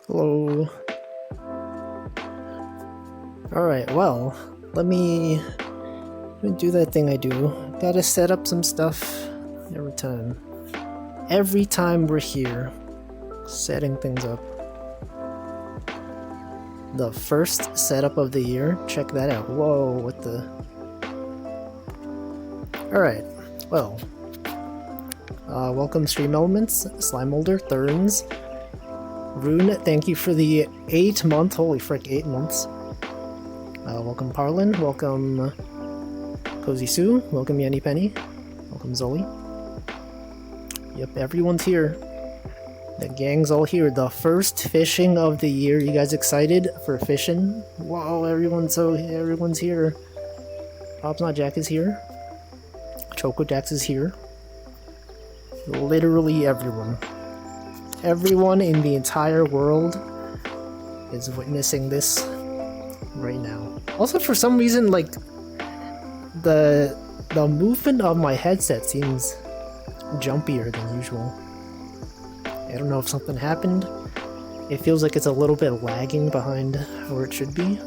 Hello. Alright, well, let me do that thing I do. Gotta set up some stuff every time. Every time we're here, setting things up. The first setup of the year, check that out. Whoa, what the... Alright, well. Welcome Stream Elements, Slime Molder, Thurns. Rune, thank you for the 8 month, holy frick, 8 months. Welcome Parlin, welcome Cozy Sue, welcome Yanni Penny, welcome Zoe. Yep, everyone's here. The gang's all here. The first fishing of the year. You guys excited for fishing? Whoa, everyone's here. Bob's Not Jack is here. Choco Jax is here. Literally everyone. Everyone in the entire world is witnessing this right now. Also, for some reason, like the movement of my headset seems jumpier than usual. I don't know if something happened. It feels like it's a little bit lagging behind where it should be.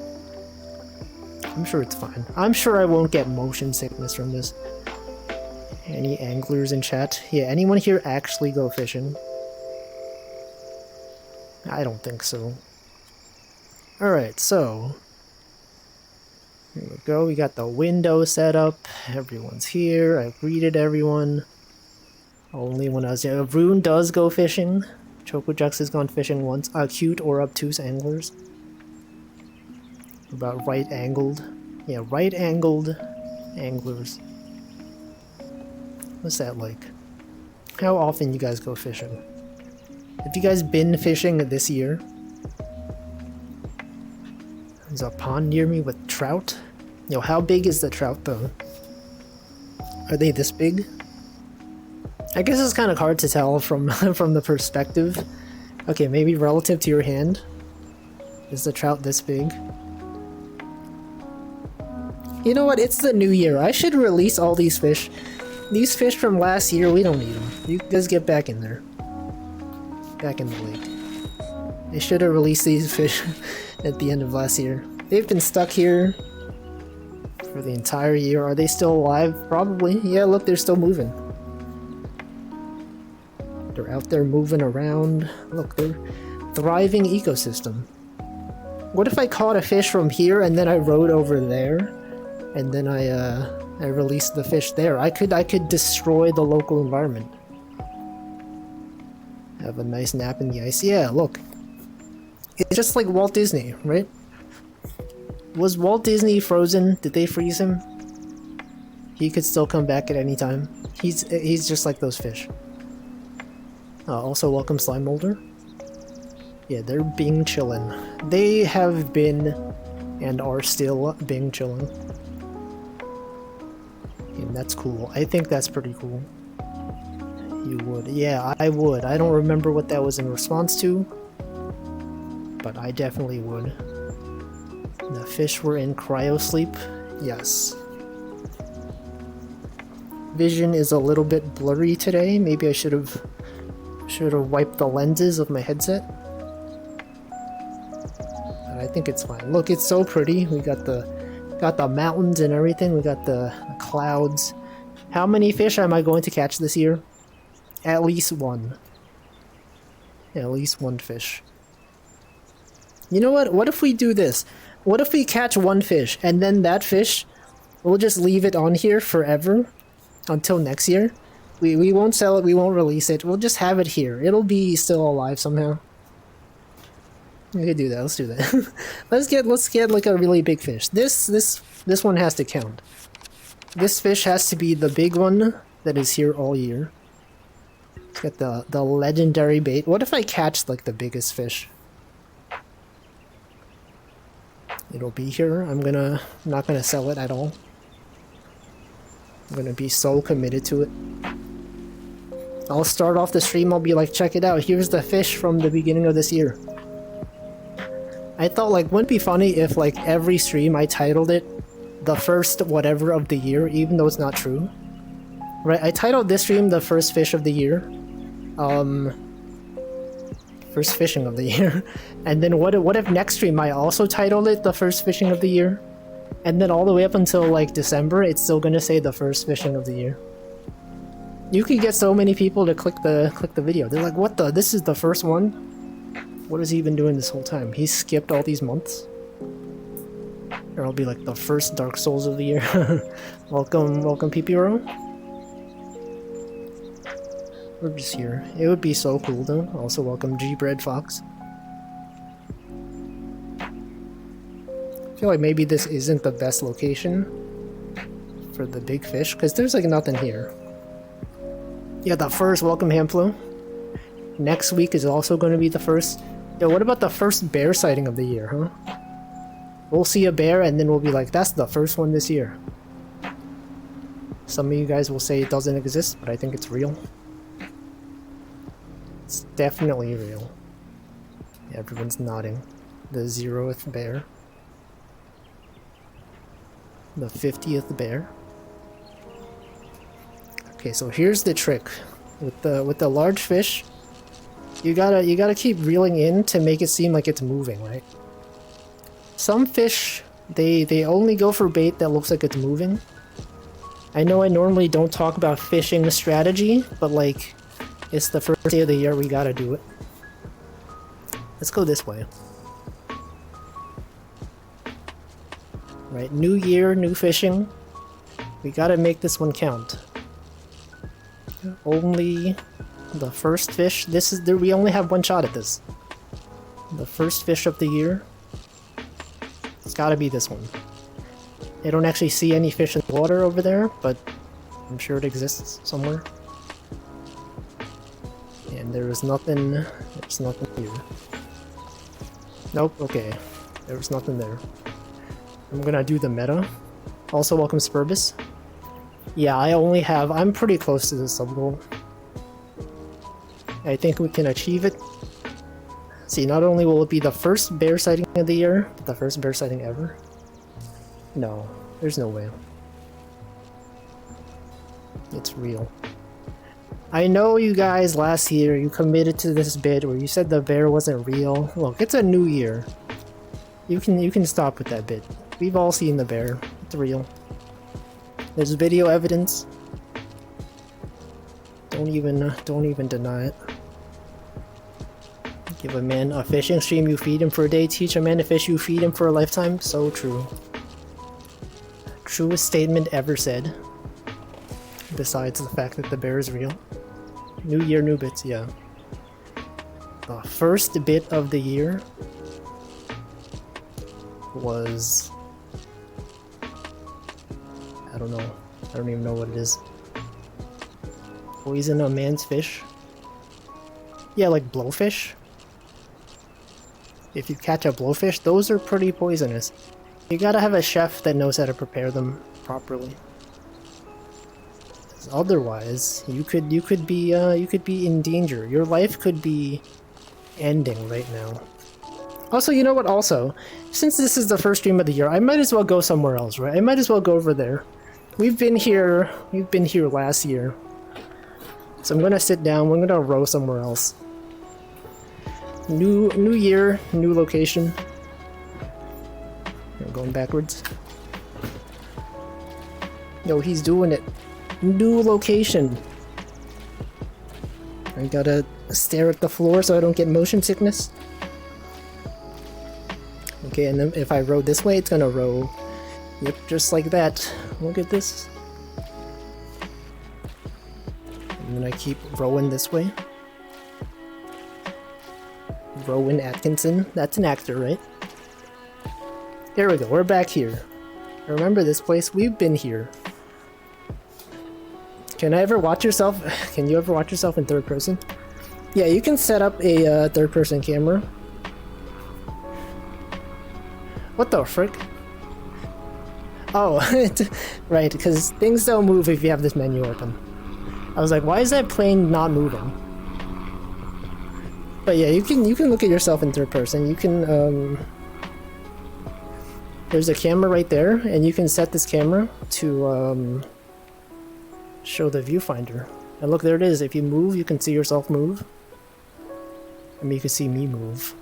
I'm sure it's fine. I'm sure I won't get motion sickness from this. Any anglers in chat? Yeah, anyone here actually go fishing? I don't think so. Alright, so... here we go, we got the window set up. Everyone's here, I greeted everyone. Only when I was here. Rune does go fishing. Choco Jax has gone fishing once. Cute or obtuse anglers. About right-angled. Yeah, right-angled anglers. What's that like? How often you guys go fishing? Have you guys been fishing this year? There's a pond near me with trout. Yo, how big is the trout though? Are they this big? I guess it's kind of hard to tell from from the perspective. Okay, maybe relative to your hand. Is the trout this big? You know what? It's the new year. I should release all these fish. These fish from last year, we don't need them. You guys get back in there. Back in the lake. I should have released these fish at the end of last year. They've been stuck here for the entire year. Are they still alive? Probably. Yeah, look, they're still moving. They're out there moving around. Look, they're thriving ecosystem. What if I caught a fish from here and then I rode over there and then I released the fish there? I could destroy the local environment. Have a nice nap in the ice. Yeah, look. It's just like Walt Disney, right? Was Walt Disney frozen? Did they freeze him? He could still come back at any time. He's just like those fish. Also, welcome Slime Molder. Yeah, they're being chillin'. They have been and are still being chillin'. And that's cool. I think that's pretty cool. You would. Yeah, I would. I don't remember what that was in response to, but I definitely would. The fish were in cryo sleep. Yes. Vision is a little bit blurry today. Maybe I should have wiped the lenses of my headset. But I think it's fine. Look, it's so pretty. We got the mountains and everything. We got the clouds. How many fish am I going to catch this year? At least one. At least one fish. You know what? What if we do this? What if we catch one fish and then that fish, we'll just leave it on here forever until next year? We won't sell it, we won't release it, we'll just have it here. It'll be still alive somehow. We could do that, let's do that. let's get like a really big fish. This one has to count. This fish has to be the big one that is here all year. Let's get the legendary bait. What if I catch like the biggest fish? It'll be here. I'm not gonna sell it at all. I'm gonna be so committed to it. I'll start off the stream, I'll be like, check it out, here's the fish from the beginning of this year. I thought, like, wouldn't it be funny if, like, every stream I titled it the first whatever of the year, even though it's not true? Right, I titled this stream the first fish of the year. First fishing of the year. And then what if next stream I also title it the first fishing of the year? And then all the way up until like December, it's still gonna say the first fishing of the year. You could get so many people to click the video. They're like, what the? This is the first one? What has he been doing this whole time? He skipped all these months? Or I'll be like the first Dark Souls of the year. welcome PPRO. We're just here. It would be so cool though. Also welcome G-Bread Fox. I feel like maybe this isn't the best location for the big fish, because there's like nothing here. Yeah, the first welcome Hamflo. Next week is also going to be the first. Yo, what about the first bear sighting of the year, huh? We'll see a bear and then we'll be like, that's the first one this year. Some of you guys will say it doesn't exist, but I think it's real. It's definitely real. Yeah, everyone's nodding. The 0th bear. The 50th bear. Okay, so here's the trick. With the large fish, you gotta keep reeling in to make it seem like it's moving, right? Some fish, they only go for bait that looks like it's moving. I know I normally don't talk about fishing strategy, but like, it's the first day of the year, we gotta do it. Let's go this way. Right, new year, new fishing. We gotta make this one count. Only the first fish. This is there. We only have one shot at this. The first fish of the year. It's gotta be this one. I don't actually see any fish in the water over there, but I'm sure it exists somewhere. And there is nothing. There's nothing here. Nope. Okay. There was nothing there. I'm gonna do the meta. Also, welcome Spurbus. Yeah, I'm pretty close to the sub goal. I think we can achieve it. See, not only will it be the first bear sighting of the year, but the first bear sighting ever. No, there's no way. It's real. I know you guys last year, you committed to this bid where you said the bear wasn't real. Look, it's a new year. You can stop with that bit. We've all seen the bear. It's real. There's video evidence. Don't even deny it. Give a man a fishing stream, you feed him for a day. Teach a man to fish, you feed him for a lifetime. So true. Truest statement ever said. Besides the fact that the bear is real. New year, new bits, yeah. The first bit of the year was... I don't know. I don't even know what it is. Poison a man's fish? Yeah, like blowfish? If you catch a blowfish, those are pretty poisonous. You gotta have a chef that knows how to prepare them properly. Otherwise, you could be in danger. Your life could be ending right now. Also, you know what? Also, since this is the first stream of the year, I might as well go somewhere else, right? I might as well go over there. We've been here last year. So I'm gonna sit down, we're gonna row somewhere else. New year, new location. I'm going backwards. Yo, he's doing it. New location. I gotta stare at the floor so I don't get motion sickness. Okay, and then if I row this way, it's gonna row. Yep, just like that. Look at this. And then I keep rowing this way. Rowan Atkinson. That's an actor, right? There we go, we're back here. Remember this place? We've been here. Can you ever watch yourself in third person? Yeah, you can set up a third person camera. What the frick? Oh, right, because things don't move if you have this menu open. I was like, why is that plane not moving? But yeah, you can look at yourself in third person. You can there's a camera right there, and you can set this camera to show the viewfinder. And look, there it is. If you move, you can see yourself move. I mean, you could see me move.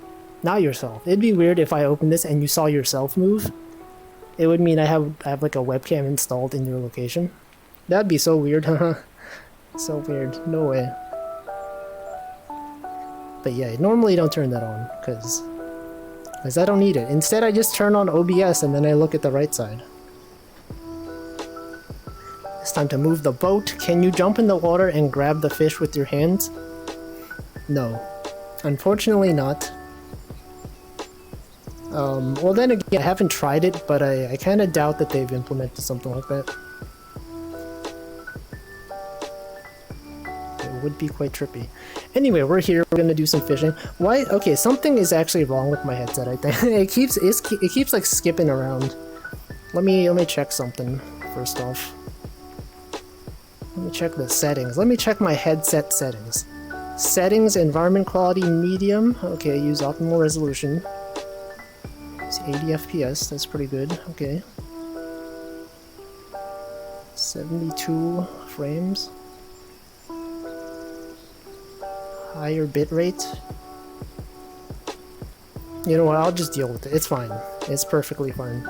Not yourself. It'd be weird if I opened this and you saw yourself move. It would mean I have like a webcam installed in your location. That'd be so weird, haha. So weird. No way. But yeah, normally you don't turn that on, because I don't need it. Instead, I just turn on OBS and then I look at the right side. It's time to move the boat. Can you jump in the water and grab the fish with your hands? No. Unfortunately not. Well then again, I haven't tried it, but I kind of doubt that they've implemented something like that. It would be quite trippy. Anyway, we're here, we're gonna do some fishing. Why? Okay, something is actually wrong with my headset, I think. it keeps like skipping around. Let me check something first off. Let me check the settings. Let me check my headset settings. Settings, environment quality, medium. Okay, use optimal resolution. It's 80 FPS, that's pretty good. Okay. 72 frames. Higher bitrate. You know what, I'll just deal with it. It's fine. It's perfectly fine.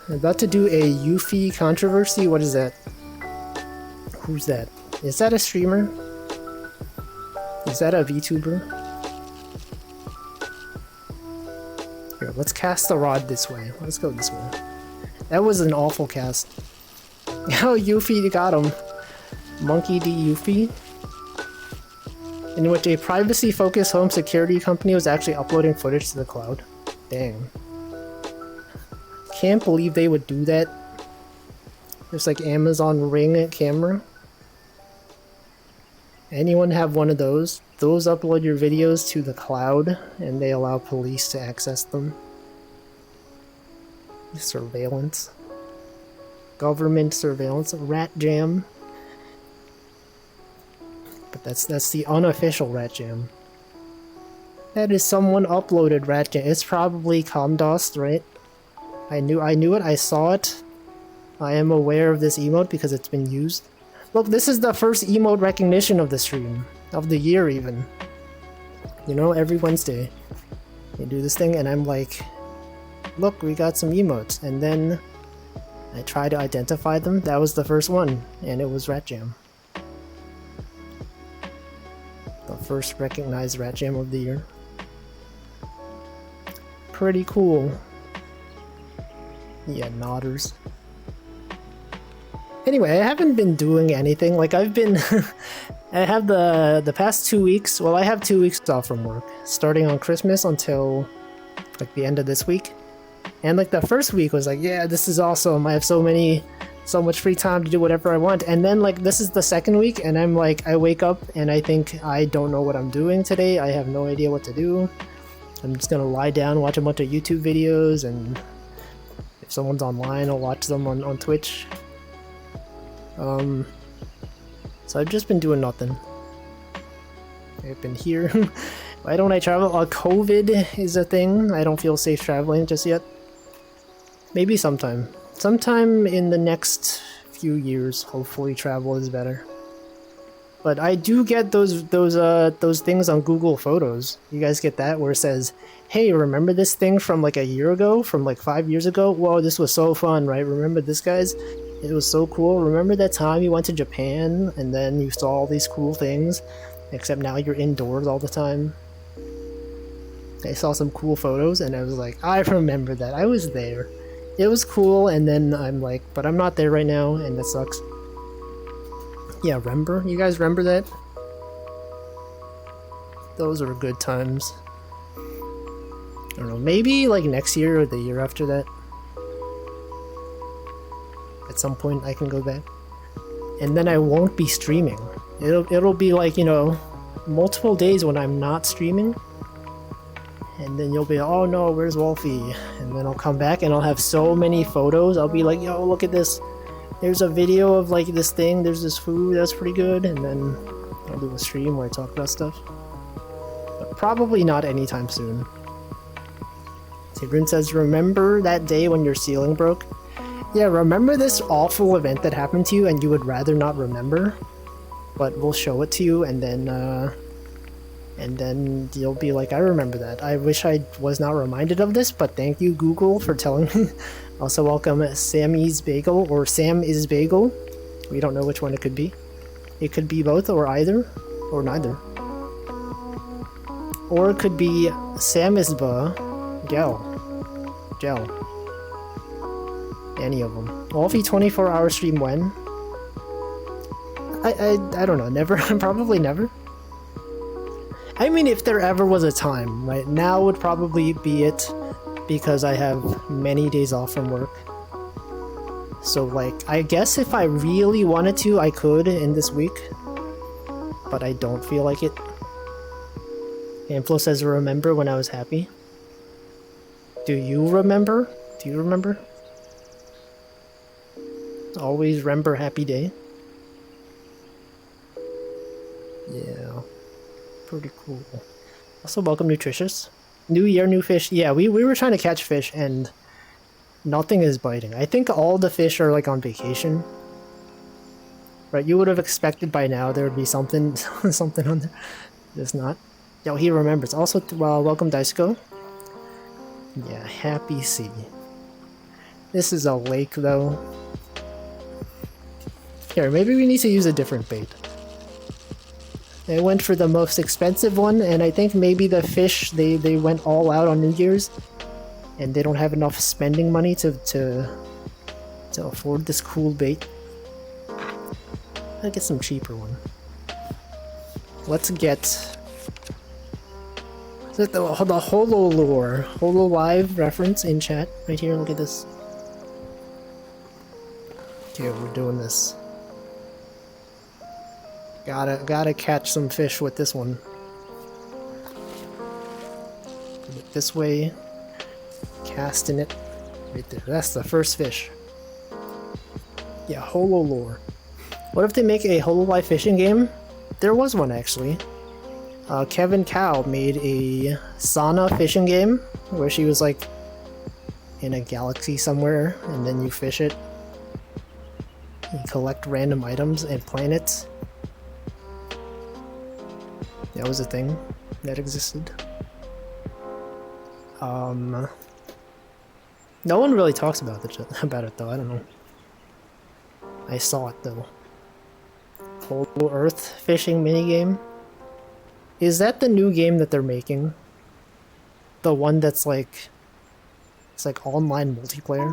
I'm about to do a Yuffie controversy. What is that? Who's that? Is that a streamer? Is that a VTuber? Here, let's cast the rod this way. Let's go this way. That was an awful cast. Oh, Yuffie got him. Monkey D. Yuffie. In which a privacy-focused home security company was actually uploading footage to the cloud. Dang. Can't believe they would do that. There's like Amazon Ring camera. Anyone have one of those? Those upload your videos to the cloud and they allow police to access them. Surveillance. Government surveillance. Rat Jam. But that's the unofficial Rat Jam. That is someone uploaded Rat Jam. It's probably Comdost, right? I knew it, I saw it. I am aware of this emote because it's been used. Look, this is the first emote recognition of the stream. Of the year even. You know, every Wednesday. You do this thing and I'm like, look, we got some emotes. And then I try to identify them. That was the first one. And it was Rat Jam. The first recognized Rat Jam of the year. Pretty cool. Yeah, nodders. Anyway, I haven't been doing anything. Like, I've been... I have the past 2 weeks... Well, I have 2 weeks off from work. Starting on Christmas until, like, the end of this week. And, like, the first week was like, yeah, this is awesome. I have so much free time to do whatever I want. And then, like, this is the second week, and I'm like, I wake up, and I think, I don't know what I'm doing today. I have no idea what to do. I'm just gonna lie down, watch a bunch of YouTube videos, and... if someone's online, I'll watch them on Twitch. So I've just been doing nothing. I've been here. Why don't I travel? COVID is a thing. I don't feel safe traveling just yet. Maybe sometime. Sometime in the next few years, hopefully travel is better. But I do get those things on Google Photos. You guys get that? Where it says, hey, remember this thing from like a year ago? From like 5 years ago? Whoa, this was so fun, right? Remember this, guys? It was so cool. Remember that time you went to Japan and then you saw all these cool things? Except now you're indoors all the time. I saw some cool photos and I was like, I remember that. I was there. It was cool, and then I'm like, but I'm not there right now, and that sucks. Yeah, remember? You guys remember that? Those were good times. I don't know, maybe like next year or the year after that. At some point I can go back. And then I won't be streaming. It'll be like, you know, multiple days when I'm not streaming. And then you'll be, oh no, where's Wolfie? And then I'll come back and I'll have so many photos. I'll be like, yo, look at this. There's a video of like this thing, there's this food, that's pretty good. And then I'll do a stream where I talk about stuff. But probably not anytime soon. Tigrin says, remember that day when your ceiling broke? Yeah, remember this awful event that happened to you and you would rather not remember? But we'll show it to you and then And then you'll be like, I remember that. I wish I was not reminded of this, but thank you, Google, for telling me. Also, welcome Sammy's Bagel or Sam is Bagel. We don't know which one it could be. It could be both or either, or neither. Or it could be Sam is Gel. Any of them. Wolfie 24-hour stream when? I don't know. Never. Probably never. I mean, if there ever was a time, right? Now would probably be it, because I have many days off from work. So, like, I guess if I really wanted to, I could in this week. But I don't feel like it. Amflo says, remember when I was happy? Do you remember? Do you remember? Always remember happy day. Yeah. Pretty cool. Also, welcome Nutritious. New year, new fish. Yeah, we were trying to catch fish and nothing is biting. I think all the fish are like on vacation. Right, you would have expected by now there would be something something on there. There's not. Yo, he remembers. Also, welcome Daisuko. Yeah, happy sea. This is a lake though. Here, maybe we need to use a different bait. I went for the most expensive one, and I think maybe the fish, they went all out on New Year's, and they don't have enough spending money to afford this cool bait. I'll get some cheaper one. Let's get... Is it the HoloLure? HoloLive reference in chat right here, look at this. Okay, we're doing this. Gotta catch some fish with this one. Put it this way. Casting it. Right there. That's the first fish. Yeah, HoloLure. What if they make a HoloLive fishing game? There was one actually. Kevin Cow made a Sana fishing game where she was like in a galaxy somewhere and then you fish it. You collect random items and planets. That was a thing that existed. No one really talks about it though, I don't know. I saw it though. Hollow Earth fishing minigame. Is that the new game that they're making? The one that's like... It's like online multiplayer?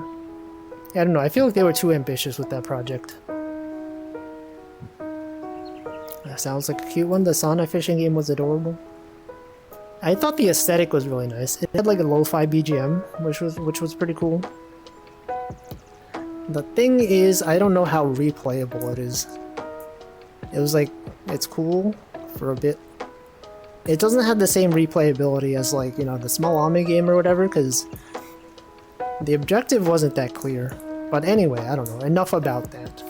I don't know, I feel like they were too ambitious with that project. That sounds like a cute one. The Sana fishing game was adorable. I thought the aesthetic was really nice. It had like a lo-fi BGM, which was pretty cool. The thing is, I don't know how replayable it is. It was like, it's cool for a bit. It doesn't have the same replayability as like, you know, the Small Ame game or whatever, because the objective wasn't that clear. But anyway, I don't know. Enough about that.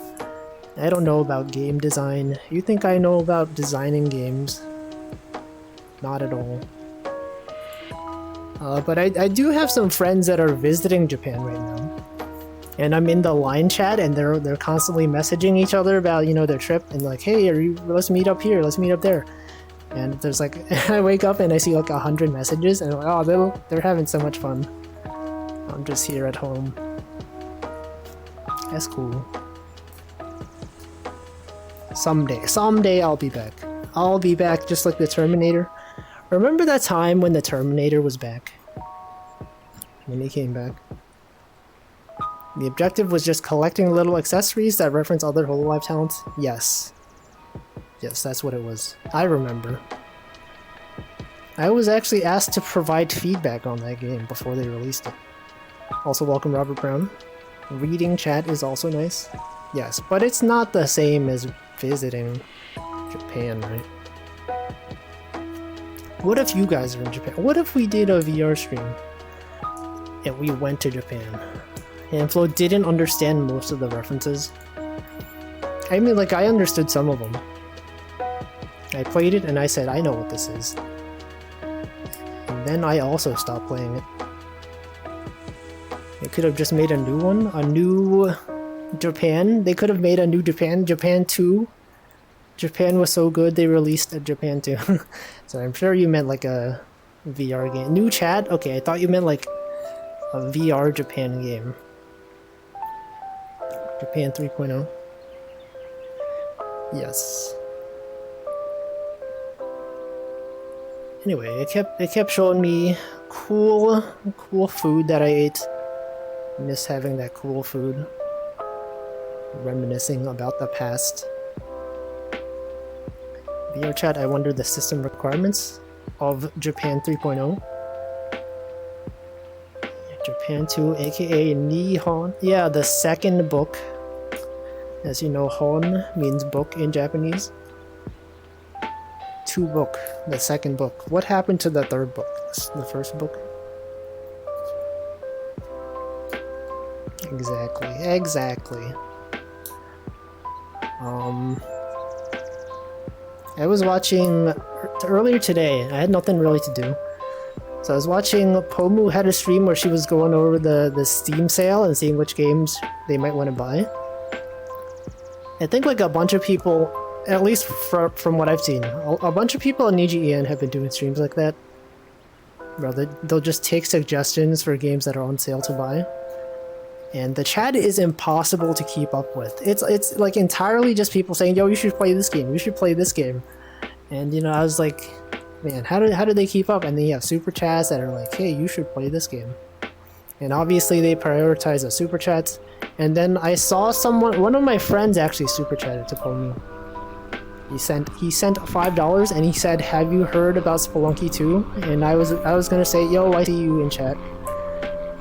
I don't know about game design. You think I know about designing games? Not at all. But I do have some friends that are visiting Japan right now. And I'm in the line chat and they're constantly messaging each other about, you know, their trip and like, hey, let's meet up here, let's meet up there. And there's like, I wake up and I see like 100 messages and I'm like, oh, they're having so much fun. I'm just here at home. That's cool. Someday I'll be back. I'll be back just like the Terminator. Remember that time when the Terminator was back? When he came back. The objective was just collecting little accessories that reference other HoloLive talents? Yes. Yes, that's what it was. I remember. I was actually asked to provide feedback on that game before they released it. Also, welcome Robert Brown. Reading chat is also nice. Yes, but it's not the same as visiting Japan, right? What if you guys are in Japan? What if we did a VR stream and we went to Japan and Flo didn't understand most of the references? I mean, like, I understood some of them. I played it and I said, I know what this is. And then I also stopped playing it. They could have just made a new one, a new Japan. They could have made a new Japan 2, Japan was so good they released a Japan 2. So I'm sure you meant like a VR game. New chat? Okay, I thought you meant like a VR Japan game. Japan 3.0. Yes. Anyway, it kept showing me cool food that I ate. Miss having that cool food. Reminiscing about the past. VR chat, I wonder the system requirements of Japan 3.0. Japan 2, aka Nihon. Yeah, the second book. As you know, Hon means book in Japanese. 2 book, the second book. What happened to the third book? The first book? Exactly. I was watching earlier today. I had nothing really to do. So I was watching Pomu had a stream where she was going over the Steam sale and seeing which games they might want to buy. I think like a bunch of people, at least from what I've seen, a bunch of people on EGN have been doing streams like that. Bro, they'll just take suggestions for games that are on sale to buy. And the chat is impossible to keep up with. It's like entirely just people saying, yo, you should play this game, you should play this game. And you know, I was like, man, how do they keep up? And then you have super chats that are like, hey, you should play this game. And obviously they prioritize the super chats. And then I saw one of my friends actually super chatted to Pomu. He sent $5 and he said, have you heard about Spelunky 2? And I was gonna say, yo, I see you in chat.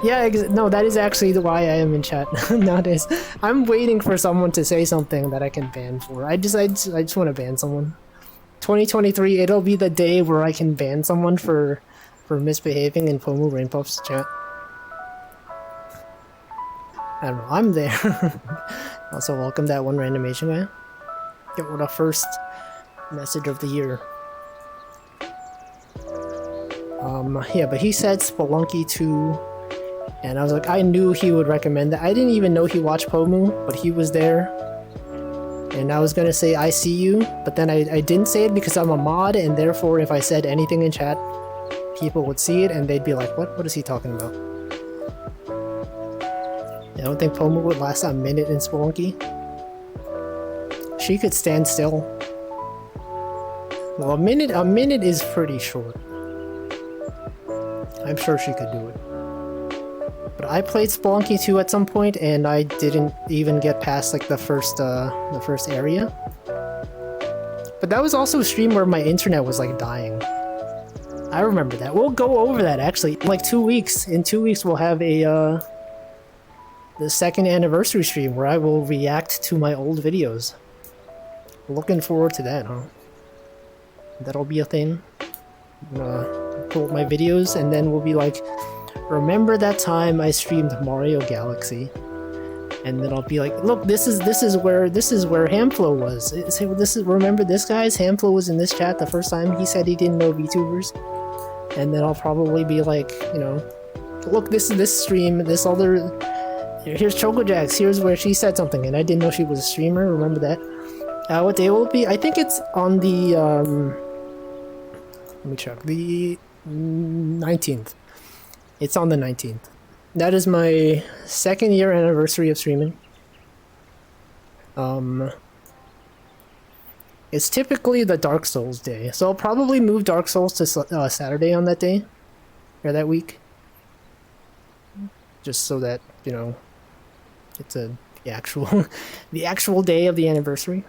Yeah, no, that is actually why I am in chat nowadays. I'm waiting for someone to say something that I can ban for. I just want to ban someone. 2023, it'll be the day where I can ban someone for misbehaving in Pomu Rainpuff's chat. I don't know, I'm there. Also, welcome that one random Asian guy. Get what a first message of the year. Yeah, but he said Spelunky 2. And I was like, I knew he would recommend that. I didn't even know he watched Pomu, but he was there. And I was gonna say, I see you, but then I didn't say it because I'm a mod, and therefore if I said anything in chat, people would see it and they'd be like, what is he talking about? I don't think Pomu would last a minute in Spelunky. She could stand still. Well, a minute is pretty short. I'm sure she could do it. But I played Spelunky 2 at some point, and I didn't even get past like the first area. But that was also a stream where my internet was like dying. I remember that. We'll go over that actually. In like 2 weeks. In 2 weeks we'll have the second anniversary stream where I will react to my old videos. Looking forward to that, huh? That'll be a thing. I'm gonna pull up my videos and then we'll be like, remember that time I streamed Mario Galaxy? And then I'll be like, look, this is where Hamflow was. Remember this guy's Hamflow was in this chat the first time he said he didn't know VTubers. And then I'll probably be like, you know, look, this stream, this other, here's Chocojax, here's where she said something and I didn't know she was a streamer. Remember that? What day will it be? I think it's on the let me check, the 19th. It's on the 19th. That is my 2nd year anniversary of streaming. It's typically the Dark Souls day, so I'll probably move Dark Souls to Saturday on that day, or that week. Just so that, you know, it's the actual day of the anniversary.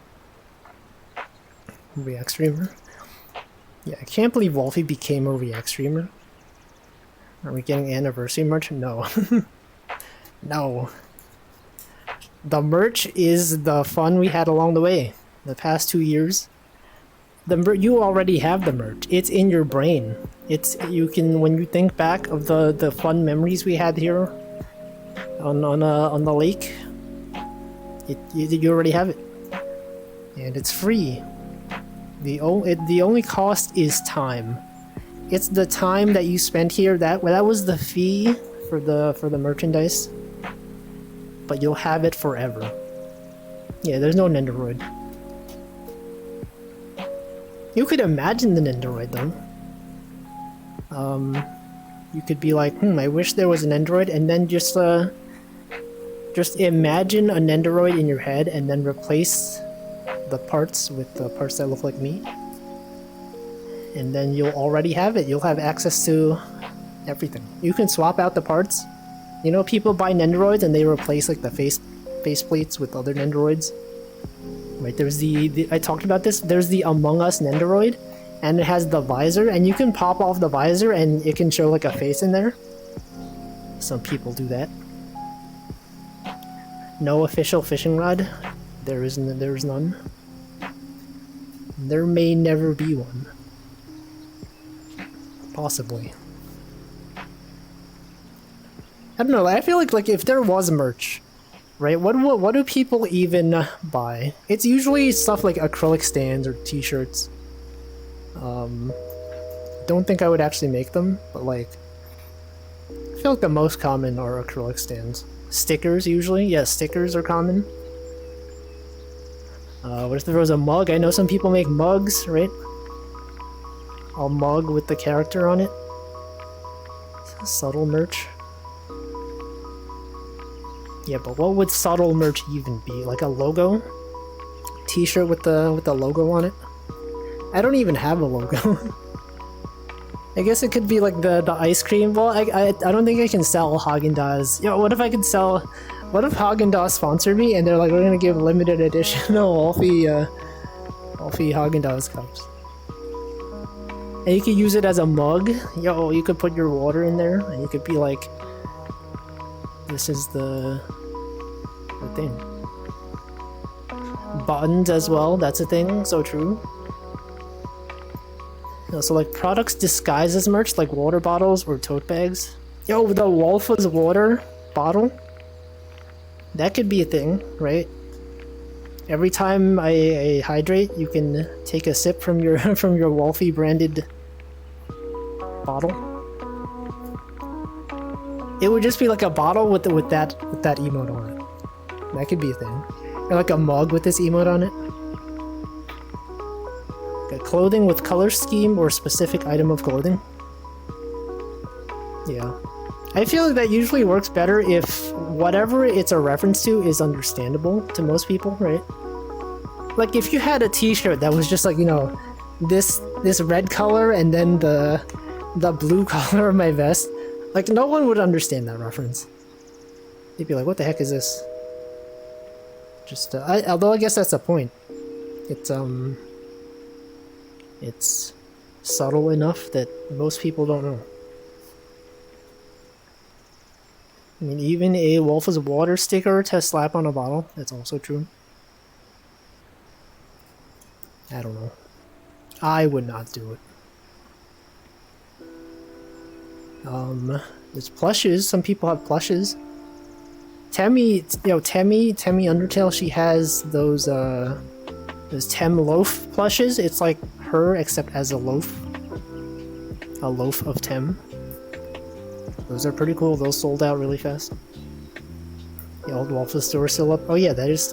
React streamer. Yeah, I can't believe Wolfie became a React streamer. Are we getting anniversary merch? No. No. The merch is the fun we had along the way. The past 2 years. You already have the merch. It's in your brain. You can, when you think back of the fun memories we had here on the lake, you already have it. And it's free. The only cost is time. It's the time that you spent here. That was the fee for the merchandise. But you'll have it forever. Yeah, there's no Nendoroid. You could imagine an Android though. You could be like, I wish there was an Android, and then just imagine an Android in your head and then replace the parts with the parts that look like me. And then you'll already have it. You'll have access to everything. You can swap out the parts. You know, people buy Nendoroids and they replace like the face plates with other Nendoroids. Right, there's the I talked about this. There's the Among Us Nendoroid, and it has the visor, and you can pop off the visor and it can show like a face in there. Some people do that. No official fishing rod. There is none. There may never be one. Possibly. I don't know. I feel like if there was merch, right? What do people even buy? It's usually stuff like acrylic stands or T-shirts. Don't think I would actually make them, but like, I feel like the most common are acrylic stands. Stickers usually, yeah, stickers are common. What if there was a mug? I know some people make mugs, right? A mug with the character on it. Subtle merch. Yeah, but what would subtle merch even be? Like a logo? T-shirt with the logo on it? I don't even have a logo. I guess it could be like the ice cream. Well, I don't think I can sell Haagen-Dazs. Yo, what if I could sell... What if Haagen-Dazs sponsored me and they're like, we're gonna give limited edition Wolfie Haagen-Dazs cups. And you could use it as a mug. Yo, you could put your water in there and you could be like, this is the thing. Buttons as well, that's a thing, so true. So like products disguised as merch, like water bottles or tote bags. Yo, the Wolf's water bottle? That could be a thing, right? Every time I hydrate, you can take a sip from your from your Wolfie branded bottle. It would just be like a bottle with that emote on it. That could be a thing. Or like a mug with this emote on it. Clothing with color scheme or specific item of clothing. Yeah. I feel like that usually works better if whatever it's a reference to is understandable to most people, right? Like if you had a t-shirt that was just like, you know, this red color and then the blue color of my vest, like no one would understand that reference. They'd be like, what the heck is this? Just, although I guess that's the point. It's subtle enough that most people don't know. I mean, even a Wolf's water sticker to slap on a bottle, that's also true. I don't know. I would not do it. There's plushes. Some people have plushes. Temmie Undertale, she has those Tem Loaf plushes. It's like her, except as a loaf. A loaf of Tem. Those are pretty cool. Those sold out really fast. The old Waffle store still up. Oh yeah, that is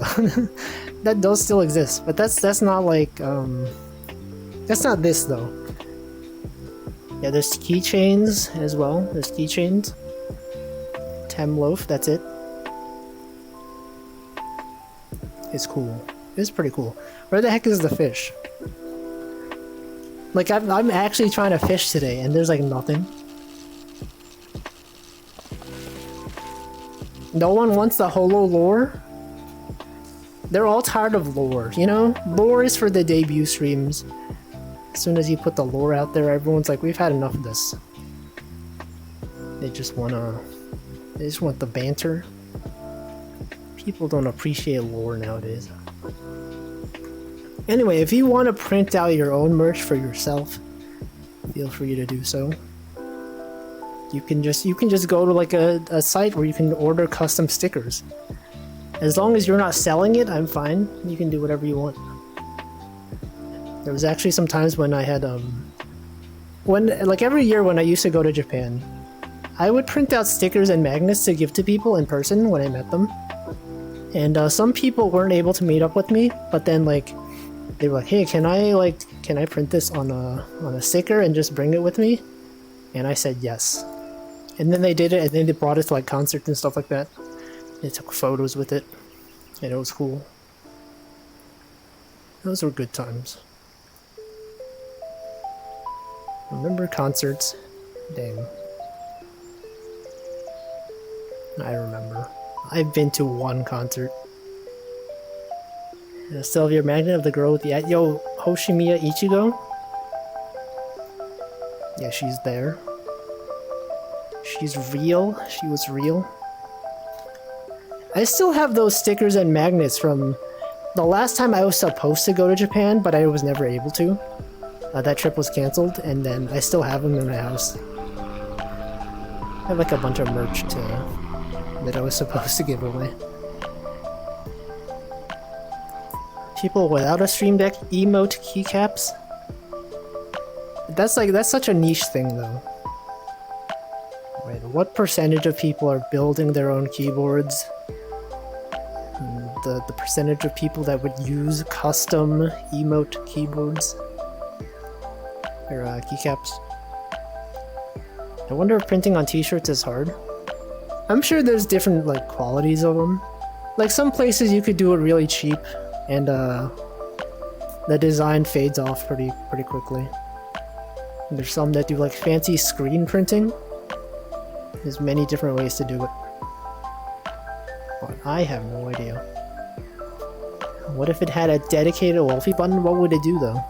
that does still exist, but that's not like that's not this though. Yeah, there's keychains as well. There's keychains. Tem Loaf. That's it. It's cool. It's pretty cool. Where the heck is the fish? Like I'm actually trying to fish today, and there's like nothing. No one wants the holo lore? They're all tired of lore, you know? Lore is for the debut streams. As soon as you put the lore out there, everyone's like, we've had enough of this. They just want the banter. People don't appreciate lore nowadays. Anyway, if you want to print out your own merch for yourself, feel free to do so. You can just go to like a site where you can order custom stickers. As long as you're not selling it, I'm fine. You can do whatever you want. There was actually some times when I had like every year when I used to go to Japan, I would print out stickers and magnets to give to people in person when I met them. And some people weren't able to meet up with me, but then like they were like, hey, can I like can I print this on a sticker and just bring it with me? And I said yes. And then they did it, and then they brought it to like concerts and stuff like that. They took photos with it, and it was cool. Those were good times. Remember concerts? Dang. I remember. I've been to one concert. Sylvia Magnet of the girl with the... Yo, Hoshimiya Ichigo? Yeah, she's there. She's real. She was real. I still have those stickers and magnets from the last time I was supposed to go to Japan, but I was never able to. That trip was cancelled, and then I still have them in my house. I have like a bunch of merch that I was supposed to give away. People without a Stream Deck emote keycaps? That's such a niche thing though. Wait, what percentage of people are building their own keyboards? The percentage of people that would use custom emote keyboards or keycaps. I wonder if printing on t-shirts is hard. I'm sure there's different like qualities of them. Like some places you could do it really cheap and the design fades off pretty quickly. And there's some that do like fancy screen printing. There's many different ways to do it. But I have no idea. What if it had a dedicated Wolfie button? What would it do though?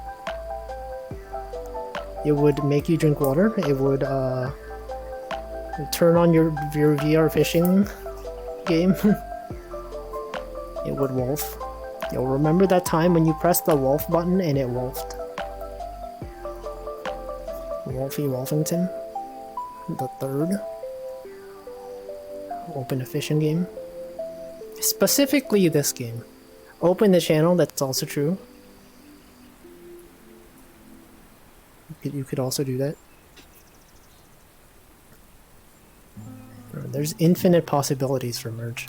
It would make you drink water. It would turn on your VR fishing game. It would wolf. You'll remember that time when you pressed the wolf button and it wolfed. Wolfie Wolfington the third. Open a fishing game. Specifically this game. Open the channel, that's also true. You could also do that. There's infinite possibilities for merch.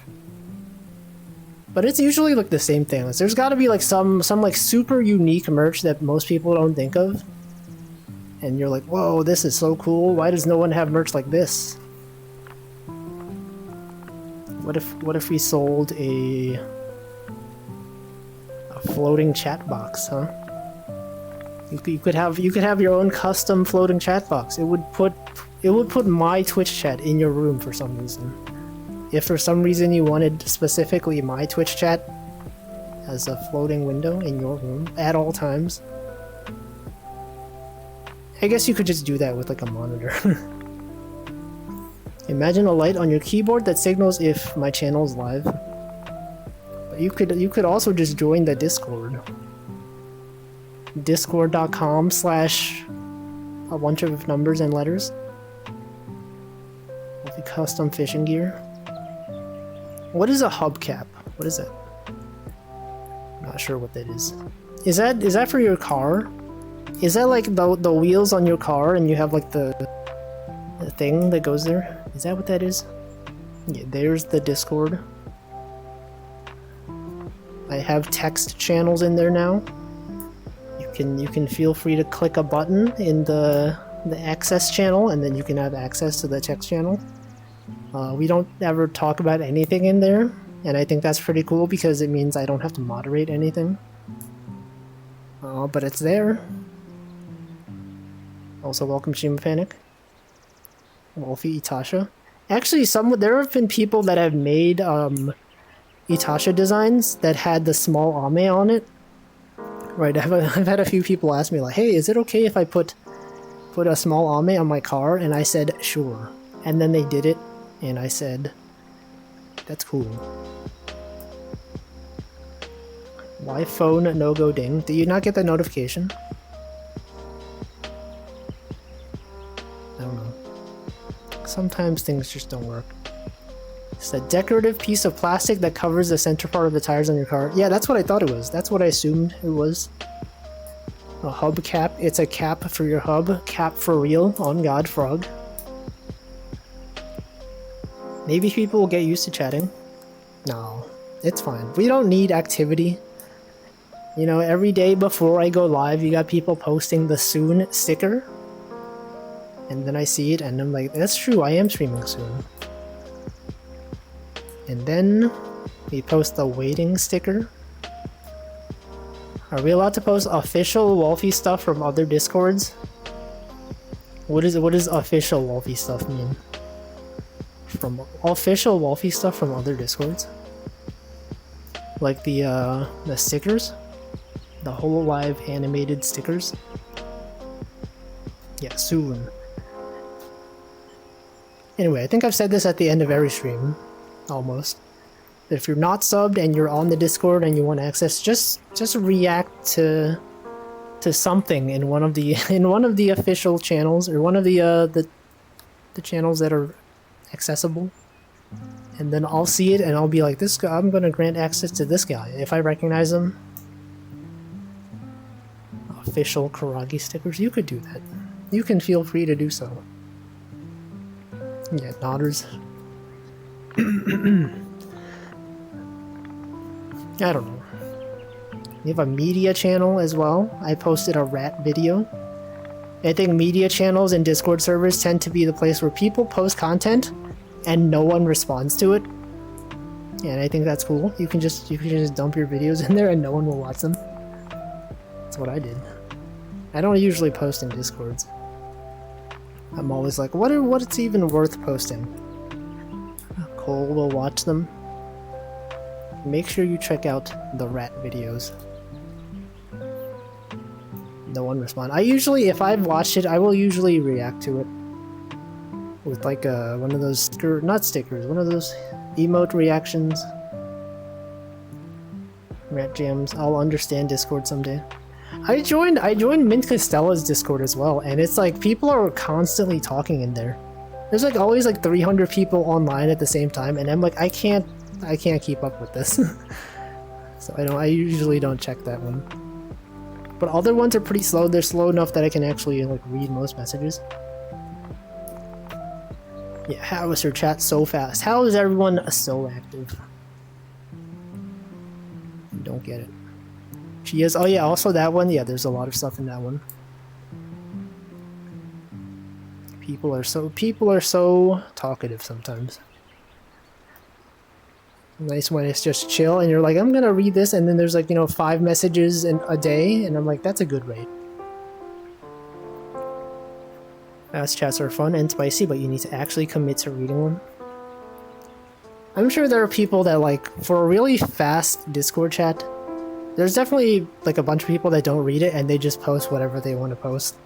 But it's usually like the same thing. There's gotta be like some like super unique merch that most people don't think of. And you're like, whoa, this is so cool. Why does no one have merch like this? What if we sold a floating chat box, huh? You could have your own custom floating chat box. It would put my Twitch chat in your room for some reason. If for some reason you wanted specifically my Twitch chat as a floating window in your room at all times, I guess you could just do that with like a monitor. Imagine a light on your keyboard that signals if my channel is live. But you could also just join the Discord. Discord.com/ a bunch of numbers and letters. With the custom fishing gear. What is a hubcap? What is that? I'm not sure what that is. Is that for your car? Is that like the wheels on your car and you have like the thing that goes there? Is that what that is? Yeah, there's the Discord. I have text channels in there now. You can feel free to click a button in the access channel and then you can have access to the text channel. We don't ever talk about anything in there, and I think that's pretty cool because it means I don't have to moderate anything. But it's there. Also, welcome Shima Panic. Wolfie Itasha. Actually, there have been people that have made Itasha designs that had the small Ame on it. Right, I've had a few people ask me like, hey, is it okay if I put a small Ame on my car? And I said, sure. And then they did it, and I said, that's cool. Why phone no-go ding? Did you not get the notification? I don't know. Sometimes things just don't work. It's a decorative piece of plastic that covers the center part of the tires on your car. Yeah, that's what I thought it was. That's what I assumed it was. A hub cap. It's a cap for your hub. Cap for real. On God, frog. Maybe people will get used to chatting. No, it's fine. We don't need activity. You know, every day before I go live, you got people posting the soon sticker. And then I see it and I'm like, that's true, I am streaming soon. And then we post the waiting sticker. Are we allowed to post official Wolfie stuff from other Discords? What does official Wolfie stuff mean? From official Wolfie stuff from other Discords? Like the stickers? The Hololive animated stickers? Yeah, soon. Anyway, I think I've said this at the end of every stream. Almost. If you're not subbed and you're on the Discord and you want access, just react to something in one of the official channels or one of the channels that are accessible, and then I'll see it and I'll be like, this guy, I'm gonna grant access to this guy if I recognize him. Official Kuragi stickers, you could do that. You can feel free to do so. Yeah, nodders. I don't know. We have a media channel as well. I posted a rat video. I think media channels and Discord servers tend to be the place where people post content and no one responds to it. And I think that's cool. You can just dump your videos in there and no one will watch them. That's what I did. I don't usually post in Discords. I'm always like, what's even worth posting? Cole will watch them. Make sure you check out the rat videos. No one respond. I usually, if I've watched it, I will usually react to it with like one of those not stickers, one of those emote reactions. Rat jams. I'll understand Discord someday. I joined Mint Costella's Discord as well, and it's like people are constantly talking in there. There's like always like 300 people online at the same time, and I'm like, I can't keep up with this. So I usually don't check that one. But other ones are pretty slow. They're slow enough that I can actually like read most messages. Yeah, how is her chat so fast? How is everyone so active? Don't get it. She is. Oh yeah, also that one. Yeah, there's a lot of stuff in that one. People are so talkative sometimes. Nice when it's just chill and you're like, I'm gonna read this, and then there's like, you know, 5 messages in a day, and I'm like, that's a good rate. Fast chats are fun and spicy, but you need to actually commit to reading them. I'm sure there are people that like, for a really fast Discord chat, there's definitely like a bunch of people that don't read it and they just post whatever they want to post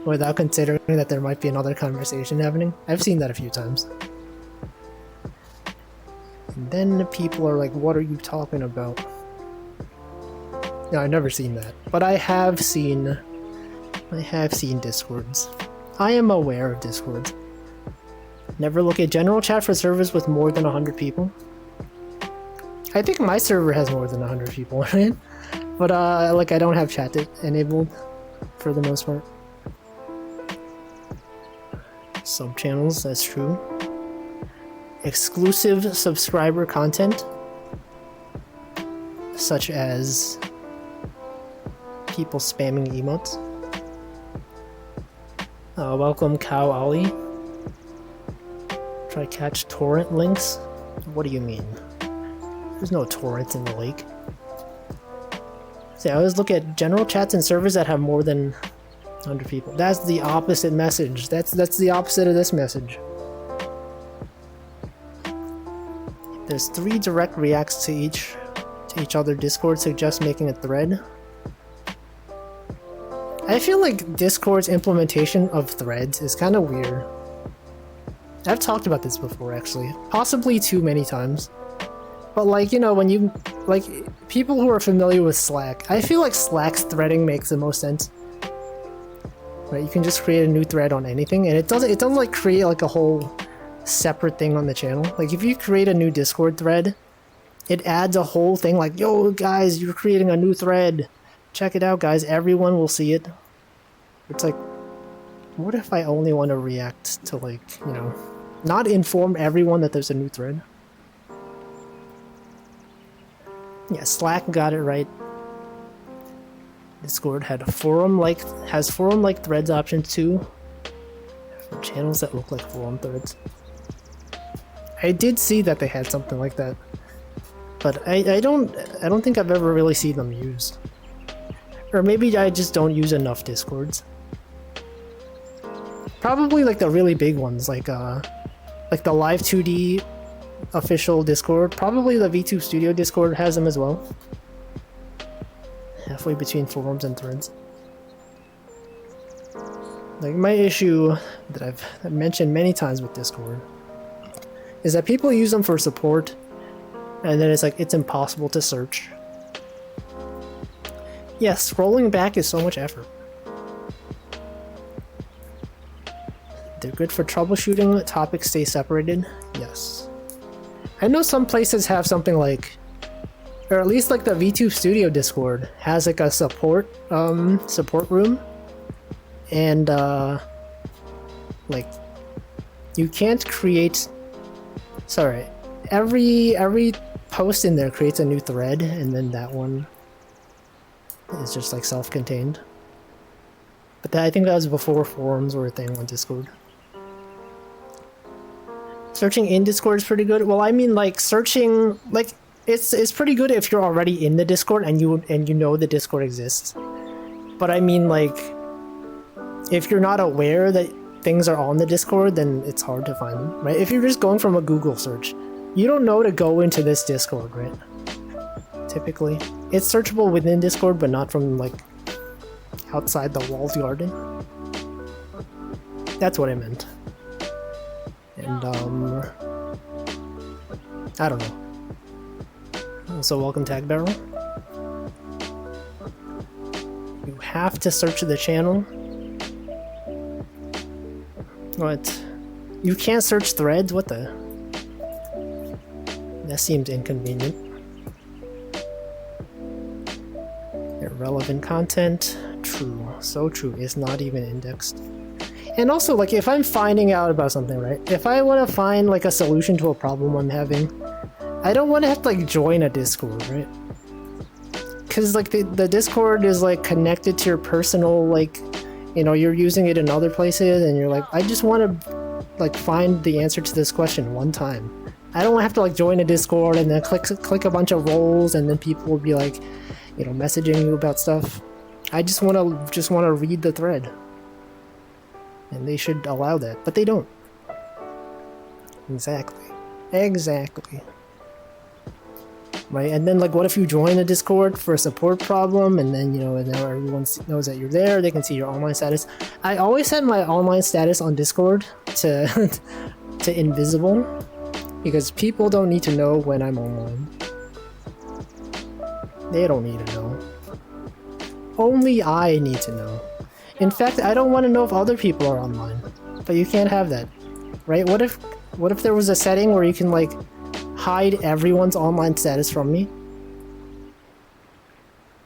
without considering that there might be another conversation happening. I've seen that a few times. And then people are like, what are you talking about? No, I've never seen that. But I have seen Discords. I am aware of Discords. Never look at general chat for servers with more than 100 people. I think my server has more than 100 people on it. But like I don't have chat enabled for the most part. Sub channels, that's true. Exclusive subscriber content, such as people spamming emotes. Welcome Cow Ollie. Try catch torrent links? What do you mean? There's no torrents in the lake. See, I always look at general chats and servers that have more than 100 people. That's the opposite message. That's the opposite of this message. There's 3 direct reacts to each other. Discord suggests making a thread. I feel like Discord's implementation of threads is kind of weird. I've talked about this before, actually. Possibly too many times. But like, you know, when you... like, people who are familiar with Slack, I feel like Slack's threading makes the most sense. Right, you can just create a new thread on anything, and it doesn't like create like a whole separate thing on the channel. Like if you create a new Discord thread, it adds a whole thing like, yo guys, you're creating a new thread. Check it out, guys. Everyone will see it. It's like, what if I only want to react to, like, you know, not inform everyone that there's a new thread? Yeah, Slack got it right. Discord had a has forum-like threads option too. For channels that look like forum threads. I did see that they had something like that, but I don't think I've ever really seen them used. Or maybe I just don't use enough Discords. Probably like the really big ones, like the Live 2D official Discord. Probably the VTube Studio Discord has them as well. Halfway between forums and threads. Like my issue that I've mentioned many times with Discord is that people use them for support, and then it's like it's impossible to search. Yes, scrolling back is so much effort. They're good for troubleshooting. Topics stay separated. Yes. I know some places have something like, or at least like the VTube Studio Discord has like a support room, and like you can't create. Sorry, every post in there creates a new thread, and then that one is just like self-contained. But I think that was before forums were a thing on Discord. Searching in Discord is pretty good. Well, I mean, like searching, like it's pretty good if you're already in the Discord and you know the Discord exists. But I mean, like, if you're not aware that things are on the Discord, then it's hard to find them, right? If you're just going from a Google search, you don't know to go into this Discord, right? Typically, it's searchable within Discord, but not from like outside the walled garden. That's what I meant. And I don't know. Also, welcome Tag Barrel. You have to search the channel. What? You can't search threads? What the? That seems inconvenient. Irrelevant content. True. So true. It's not even indexed. And also, like, if I'm finding out about something, right? If I want to find, like, a solution to a problem I'm having, I don't want to have to, like, join a Discord, right? Because, like, the Discord is, like, connected to your personal, like, you know, you're using it in other places, and you're like, I just want to, like, find the answer to this question one time. I don't have to, like, join a Discord and then click a bunch of roles, and then people will be, like, you know, messaging you about stuff. I just want to read the thread. And they should allow that, but they don't. Exactly. Right, and then, like, what if you join a Discord for a support problem, and then, you know, now everyone knows that you're there, they can see your online status. I always set my online status on Discord to to invisible, because people don't need to know when I'm online. They don't need to know. Only I need to know. In fact, I don't want to know if other people are online, but you can't have that, right? What if there was a setting where you can, like, hide everyone's online status from me?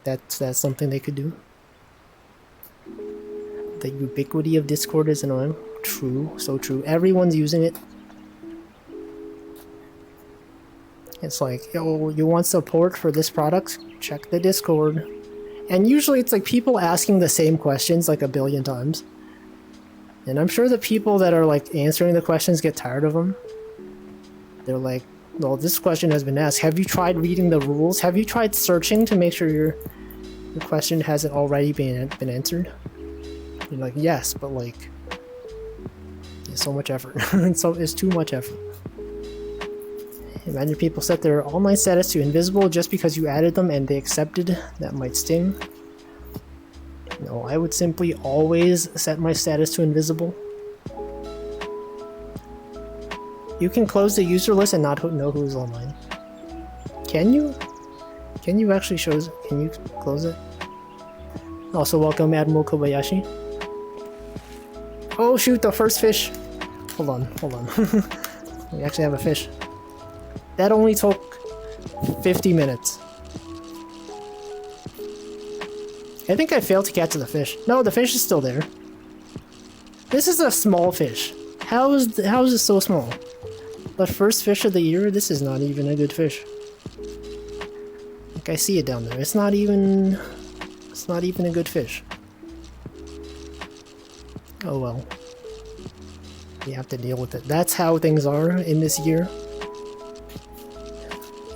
That's something they could do. The ubiquity of Discord is annoying. True, so true. Everyone's using it. It's like, oh, you want support for this product? Check the Discord. And usually it's like people asking the same questions like a billion times. And I'm sure the people that are like answering the questions get tired of them. They're like, well, this question has been asked. Have you tried reading the rules? Have you tried searching to make sure your question hasn't already been answered? You're like, yes, but like, it's so much effort. It's too much effort. Imagine people set their online status to invisible just because you added them and they accepted. That might sting. No, I would simply always set my status to invisible. You can close the user list and not know who's online. Can you? Can you actually can you close it? Also, welcome Admiral Kobayashi. Oh shoot, the first fish! Hold on. We actually have a fish. That only took 50 minutes. I think I failed to catch the fish. No, the fish is still there. This is a small fish. How is it so small? The first fish of the year? This is not even a good fish. Like, I see it down there. It's not even a good fish. Oh well. You have to deal with it. That's how things are in this year.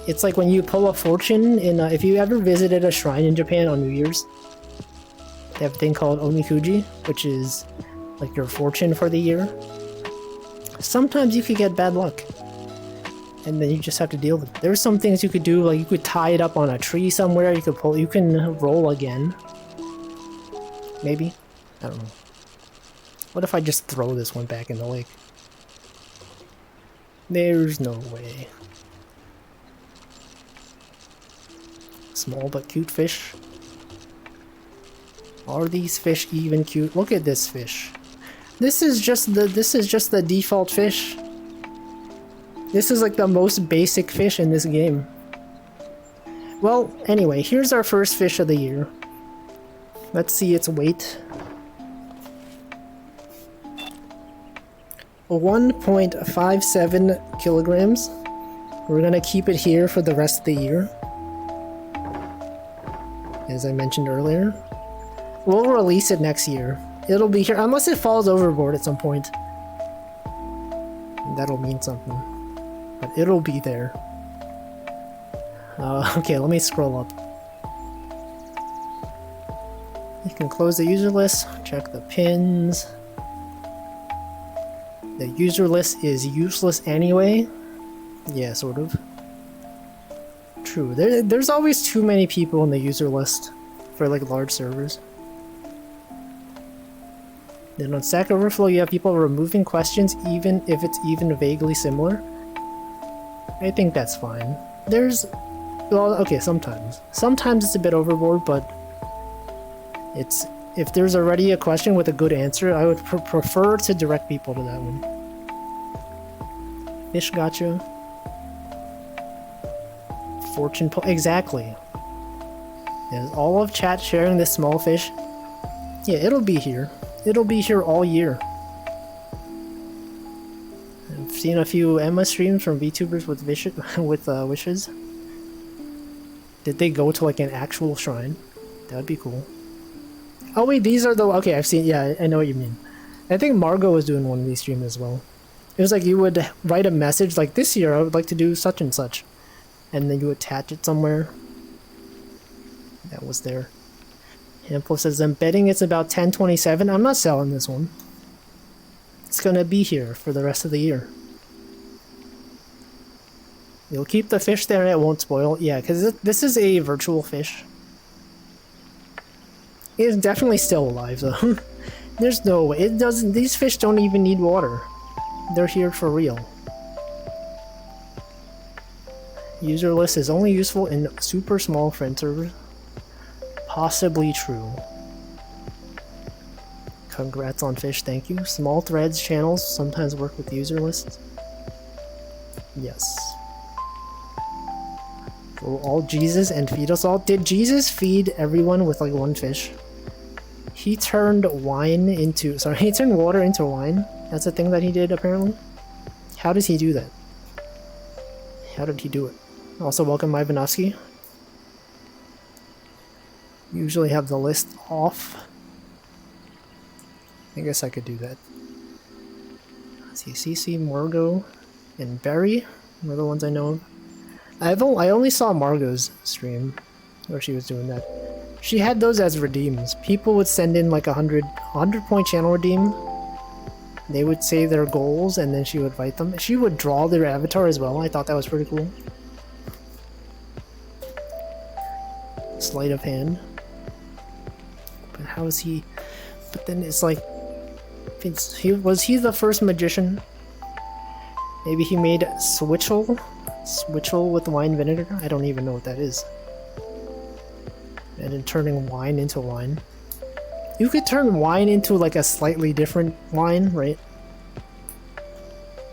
It's like when you pull a fortune in, if you ever visited a shrine in Japan on New Year's, they have a thing called Omikuji, which is like your fortune for the year. Sometimes you could get bad luck, and then you just have to deal with it. There's some things you could do, like you could tie it up on a tree somewhere, you can roll again. Maybe? I don't know. What if I just throw this one back in the lake? There's no way. Small but cute fish. Are these fish even cute? Look at this fish. This is just the default fish. This is like the most basic fish in this game. Well, anyway, here's our first fish of the year. Let's see its weight. 1.57 kilograms. We're gonna keep it here for the rest of the year. As I mentioned earlier. We'll release it next year. It'll be here, unless it falls overboard at some point. That'll mean something. But it'll be there. Okay, let me scroll up. You can close the user list, check the pins. The user list is useless anyway. Yeah, sort of. True. There's always too many people in the user list for like large servers. Then on Stack Overflow, you have people removing questions even if it's even vaguely similar. I think that's fine. Well, okay, sometimes. Sometimes it's a bit overboard, but if there's already a question with a good answer, I would prefer to direct people to that one. Fish gotcha. Fortune pull. Exactly. Is all of chat sharing this small fish? Yeah, it'll be here. It'll be here all year. I've seen a few Emma streams from VTubers with wishes. Did they go to like an actual shrine? That'd be cool. Oh wait, these are the... Okay, I've seen... Yeah, I know what you mean. I think Margot was doing one of these streams as well. It was like you would write a message like, this year I would like to do such and such. And then you attach it somewhere. That was there. Amplo says, I'm betting it's about 1027. I'm not selling this one. It's gonna be here for the rest of the year. You'll keep the fish there and it won't spoil. Yeah, because this is a virtual fish. It's definitely still alive though. There's no way. It doesn't. These fish don't even need water. They're here for real. User list is only useful in super small friend servers. Possibly true. Congrats on fish, thank you. Small threads channels sometimes work with user lists. Yes. Will all Jesus and feed us all? Did Jesus feed everyone with like one fish? He turned wine into... Sorry, he turned water into wine? That's a thing that he did, apparently? How does he do that? How did he do it? Also, welcome Ivanovsky. Usually have the list off. I guess I could do that. Let's see, CC, Margot, and Barry were the ones I know of. I only saw Margot's stream where she was doing that. She had those as redeems. People would send in like 100 point channel redeem. They would say their goals and then she would write them. She would draw their avatar as well. I thought that was pretty cool. Sleight of hand. But how is he... But then it's like... Was he the first magician? Maybe he made Switchel? Switchel with wine vinegar? I don't even know what that is. And then turning wine into wine. You could turn wine into like a slightly different wine, right?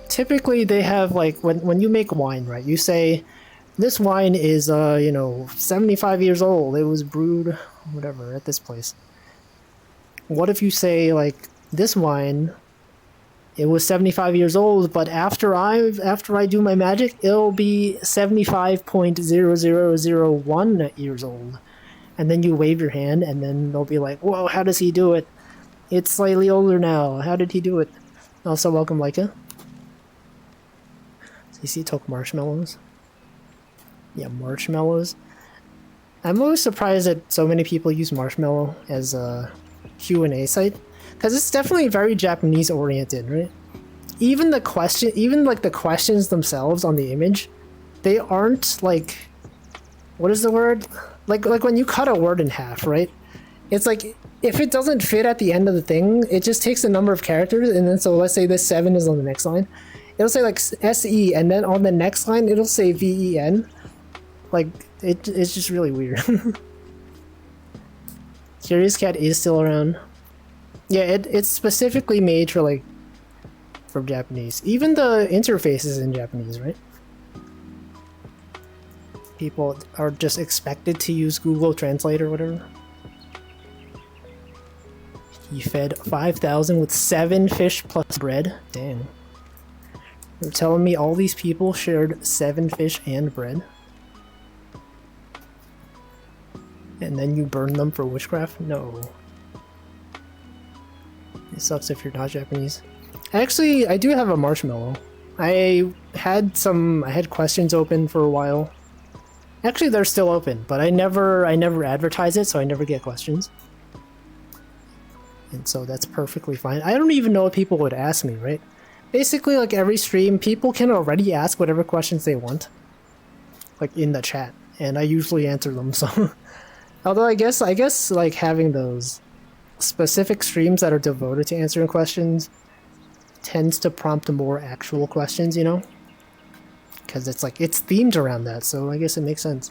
Typically they have like, when you make wine, right? You say, this wine is, 75 years old. It was brewed, whatever, at this place. What if you say, like, this wine It was 75 years old, but after I do my magic, it'll be 75.0001 years old. And then you wave your hand, and then they'll be like, "Whoa, how does he do it? It's slightly older now. How did he do it?" Also, welcome, Leica. CC took marshmallows. Yeah, marshmallows. I'm always surprised that so many people use Marshmallow as a Q&A site, because it's definitely very Japanese oriented, right? Even the questions themselves on the image, they aren't like, what is the word? Like when you cut a word in half, right? It's like, if it doesn't fit at the end of the thing, it just takes a number of characters, and then so let's say this 7 is on the next line. It'll say like SE, and then on the next line, it'll say VEN. Like, it's just really weird. Curious Cat is still around. Yeah, it's specifically made for, like, for Japanese. Even the interface is in Japanese, right? People are just expected to use Google Translate or whatever. He fed 5,000 with 7 fish plus bread. Dang. You're telling me all these people shared 7 fish and bread? And then you burn them for witchcraft? No. It sucks if you're not Japanese. Actually, I do have a marshmallow. I had questions open for a while. Actually, they're still open, but I never advertise it, so I never get questions. And so that's perfectly fine. I don't even know what people would ask me, right? Basically, like every stream, people can already ask whatever questions they want, like in the chat, and I usually answer them, so... Although I guess like having those specific streams that are devoted to answering questions tends to prompt more actual questions, you know? Because it's like, it's themed around that, so I guess it makes sense.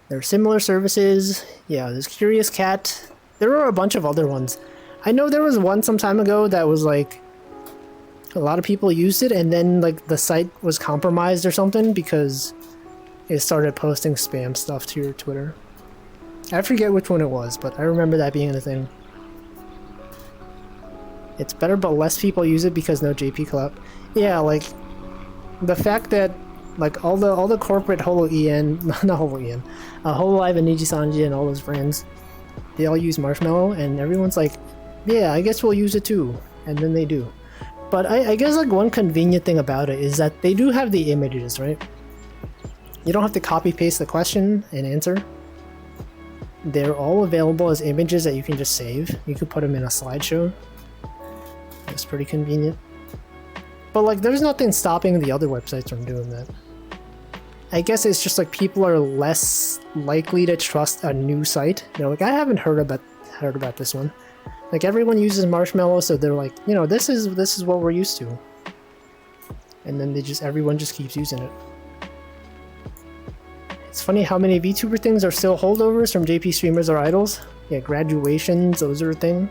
There are similar services. Yeah, there's Curious Cat. There are a bunch of other ones. I know there was one some time ago that was like, a lot of people used it, and then like the site was compromised or something because it started posting spam stuff to your Twitter. I forget which one it was, but I remember that being a thing. It's better, but less people use it because no JP collab. Yeah, like the fact that like all the corporate Holo EN, not Holo EN, Hololive and Nijisanji and all those brands, they all use Marshmallow, and everyone's like, yeah, I guess we'll use it too, and then they do. But I guess like one convenient thing about it is that they do have the images, right? You don't have to copy paste the question and answer. They're all available as images that you can just save. You could put them in a slideshow. That's pretty convenient. But like, there's nothing stopping the other websites from doing that. I guess it's just like people are less likely to trust a new site. They're like, I haven't heard about this one. Like everyone uses Marshmallow, so they're like, you know, this is what we're used to. And then everyone just keeps using it. It's funny how many VTuber things are still holdovers from JP streamers or idols. Yeah, graduations, those are a thing.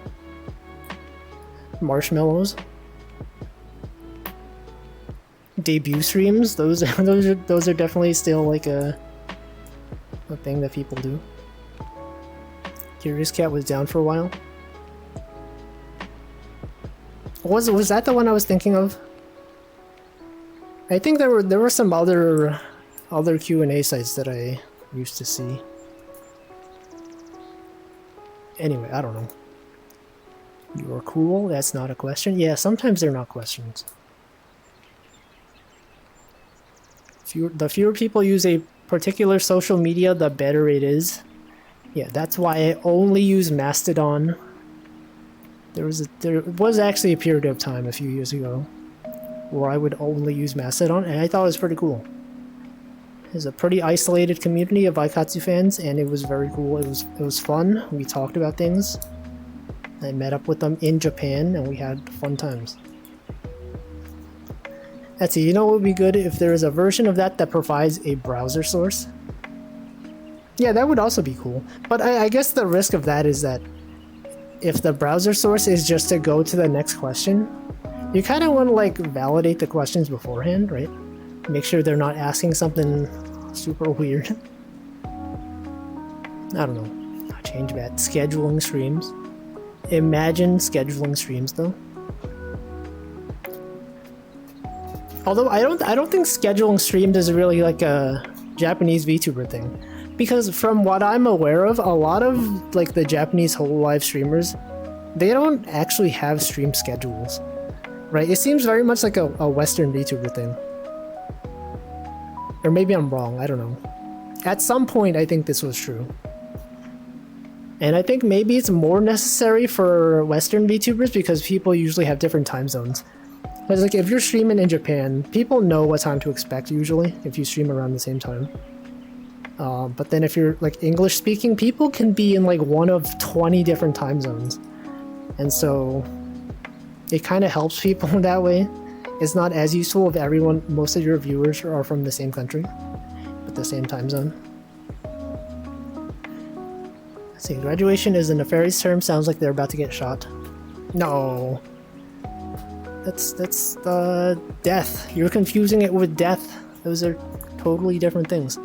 Marshmallows. Debut streams, those are definitely still like a thing that people do. Curious Cat was down for a while. Was that the one I was thinking of? I think there were some other Q&A sites that I used to see. Anyway, I don't know. You're cool? That's not a question? Yeah, sometimes they're not questions. The fewer people use a particular social media, the better it is. Yeah, that's why I only use Mastodon. There was actually a period of time a few years ago where I would only use Mastodon, and I thought it was pretty cool. There's a pretty isolated community of Aikatsu fans, and it was very cool. It was fun. We talked about things. I met up with them in Japan, and we had fun times. Etsy, you know what would be good if there is a version of that provides a browser source? Yeah, that would also be cool. But I guess the risk of that is that if the browser source is just to go to the next question, you kind of want to like validate the questions beforehand, right? Make sure they're not asking something super weird. I don't know. I'll change that. Scheduling streams. Imagine scheduling streams though. Although I don't think scheduling streams is really like a Japanese VTuber thing, because from what I'm aware of, a lot of like the Japanese Hololive streamers, they don't actually have stream schedules, right? It seems very much like a Western VTuber thing. Or maybe I'm wrong, I don't know. At some point, I think this was true. And I think maybe it's more necessary for Western VTubers because people usually have different time zones. Because like if you're streaming in Japan, people know what time to expect usually if you stream around the same time. But then if you're like English speaking, people can be in like one of 20 different time zones. And so it kind of helps people that way. It's not as useful if most of your viewers are from the same country, with the same time zone. Let's see, graduation is a nefarious term, sounds like they're about to get shot. No. That's death. You're confusing it with death. Those are totally different things.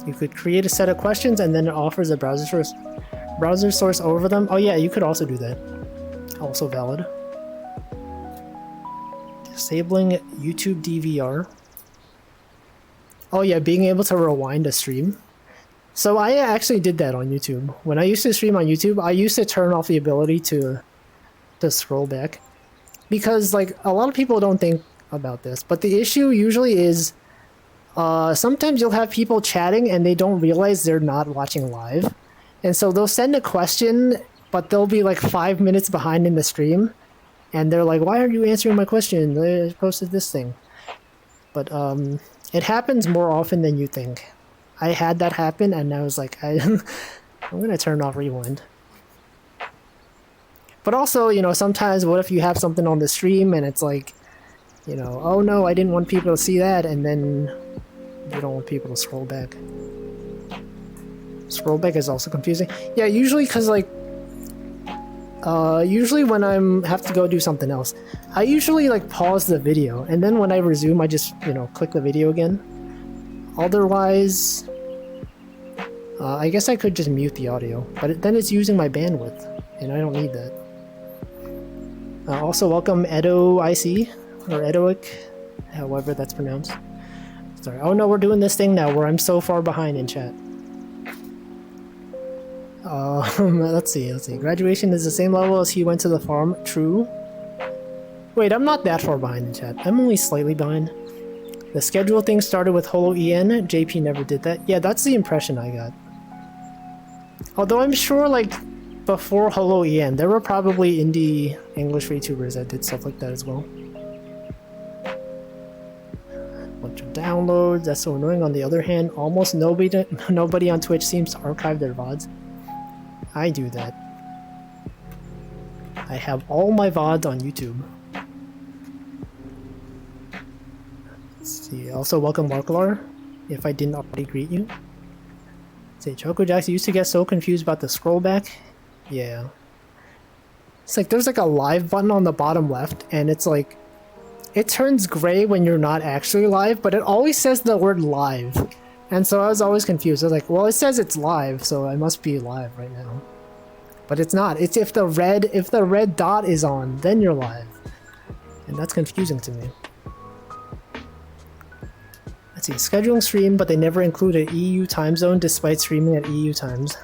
You could create a set of questions and then it offers a browser source over them. Oh yeah, you could also do that. Also valid. Disabling YouTube DVR. Oh yeah, being able to rewind a stream. So I actually did that on YouTube. When I used to stream on YouTube, I used to turn off the ability to scroll back. Because like a lot of people don't think about this, but the issue usually is sometimes you'll have people chatting and they don't realize they're not watching live. And so they'll send a question, but they'll be like 5 minutes behind in the stream. And they're like, why aren't you answering my question? I posted this thing. But it happens more often than you think. I had that happen and I was like, I'm gonna turn off rewind. But also, you know, sometimes what if you have something on the stream and it's like, you know, oh no, I didn't want people to see that, and then you don't want people to scroll back. Scroll back is also confusing. Yeah, usually because like, usually when have to go do something else, I usually like pause the video, and then when I resume, I just, you know, click the video again. Otherwise, I guess I could just mute the audio, but then it's using my bandwidth, and I don't need that. Also, welcome Edo IC, or Edoic, however that's pronounced. Sorry. Oh no, we're doing this thing now where I'm so far behind in chat. Let's see. Graduation is the same level as he went to the farm. True. Wait, I'm not that far behind in chat. I'm only slightly behind. The schedule thing started with Holo EN. JP never did that. Yeah, that's the impression I got. Although I'm sure, like, before Holo EN, there were probably indie English VTubers that did stuff like that as well. Bunch of downloads. That's so annoying. On the other hand, almost nobody on Twitch seems to archive their VODs. I do that. I have all my VODs on YouTube. Let's see. Also, welcome Marklar, if I didn't already greet you. Say, Choco Jacks used to get so confused about the scroll back. Yeah. It's like there's like a live button on the bottom left, and it's like, it turns gray when you're not actually live, but it always says the word live. And so I was always confused. I was like, well, it says it's live, so I must be live right now. But it's not. It's if the red dot is on, then you're live. And that's confusing to me. Let's see, scheduling stream, but they never include an EU time zone despite streaming at EU times.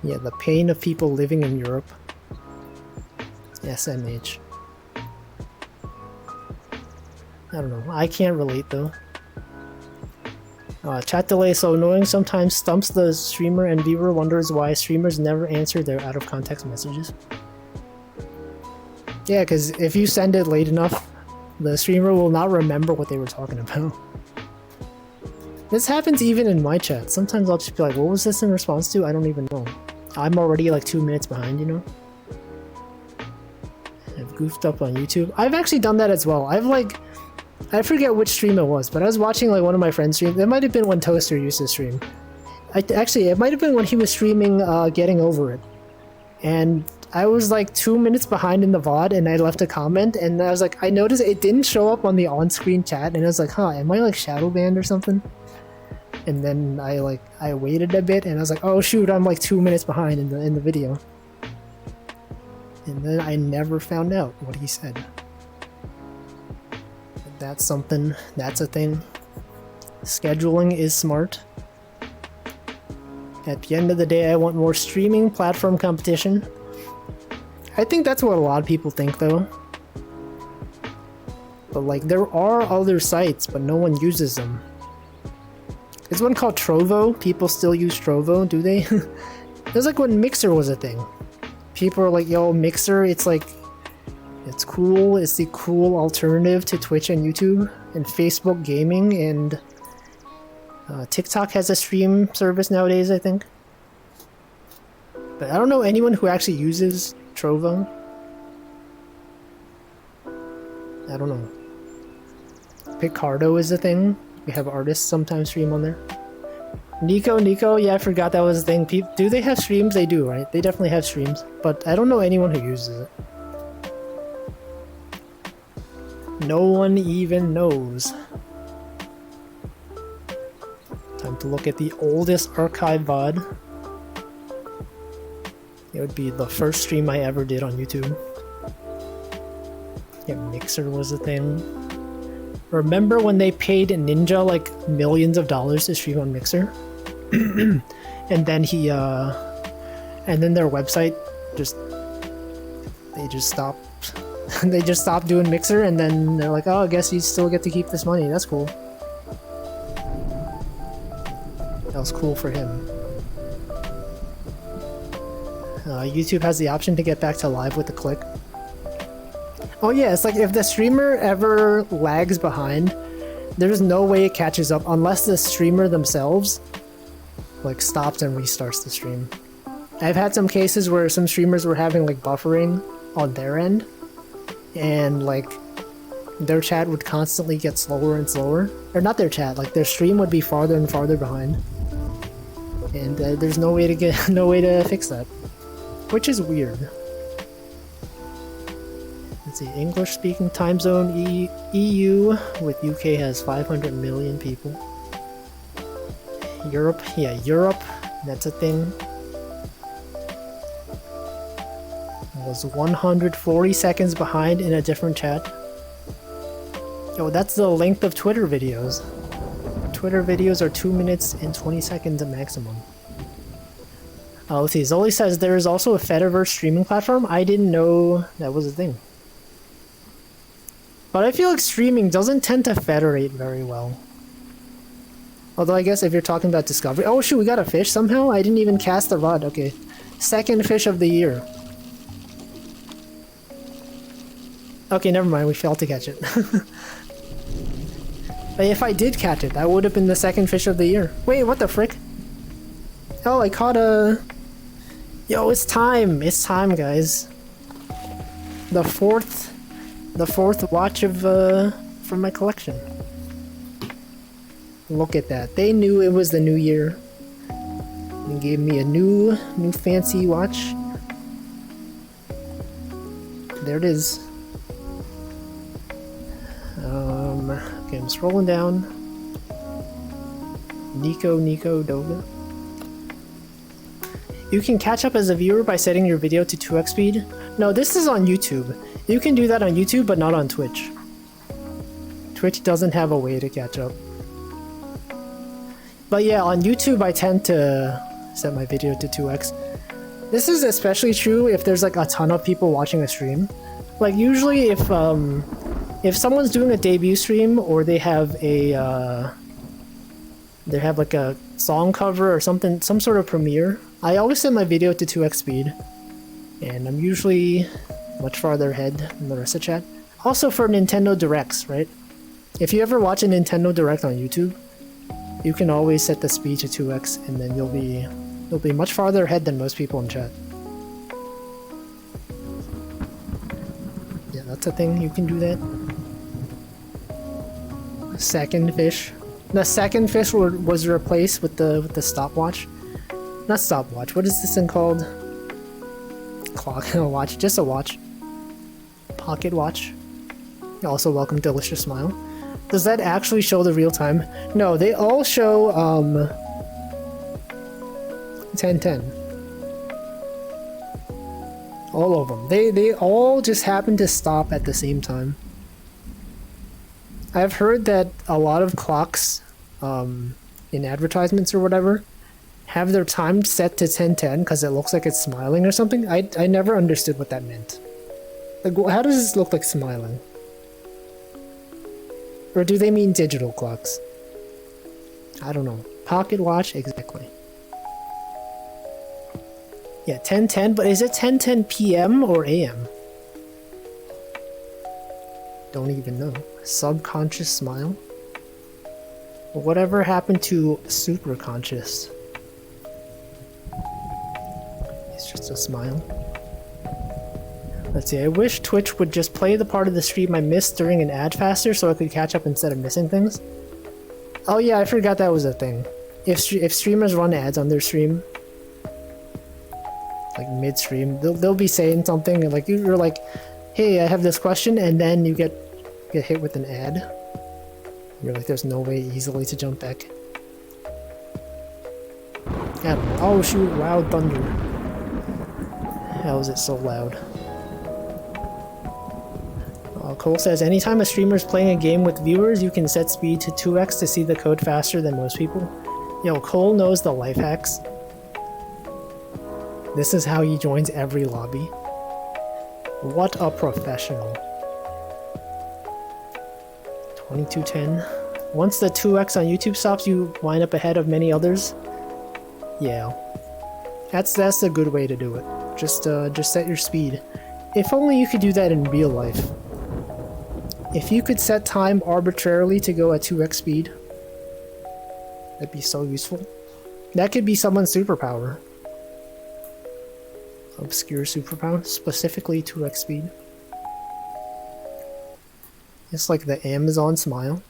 Yeah, the pain of people living in Europe. SMH. I don't know. I can't relate though. Chat delay is so annoying, sometimes stumps the streamer, and viewer wonders why streamers never answer their out of context messages. Yeah, because if you send it late enough, the streamer will not remember what they were talking about. This happens even in my chat. Sometimes I'll just be like, what was this in response to? I don't even know. I'm already like 2 minutes behind, you know? I've goofed up on YouTube. I've actually done that as well. I forget which stream it was, but I was watching like one of my friends stream. It might have been when Toaster used to stream. Actually, it might have been when he was streaming Getting Over It. And I was like 2 minutes behind in the VOD, and I left a comment, and I was like, I noticed it didn't show up on the on-screen chat, and I was like, huh, am I like shadow banned or something? And then I waited a bit, and I was like, oh shoot, I'm like 2 minutes behind in the video. And then I never found out what he said. That's something. That's a thing. Scheduling is smart. At the end of the day, I want more streaming platform competition. I think that's what a lot of people think, though. But like, there are other sites, but no one uses them. There's one called Trovo. People still use Trovo, do they? It was like when Mixer was a thing. People are like, yo, Mixer, it's like, it's cool. It's the cool alternative to Twitch and YouTube and Facebook gaming, and TikTok has a stream service nowadays, I think. But I don't know anyone who actually uses Trovo. I don't know. Picardo is a thing. We have artists sometimes stream on there. Nico, yeah, I forgot that was a thing. Do they have streams? They do, right? They definitely have streams. But I don't know anyone who uses it. No one even knows. Time to look at the oldest archive VOD. It would be the first stream I ever did on YouTube. Yeah, Mixer was a thing. Remember when they paid Ninja like millions of dollars to stream on Mixer? And then and then their website they just stopped. They just stopped doing Mixer, and then they're like, oh, I guess you still get to keep this money. That's cool. That was cool for him. YouTube has the option to get back to live with a click. Oh yeah, it's like if the streamer ever lags behind, there's no way it catches up unless the streamer themselves like stops and restarts the stream. I've had some cases where some streamers were having like buffering on their end, and like their chat would constantly get slower and slower. Or not their chat, like their stream would be farther and farther behind. And there's no way to fix that, which is weird. Let's see, English speaking time zone EU with UK has 500 million people. Europe, yeah, Europe, that's a thing. Was 140 seconds behind in a different chat. Yo, that's the length of Twitter videos. Twitter videos are 2 minutes and 20 seconds at maximum. Let's see, Zoli says there is also a Fediverse streaming platform. I didn't know that was a thing. But I feel like streaming doesn't tend to federate very well. Although I guess if you're talking about Discovery... Oh shoot, we got a fish somehow? I didn't even cast the rod. Okay. Second fish of the year. Okay, never mind. We failed to catch it. But if I did catch it, that would have been the second fish of the year. Wait, what the frick? Oh, I caught a... Yo, it's time! It's time, guys. The fourth watch of, from my collection. Look at that. They knew it was the new year. And gave me a new fancy watch. There it is. Okay, I'm scrolling down. Nico Doga. You can catch up as a viewer by setting your video to 2x speed. No, this is on YouTube. You can do that on YouTube, but not on Twitch. Twitch doesn't have a way to catch up. But yeah, on YouTube I tend to set my video to 2x. This is especially true if there's like a ton of people watching a stream. Like usually if someone's doing a debut stream, or they have a like a song cover or something, some sort of premiere, I always set my video to 2x speed, and I'm usually much farther ahead than the rest of chat. Also for Nintendo Directs, right? If you ever watch a Nintendo Direct on YouTube, you can always set the speed to 2x, and then you'll be much farther ahead than most people in chat. Yeah, that's a thing, you can do that. Second fish. The second fish was replaced with the stopwatch. Not stopwatch. What is this thing called? Clock. A watch. Just a watch. Pocket watch. Also, welcome Delicious Smile. Does that actually show the real time? No, they all show 10:10. All of them. They all just happen to stop at the same time. I've heard that a lot of clocks, in advertisements or whatever, have their time set to 10:10 because it looks like it's smiling or something. I never understood what that meant. Like, how does this look like smiling? Or do they mean digital clocks? I don't know. Pocket watch, exactly. Yeah, 10:10, but is it 10:10 p.m. or a.m.? Don't even know. Subconscious smile? Whatever happened to superconscious? It's just a smile. Let's see, I wish Twitch would just play the part of the stream I missed during an ad faster so I could catch up instead of missing things. Oh yeah, I forgot that was a thing. If streamers run ads on their stream, like mid-stream, they'll be saying something and like you're like, hey, I have this question, and then you get hit with an ad. You're like, there's no way easily to jump back. I don't know. Oh shoot, loud thunder. How is it so loud? Cole says, anytime a streamer is playing a game with viewers, you can set speed to 2x to see the code faster than most people. Yo, Cole knows the life hacks. This is how he joins every lobby. What a professional. 2210. Once the 2x on YouTube stops, you wind up ahead of many others. Yeah. That's a good way to do it. Just set your speed. If only you could do that in real life. If you could set time arbitrarily to go at 2x speed, that'd be so useful. That could be someone's superpower. Obscure superpower, specifically 2x speed. It's like the Amazon Smile.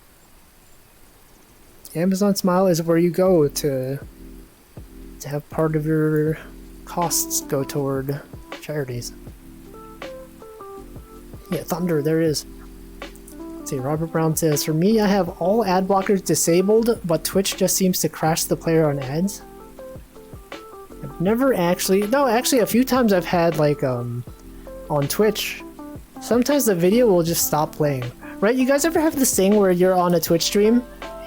Amazon Smile is where you go to have part of your costs go toward charities. Yeah, thunder, there is. See, Robert Brown says, for me, I have all ad blockers disabled, but Twitch just seems to crash the player on ads. I've never actually... No, actually, a few times I've had, like, on Twitch, sometimes the video will just stop playing. Right? You guys ever have this thing where you're on a Twitch stream,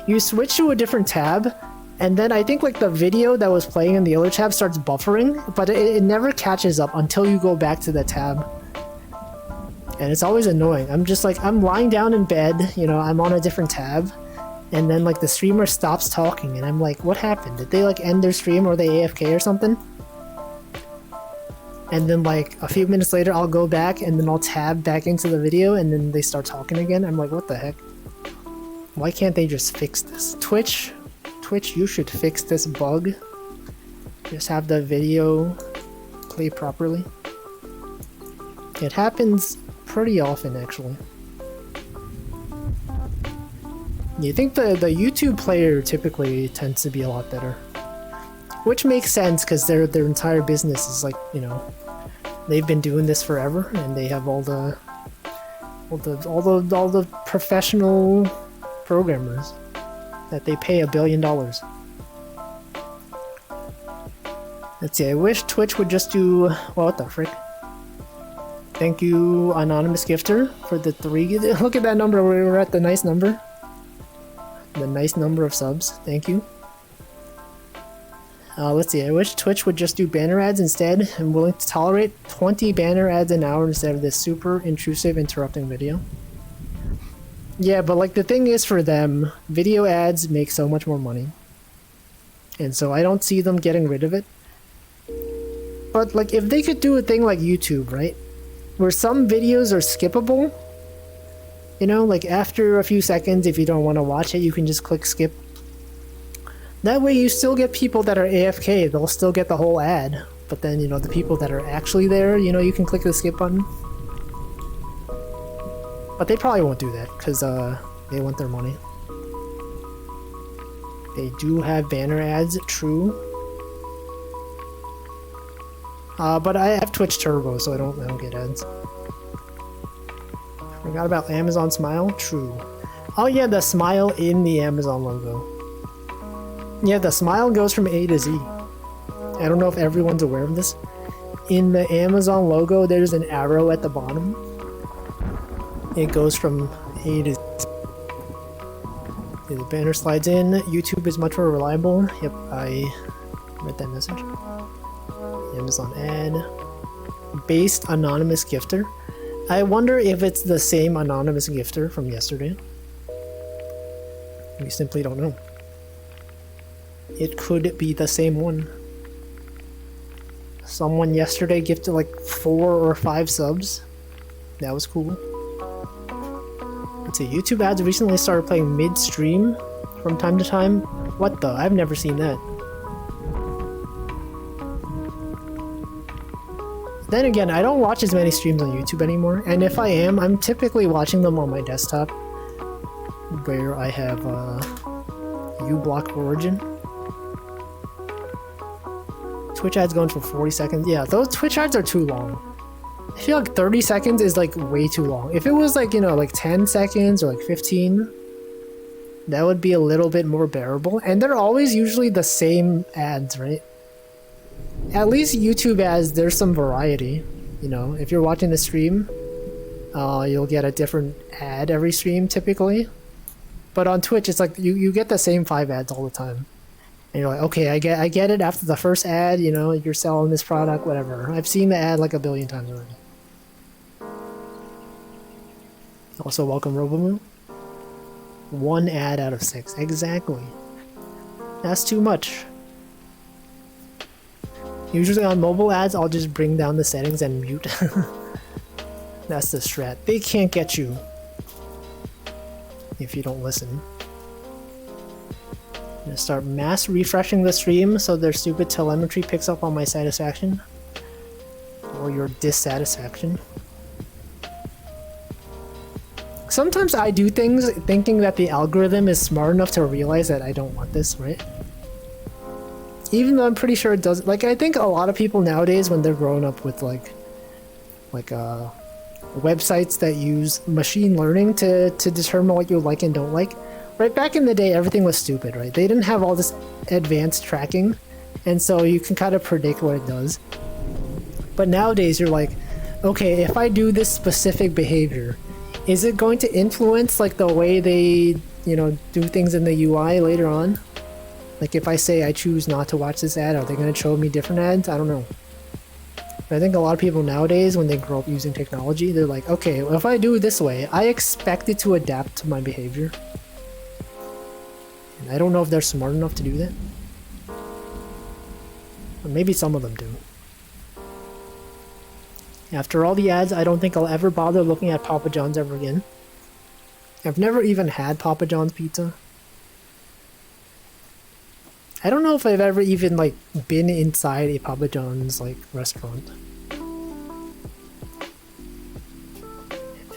you switch to a different tab, and then I think, like, the video that was playing in the other tab starts buffering, but it never catches up until you go back to the tab. And it's always annoying. I'm just like, I'm lying down in bed, you know, I'm on a different tab, and then like the streamer stops talking, and I'm like, what happened? Did they like end their stream or they AFK or something? And then like a few minutes later, I'll go back and then I'll tab back into the video, and then they start talking again. I'm like, what the heck? Why can't they just fix this? Twitch, you should fix this bug. Just have the video play properly. It happens pretty often, actually. You think the YouTube player typically tends to be a lot better, which makes sense because their entire business is like, you know, they've been doing this forever and they have all the professional programmers that they pay $1 billion. Let's see. I wish Twitch would just do, well, what the frick. Thank you, Anonymous Gifter, for the 3. Look at that number. We're at the nice number. The nice number of subs. Thank you. Let's see. I wish Twitch would just do banner ads instead. I'm willing to tolerate 20 banner ads an hour instead of this super intrusive interrupting video. Yeah, but like the thing is for them, video ads make so much more money. And so I don't see them getting rid of it. But like if they could do a thing like YouTube, right? Where some videos are skippable, you know, like after a few seconds, if you don't want to watch it, you can just click skip. That way you still get people that are AFK, they'll still get the whole ad, but then, you know, the people that are actually there, you know, you can click the skip button. But they probably won't do that, because they want their money. They do have banner ads, true. But I have Twitch Turbo, so I don't get ads. Forgot about Amazon Smile? True. Oh yeah, the smile in the Amazon logo. Yeah, the smile goes from A to Z. I don't know if everyone's aware of this. In the Amazon logo, there's an arrow at the bottom. It goes from A to Z. Okay, the banner slides in. YouTube is much more reliable. Yep, I read that message. Amazon ad. Based anonymous gifter. I wonder if it's the same anonymous gifter from yesterday. We simply don't know. It could be the same one. Someone yesterday gifted like 4 or 5 subs. That was cool. Let's see, YouTube ads recently started playing mid-stream from time to time. What the? I've never seen that. Then again, I don't watch as many streams on YouTube anymore, and if I am, I'm typically watching them on my desktop, where I have uBlock Origin. Twitch ads going for 40 seconds. Yeah, those Twitch ads are too long. I feel like 30 seconds is like way too long. If it was like, you know, like 10 seconds or like 15, that would be a little bit more bearable. And they're always usually the same ads, right? At least YouTube ads, there's some variety. You know, if you're watching the stream, you'll get a different ad every stream typically. But on Twitch, it's like you get the same 5 ads all the time. And you're like, okay, I get it after the first ad, you know, you're selling this product, whatever. I've seen the ad like a billion times already. Also, welcome Robomoo. 1 ad out of 6. Exactly. That's too much. Usually on mobile ads, I'll just bring down the settings and mute. That's the strat. They can't get you if you don't listen. I'm gonna start mass refreshing the stream so their stupid telemetry picks up on my satisfaction. Or your dissatisfaction. Sometimes I do things thinking that the algorithm is smart enough to realize that I don't want this, right? Even though I'm pretty sure it does. Like, I think a lot of people nowadays, when they're growing up with like websites that use machine learning to determine what you like and don't like. Right, back in the day, everything was stupid, right? They didn't have all this advanced tracking, and so you can kind of predict what it does. But nowadays, you're like, okay, if I do this specific behavior, is it going to influence like the way they, you know, do things in the UI later on? Like if I say I choose not to watch this ad, are they going to show me different ads? I don't know. But I think a lot of people nowadays, when they grow up using technology, they're like, okay, well, if I do it this way, I expect it to adapt to my behavior. I don't know if they're smart enough to do that. Or maybe some of them do. After all the ads, I don't think I'll ever bother looking at Papa John's ever again. I've never even had Papa John's pizza. I don't know if I've ever even like been inside a Papa John's like restaurant.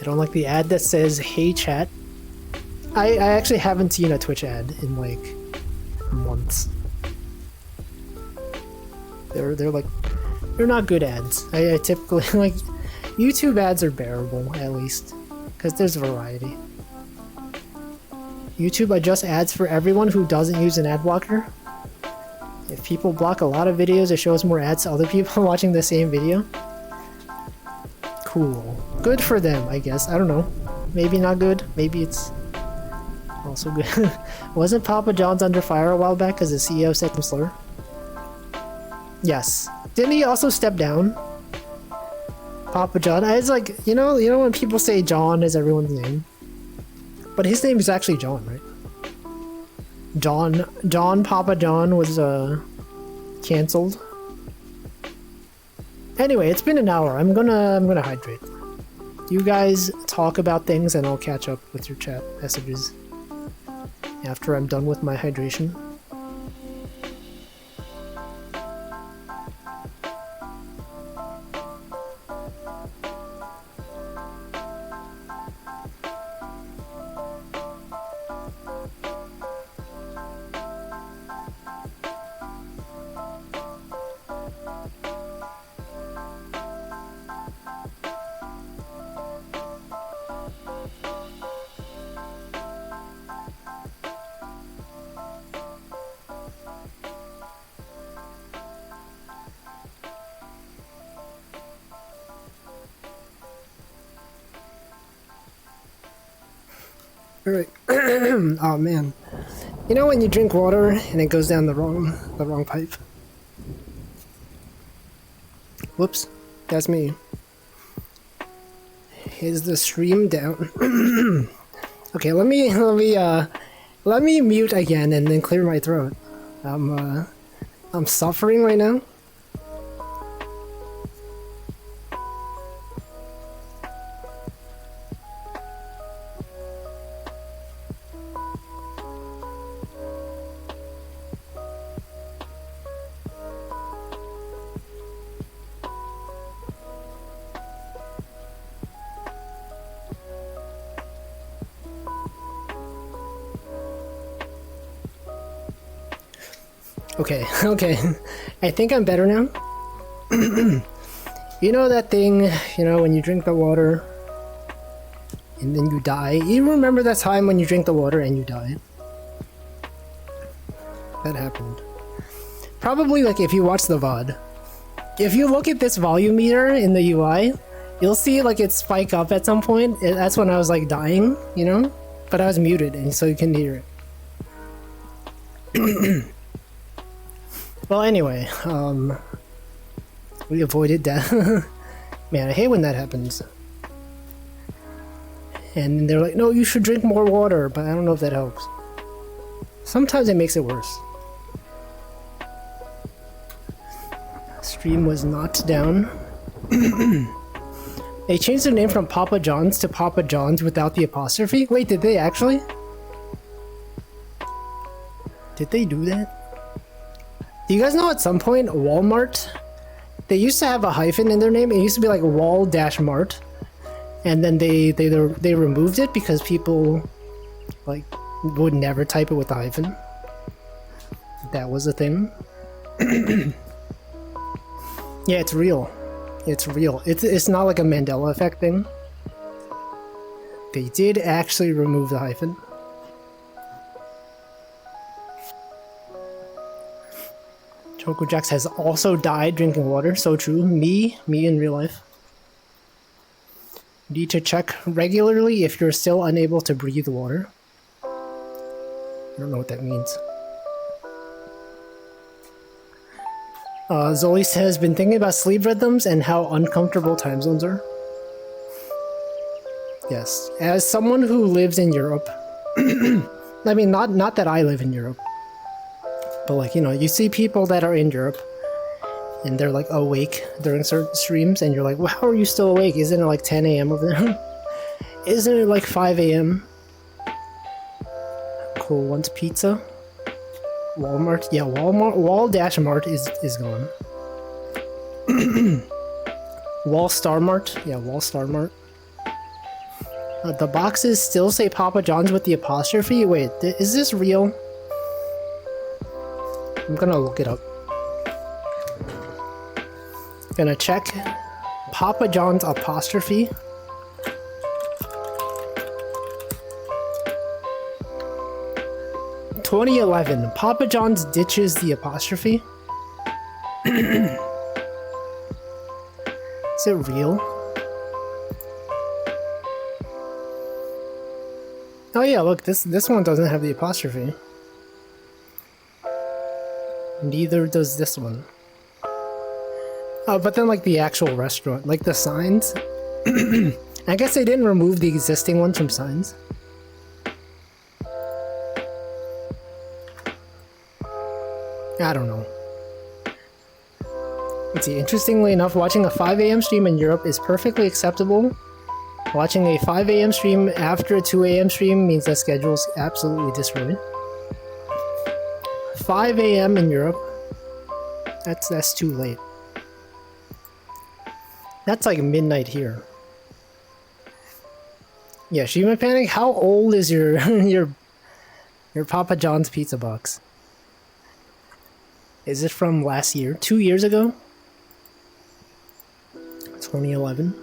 I don't like the ad that says, "Hey chat." I actually haven't seen a Twitch ad in like months. They're like, they're not good ads. I typically like YouTube ads are bearable at least because there's variety. YouTube adjusts ads for everyone who doesn't use an ad blocker. If people block a lot of videos, it shows more ads to other people watching the same video. Cool. Good for them, I guess. I don't know. Maybe not good. Maybe it's also good. Wasn't Papa John's under fire a while back because the CEO said some slur? Yes. Didn't he also step down? Papa John. It's like, you know when people say John is everyone's name? But his name is actually John, right? John Papa John was cancelled. Anyway, it's been an hour. I'm gonna hydrate. You guys talk about things and I'll catch up with your chat messages after I'm done with my hydration. Alright. Oh man. You know when you drink water and it goes down the wrong pipe? Whoops, that's me. Is the stream down? Okay, let me mute again and then clear my throat. I'm suffering right now. Okay, okay. I think I'm better now. You know that thing, you know, when you drink the water and then you die? You remember that time when you drink the water and you die? That happened. Probably like if you watch the VOD. If you look at this volume meter in the UI, you'll see like it spike up at some point. That's when I was like dying, you know? But I was muted and so you couldn't hear it. Well, anyway, we avoided death. Man, I hate when that happens. And they're like, no, you should drink more water, but I don't know if that helps. Sometimes it makes it worse. Stream was not down. They changed their name from Papa John's to Papa John's without the apostrophe? Wait, did they actually? Did they do that? Do you guys know at some point Walmart, they used to have a hyphen in their name. It used to be like Wal-Mart, and then they removed it because people like would never type it with a hyphen. That was a thing. Yeah, it's real. It's real. It's not like a Mandela effect thing. They did actually remove the hyphen. Chocojax has also died drinking water. So true. Me in real life. Need to check regularly if you're still unable to breathe water. I don't know what that means. Zoli has been thinking about sleep rhythms and how uncomfortable time zones are. Yes, as someone who lives in Europe, I mean, not that I live in Europe, but like, you know, you see people that are in Europe and they're like awake during certain streams and you're like, well, how are you still awake? Isn't it like 10 a.m. over there? Isn't it like 5 a.m.? Cool, wants pizza. Walmart, yeah, Wal-Mart is gone. Wal-Mart, yeah, Wal-Mart. The boxes still say Papa John's with the apostrophe. Wait, is this real? I'm gonna look it up. Gonna check Papa John's apostrophe. (2011) Papa John's ditches the apostrophe. Is it real? Oh yeah, look, this one doesn't have the apostrophe. Neither does this one. Oh, but then like the actual restaurant, like the signs. I guess they didn't remove the existing ones from signs. I don't know. Let's see, interestingly enough, watching a 5 a.m. stream in Europe is perfectly acceptable. Watching a 5 a.m. stream after a 2 a.m. stream means that schedule's absolutely destroyed. 5 a.m. in Europe, that's too late. That's like midnight here. Yeah, Shima Panic, how old is your your Papa John's pizza box? Is it from last year? 2 years ago? 2011?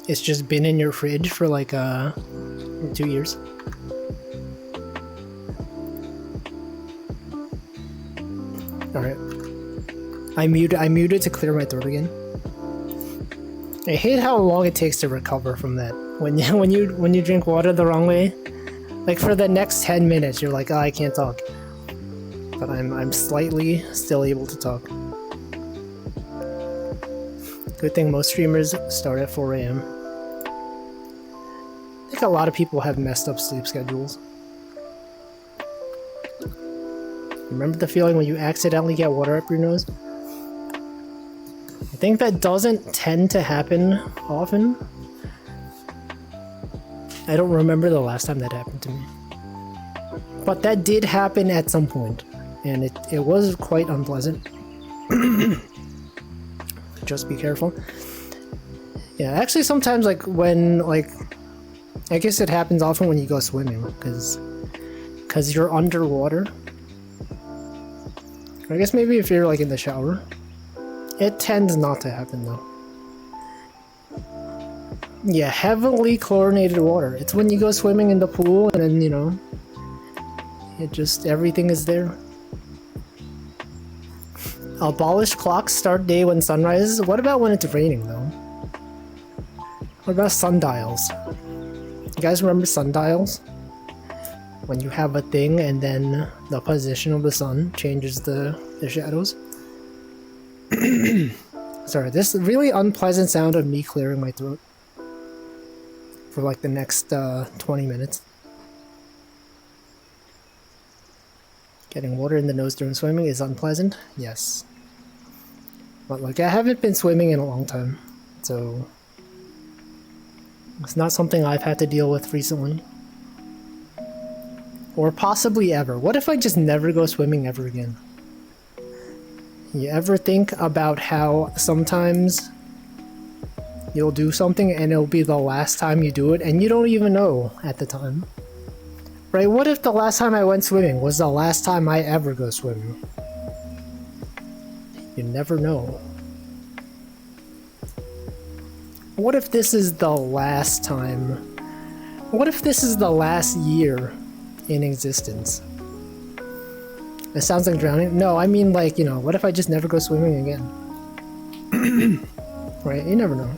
It's just been in your fridge for like 2 years. Alright. I muted to clear my throat again. I hate how long it takes to recover from that. When you drink water the wrong way, Like for the next 10 minutes, you're like, oh, I can't talk. But I'm slightly still able to talk. Good thing most streamers start at 4 a.m. I think a lot of people have messed up sleep schedules. Remember the feeling when you accidentally get water up your nose? I think that doesn't tend to happen often. I don't remember the last time that happened to me. But that did happen at some point, and it was quite unpleasant. Just be careful. Yeah, actually sometimes like when like I guess it happens often when you go swimming because you're underwater. I guess maybe if you're like in the shower. It tends not to happen though. Yeah, heavily chlorinated water. It's when you go swimming in the pool and then, you know, it just, everything is there. Abolish clocks, start day when sun rises. What about when it's raining though? What about sundials? You guys remember sundials? When you have a thing and then the position of the sun changes the shadows. Sorry, this really unpleasant sound of me clearing my throat for like the next 20 minutes. Getting water in the nose during swimming is unpleasant, yes. But like I haven't been swimming in a long time, so it's not something I've had to deal with recently. Or possibly ever. What if I just never go swimming ever again? You ever think about how sometimes you'll do something and it'll be the last time you do it and you don't even know at the time? Right? What if the last time I went swimming was the last time I ever go swimming? You never know. What if this is the last time? What if this is the last year in existence? It sounds like drowning. No, I mean like, you know, what if I just never go swimming again? Right? You never know.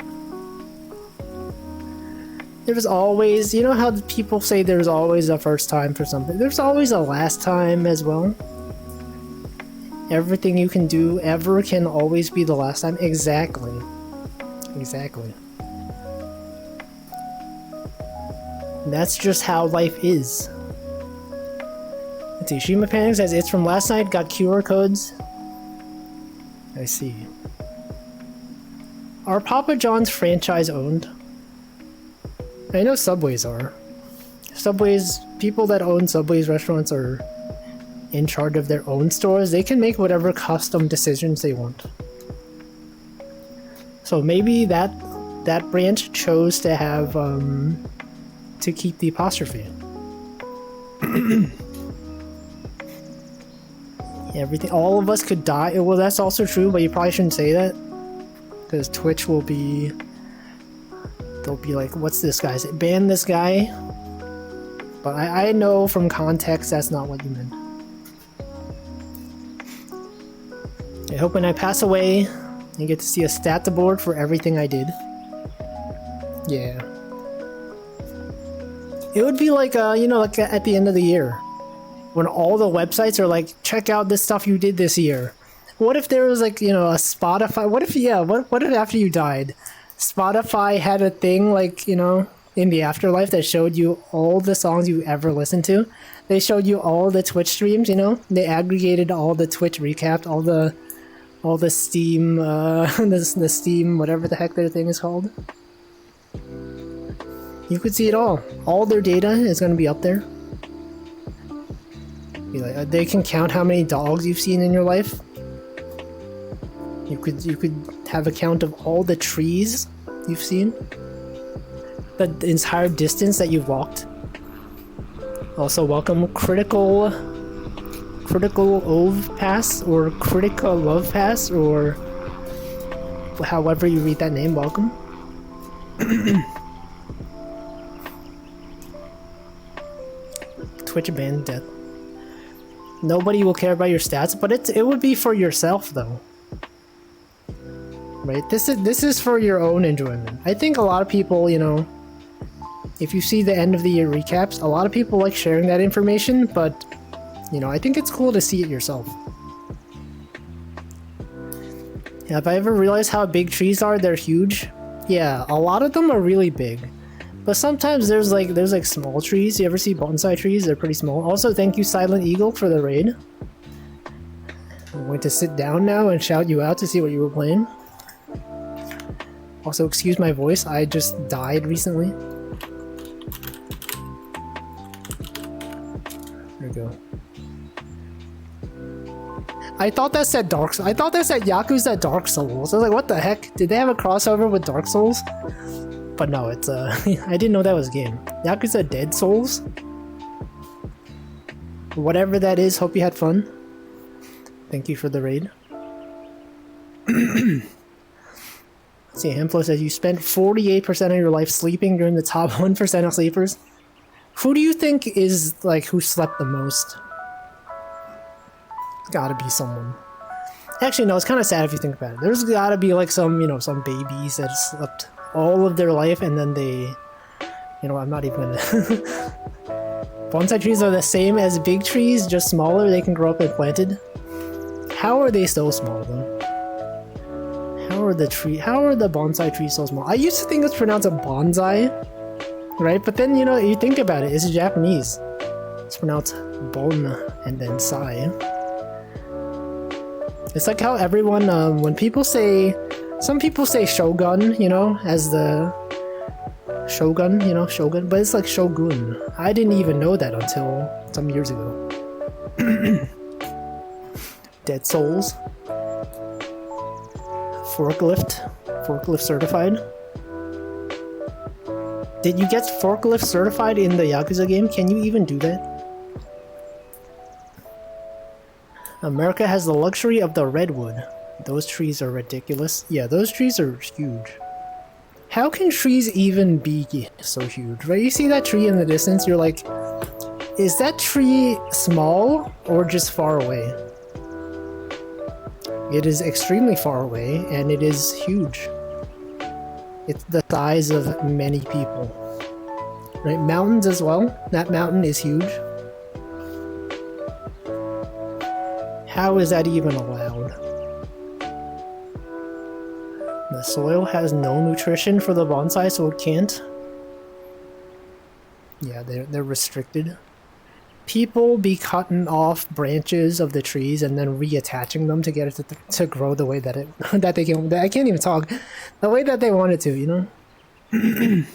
There's always, you know how people say there's always a first time for something? There's always a last time as well. Everything you can do ever can always be the last time. Exactly. Exactly. That's just how life is. Let's see, Shima Panic says it's from last night, got QR codes. I see. Are Papa John's franchise owned? I know Subway's are. Subway's, people that own Subway's restaurants are in charge of their own stores. They can make whatever custom decisions they want. So maybe that branch chose to have, to keep the apostrophe. Everything, all of us could die. Well, that's also true, but you probably shouldn't say that. Because Twitch will be... They'll be like, what's this guy? Ban this guy? But I know from context that's not what you meant. I hope when I pass away, you get to see a stat board for everything I did. Yeah. It would be like, you know, like at the end of the year. When all the websites are like, check out this stuff you did this year. What if there was like, you know, a Spotify? What if, yeah, what if after you died, Spotify had a thing like, you know, in the afterlife that showed you all the songs you ever listened to? They showed you all the Twitch streams, you know? They aggregated all the Twitch recapped, all the Steam, the Steam, whatever the heck their thing is called. You could see it all. All their data is going to be up there. Be like, they can count how many dogs you've seen in your life. You could have a count of all the trees you've seen. The entire distance that you've walked. Also, welcome Critical Ove Pass or Critical Love Pass or however you read that name. Welcome. Twitch banned death. Nobody will care about your stats, but it would be for yourself though. Right? This is for your own enjoyment. I think a lot of people, you know, If you see the end of the year recaps, a lot of people like sharing that information, but, you know, I think it's cool to see it yourself. Have I ever realized how big trees are? They're huge. Yeah, a lot of them are really big. But sometimes there's like small trees. You ever see bonsai trees? They're pretty small. Also, thank you Silent Eagle for the raid. I'm going to sit down now and shout you out to see what you were playing. Also, excuse my voice, I just died recently. There we go. I thought that said Dark Souls. I thought that said Yakuza Dark Souls. I was like, what the heck? Did they have a crossover with Dark Souls? But no, it's I didn't know that was a game. Yakuza Dead Souls? Whatever that is, hope you had fun. Thank you for the raid. Let's see, Hemplo says you spent 48% of your life sleeping. You're in the top 1% of sleepers. Who do you think is, like, who slept the most? Gotta be someone. Actually, no, it's kind of sad if you think about it. There's gotta be, like, some, you know, some babies that slept all of their life and then they... You know, I'm not even gonna... Bonsai trees are the same as big trees, just smaller. They can grow up and planted. How are they so small, though? How are the bonsai trees so small? I used to think it's pronounced a bonsai, right? But then, you know, you think about it, it's Japanese. It's pronounced bon and then sai. It's like how everyone, when people say, some people say shogun, you know, as the shogun, you know, shogun, but it's like shogun. I didn't even know that until some years ago. Dead Souls. Forklift certified. Did you get forklift certified in the Yakuza game? Can you even do that? America has the luxury of the redwood. Those trees are ridiculous. Yeah, those trees are huge. How can trees even be so huge, right? You see that tree in the distance, you're like, is that tree small or just far away? It is extremely far away, and it is huge. It's the size of many people. Right? Mountains as well. That mountain is huge. How is that even allowed? The soil has no nutrition for the bonsai, so it can't. Yeah, they're restricted. People be cutting off branches of the trees and then reattaching them to get it to grow the way that it that they can. I can't even talk. The way that they want it to, you know.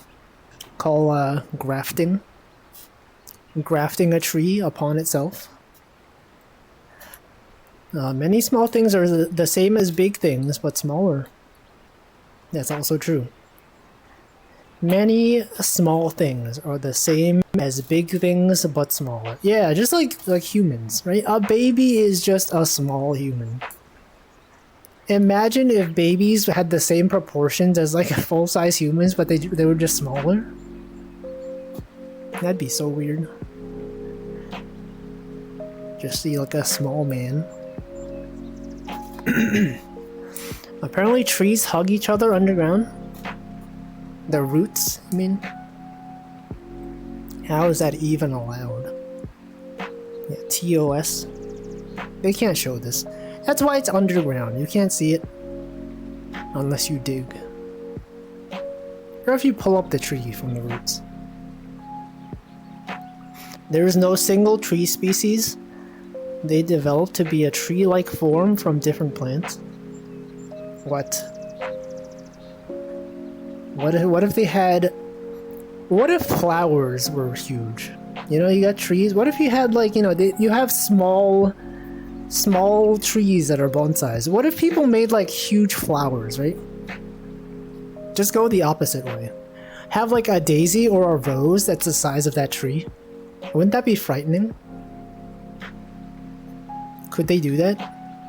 Call grafting. Grafting a tree upon itself. Many small things are the same as big things, but smaller. That's also true. Many small things are the same as big things, but smaller. Yeah, just like humans, right? A baby is just a small human. Imagine if babies had the same proportions as like full-size humans, but they were just smaller. That'd be so weird. Just see like a small man. Apparently trees hug each other underground. The roots, I mean. How is that even allowed? Yeah, TOS. They can't show this. That's why it's underground. You can't see it unless you dig. Or if you pull up the tree from the roots. There is no single tree species. They develop to be a tree-like form from different plants. What? What if they had... What if flowers were huge? You know, you got trees. What if you had, like, you know, you have small trees that are bonsais. What if people made, like, huge flowers, right? Just go the opposite way. Have, like, a daisy or a rose that's the size of that tree. Wouldn't that be frightening? Could they do that?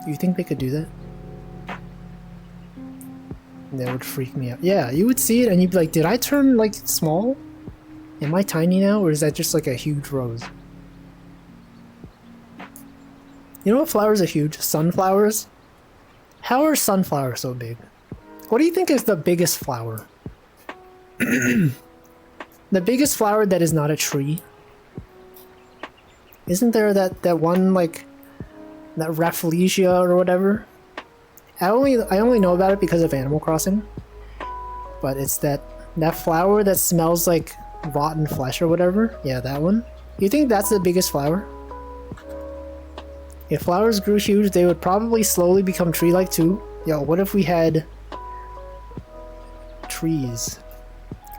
Do you think they could do that? That would freak me out. Yeah, you would see it and you'd be like, did I turn, like, small? Am I tiny now, or is that just, like, a huge rose? You know what flowers are huge? Sunflowers? How are sunflowers so big? What do you think is the biggest flower? The The biggest flower that is not a tree. Isn't there that one, like, that Rafflesia or whatever? I only know about it because of Animal Crossing. But it's that flower that smells like rotten flesh or whatever. Yeah, that one. You think that's the biggest flower? If flowers grew huge, they would probably slowly become tree-like too. Yo, what if we had trees?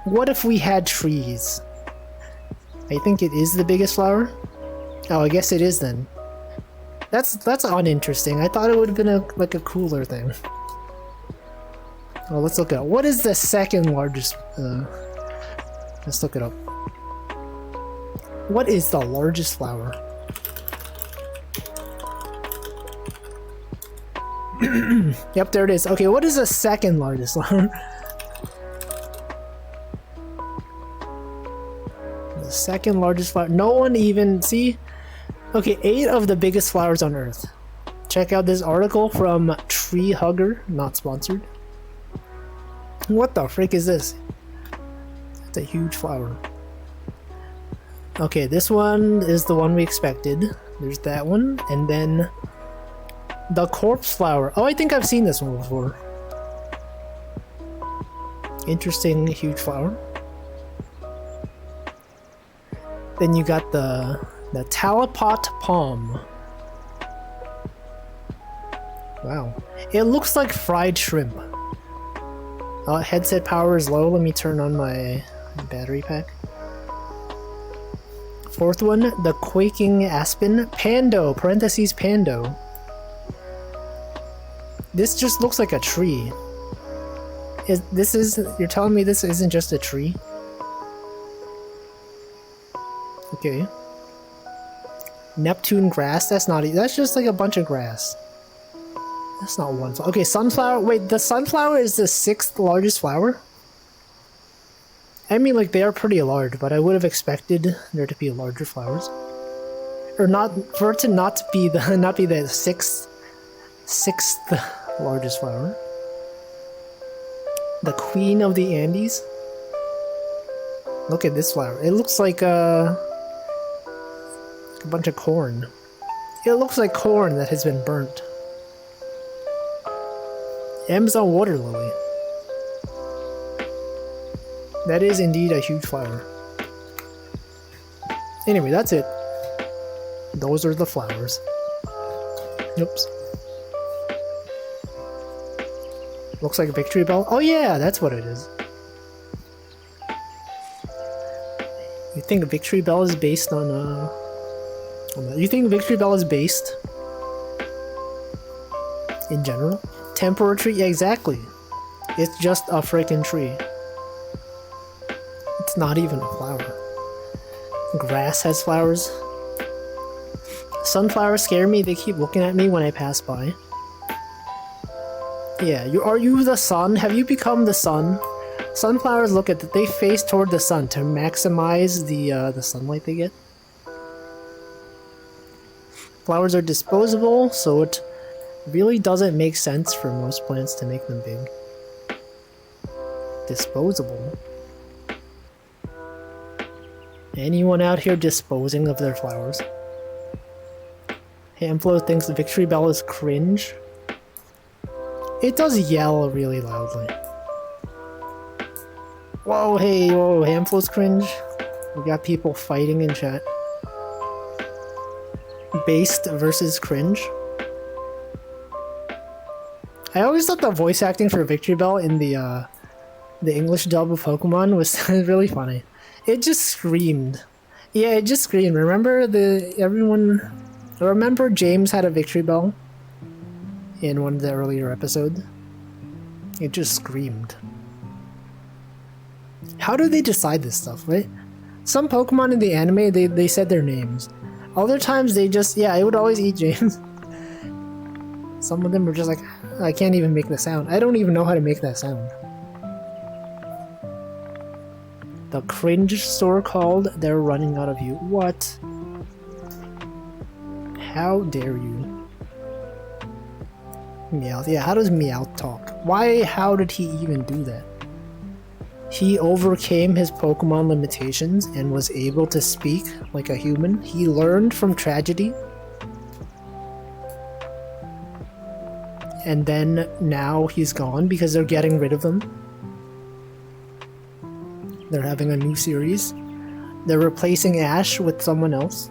What if we had trees? I think it is the biggest flower. Oh, I guess it is then. That's uninteresting. I thought it would have been like a cooler thing. Oh, let's look it up. What is the second largest? Let's look it up. What is the largest flower? Yep, there it is. Okay, what is the second largest flower? The second largest flower. No one even see. Okay, 8 of the biggest flowers on Earth. Check out this article from Tree Hugger, not sponsored. What the frick is this? It's a huge flower. Okay, this one is the one we expected. There's that one, and then the corpse flower. Oh, I think I've seen this one before. Interesting, huge flower. Then you got the Talipot palm. Wow. It looks like fried shrimp. Headset power is low. Let me turn on my battery pack. Fourth one, the quaking aspen. Pando, parentheses pando. This just looks like a tree. You're telling me this isn't just a tree? Okay. Neptune grass, that's just like a bunch of grass. That's not one. Okay, sunflower. Wait, the sunflower is the 6th largest flower? I mean, like, they are pretty large, but I would have expected there to be larger flowers. Or not, for it to not be the 6th largest flower. The Queen of the Andes. Look at this flower. It looks like a bunch of corn. It looks like corn that has been burnt. Amazon water lily. That is indeed a huge flower. Anyway, that's it. Those are the flowers. Oops. Looks like a victory bell. Oh yeah, that's what it is. You think Victory Bell is based on you think Victory Bell is based in general? Temporary tree? Yeah, exactly. It's just a freaking tree. It's not even a flower. Grass has flowers. Sunflowers scare me. They keep looking at me when I pass by. Yeah, are you the sun? Have you become the sun? Sunflowers they face toward the sun to maximize the sunlight they get. Flowers are disposable, so it really doesn't make sense for most plants to make them big. Disposable? Anyone out here disposing of their flowers? Hamflo thinks the Victory Bell is cringe. It does yell really loudly. Whoa, hey, whoa, Hamflo's cringe. We got people fighting in chat. Based versus cringe. I always thought the voice acting for Victory Bell in the English dub of Pokemon was really funny. It just screamed. Yeah, it just screamed. Remember James had a Victory Bell in one of the earlier episodes? It just screamed. How do they decide this stuff, right? Some Pokemon in the anime, they said their names. Other times they just, yeah, I would always eat James. Some of them were just like, I can't even make the sound. I don't even know how to make that sound. The cringe store called, they're running out of you. What? How dare you? Meowth. Yeah, how does Meowth talk? How did he even do that? He overcame his Pokemon limitations and was able to speak like a human. He learned from tragedy. And then now he's gone because they're getting rid of him. They're having a new series. They're replacing Ash with someone else.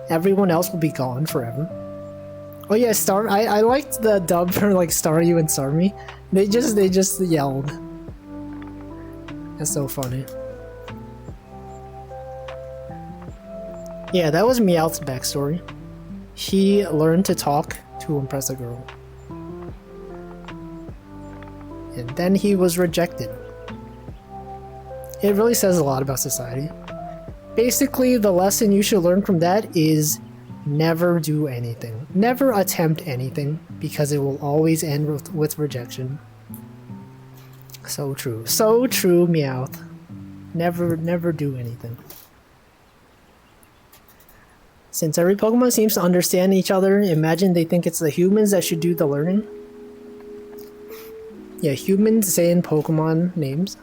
Everyone else will be gone forever. Oh yeah, I liked the dub for like Staryu and Starmie. They just yelled. That's so funny. Yeah, that was Meowth's backstory. He learned to talk to impress a girl. And then he was rejected. It really says a lot about society. Basically, the lesson you should learn from that is never do anything. Never attempt anything, because it will always end with rejection. So true. So true, Meowth. Never do anything. Since every Pokemon seems to understand each other, imagine they think it's the humans that should do the learning. Yeah, humans saying Pokemon names.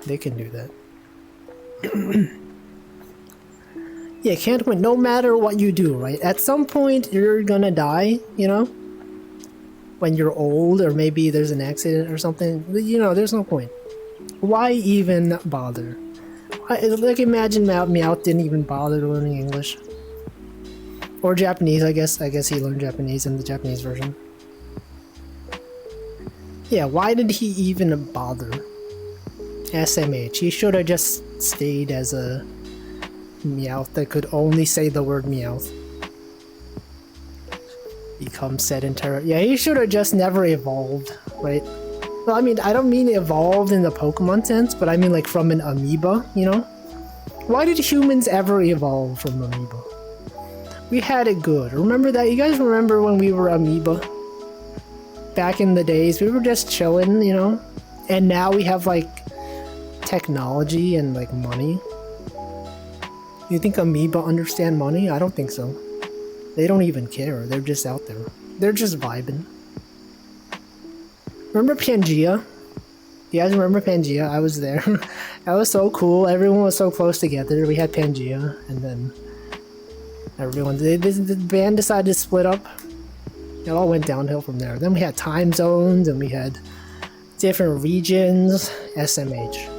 They can do that. Yeah, can't win no matter what you do, right? At some point, you're gonna die, you know? When you're old, or maybe there's an accident or something. You know, there's no point. Why even bother? Like, imagine Meowth didn't even bother learning English. Or Japanese, I guess. I guess he learned Japanese in the Japanese version. Yeah, why did he even bother? SMH. He should have just stayed as a Meowth that could only say the word Meowth. Become sedentary. Yeah, he should have just never evolved, right? Well, I mean, I don't mean evolved in the Pokemon sense, but I mean like from an amoeba, you know? Why did humans ever evolve from amoeba? We had it good. Remember that? You guys remember when we were amoeba? Back in the days, we were just chilling, you know? And now we have like technology and like money. You think amoeba understand money? I don't think so. They don't even care. They're just out there. They're just vibing. Remember Pangea? You guys remember Pangea? I was there. That was so cool. Everyone was so close together. We had Pangea, and then everyone... the band decided to split up. It all went downhill from there. Then we had time zones, and we had different regions. SMH.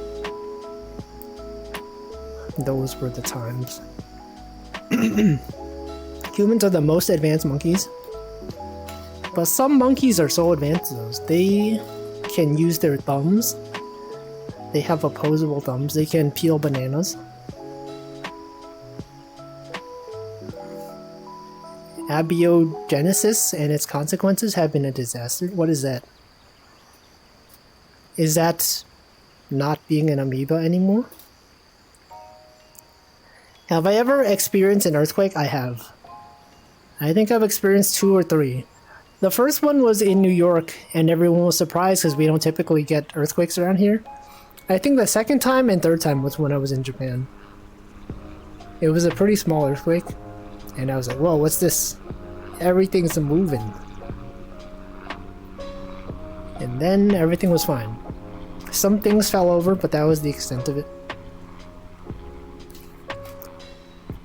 Those were the times. Humans are the most advanced monkeys. But some monkeys are so advanced though. They can use their thumbs. They have opposable thumbs. They can peel bananas. Abiogenesis and its consequences have been a disaster. What is that? Is that not being an amoeba anymore? Have I ever experienced an earthquake? I have. I think I've experienced 2 or 3. The first one was in New York, and everyone was surprised because we don't typically get earthquakes around here. I think the second time and third time was when I was in Japan. It was a pretty small earthquake, and I was like, whoa, what's this? Everything's moving. And then everything was fine. Some things fell over, but that was the extent of it.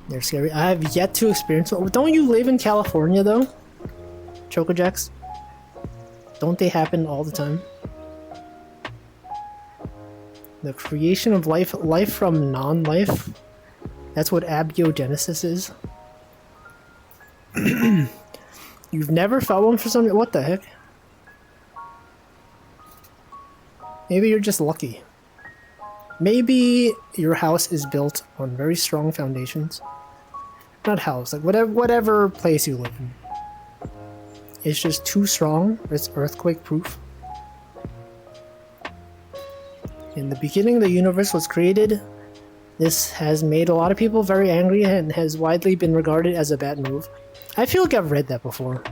They're scary. I have yet to experience one. Don't you live in California, though? Chocojacks? Don't they happen all the time? The creation of life from non-life? That's what abiogenesis is? You've never felt one for something? What the heck? Maybe you're just lucky. Maybe your house is built on very strong foundations. Not house, like whatever place you live in. It's just too strong. It's earthquake proof. In the beginning, the universe was created. This has made a lot of people very angry and has widely been regarded as a bad move. I feel like I've read that before.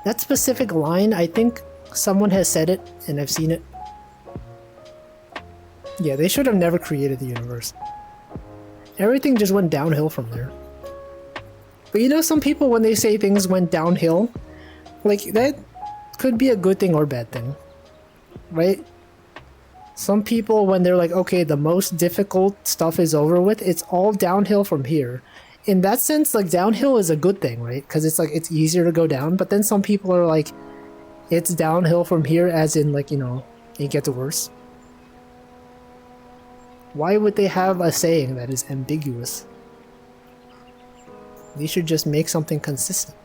That specific line, I think someone has said it and I've seen it. Yeah, they should have never created the universe. Everything just went downhill from there. But you know, some people, when they say things went downhill, like, that could be a good thing or bad thing, right? Some people, when they're like, okay, the most difficult stuff is over with, it's all downhill from here. In that sense, like, downhill is a good thing, right? Because it's like, it's easier to go down. But then some people are like, it's downhill from here, as in, like, you know, it gets worse. Why would they have a saying that is ambiguous? They should just make something consistent.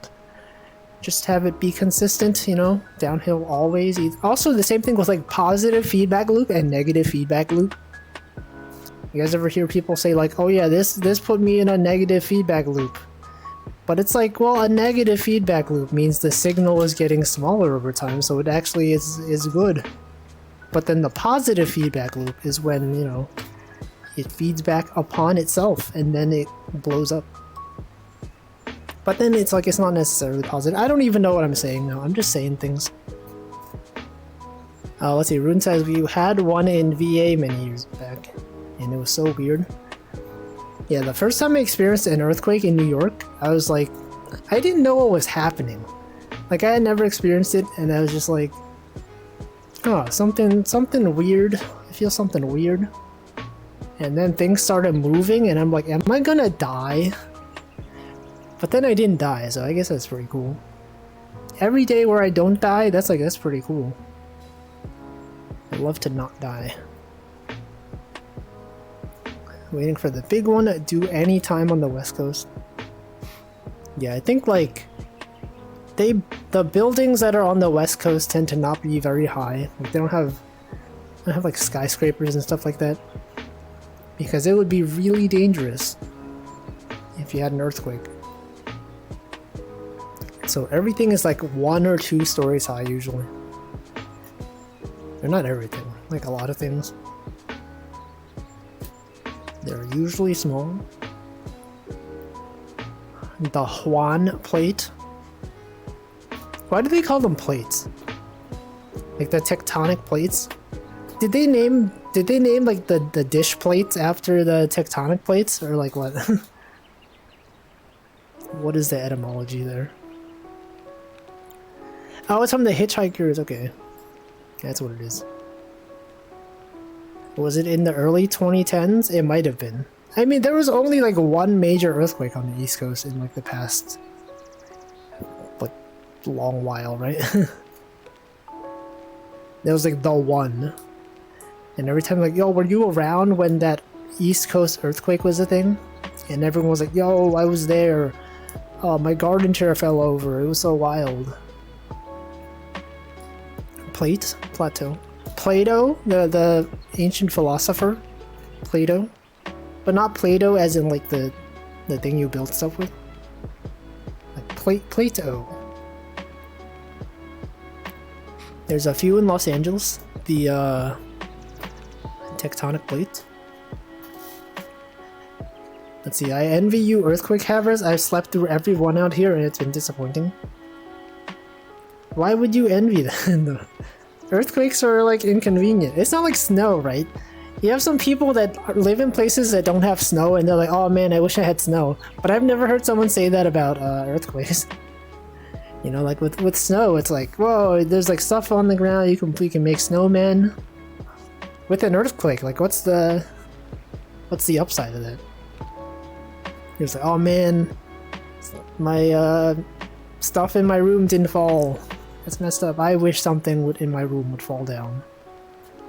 Just have it be consistent, you know, downhill always. Also, the same thing with like positive feedback loop and negative feedback loop. You guys ever hear people say like, oh yeah, this put me in a negative feedback loop. But it's like, well, a negative feedback loop means the signal is getting smaller over time, so it actually is good. But then the positive feedback loop is when, you know, it feeds back upon itself and then it blows up. But then it's like, it's not necessarily positive. I don't even know what I'm saying now. I'm just saying things. Let's see. Rune says we had one in VA many years back, and it was so weird. Yeah, the first time I experienced an earthquake in New York, I was like, I didn't know what was happening. Like, I had never experienced it, and I was just like, oh, something weird. I feel something weird. And then things started moving, and I'm like, am I gonna die? But then I didn't die, so I guess that's pretty cool. Every day where I don't die, that's pretty cool. I'd love to not die. Waiting for the big one, due any time on the West Coast. Yeah, I think like the buildings that are on the West Coast tend to not be very high. Like they don't have like skyscrapers and stuff like that. Because it would be really dangerous if you had an earthquake. So everything is like 1 or 2 stories high usually. They're not everything, like a lot of things. They're usually small. The Huan plate. Why do they call them plates? Like the tectonic plates? Did they name like the dish plates after the tectonic plates? Or like what? What is the etymology there? Oh, it's from the Hitchhikers. Okay. That's what it is. Was it in the early 2010s? It might have been. I mean, there was only like one major earthquake on the East Coast in like the past like long while, right? There was like the one. And every time like, yo, were you around when that East Coast earthquake was a thing? And everyone was like, yo, I was there. Oh, my garden chair fell over. It was so wild. Plato. Plato, the ancient philosopher. Plato. But not Plato as in like the thing you build stuff with. Like Plato. There's a few in Los Angeles. The tectonic plate. Let's see, I envy you earthquake havers. I've slept through every one out here and it's been disappointing. Why would you envy that? Earthquakes are like inconvenient. It's not like snow, right? You have some people that live in places that don't have snow and they're like, oh man, I wish I had snow. But I've never heard someone say that about earthquakes. You know, like with snow, it's like, whoa, there's like stuff on the ground, you can make snowmen. With an earthquake, like what's the upside of that? You're just like, oh man, my stuff in my room didn't fall. That's messed up. I wish something in my room would fall down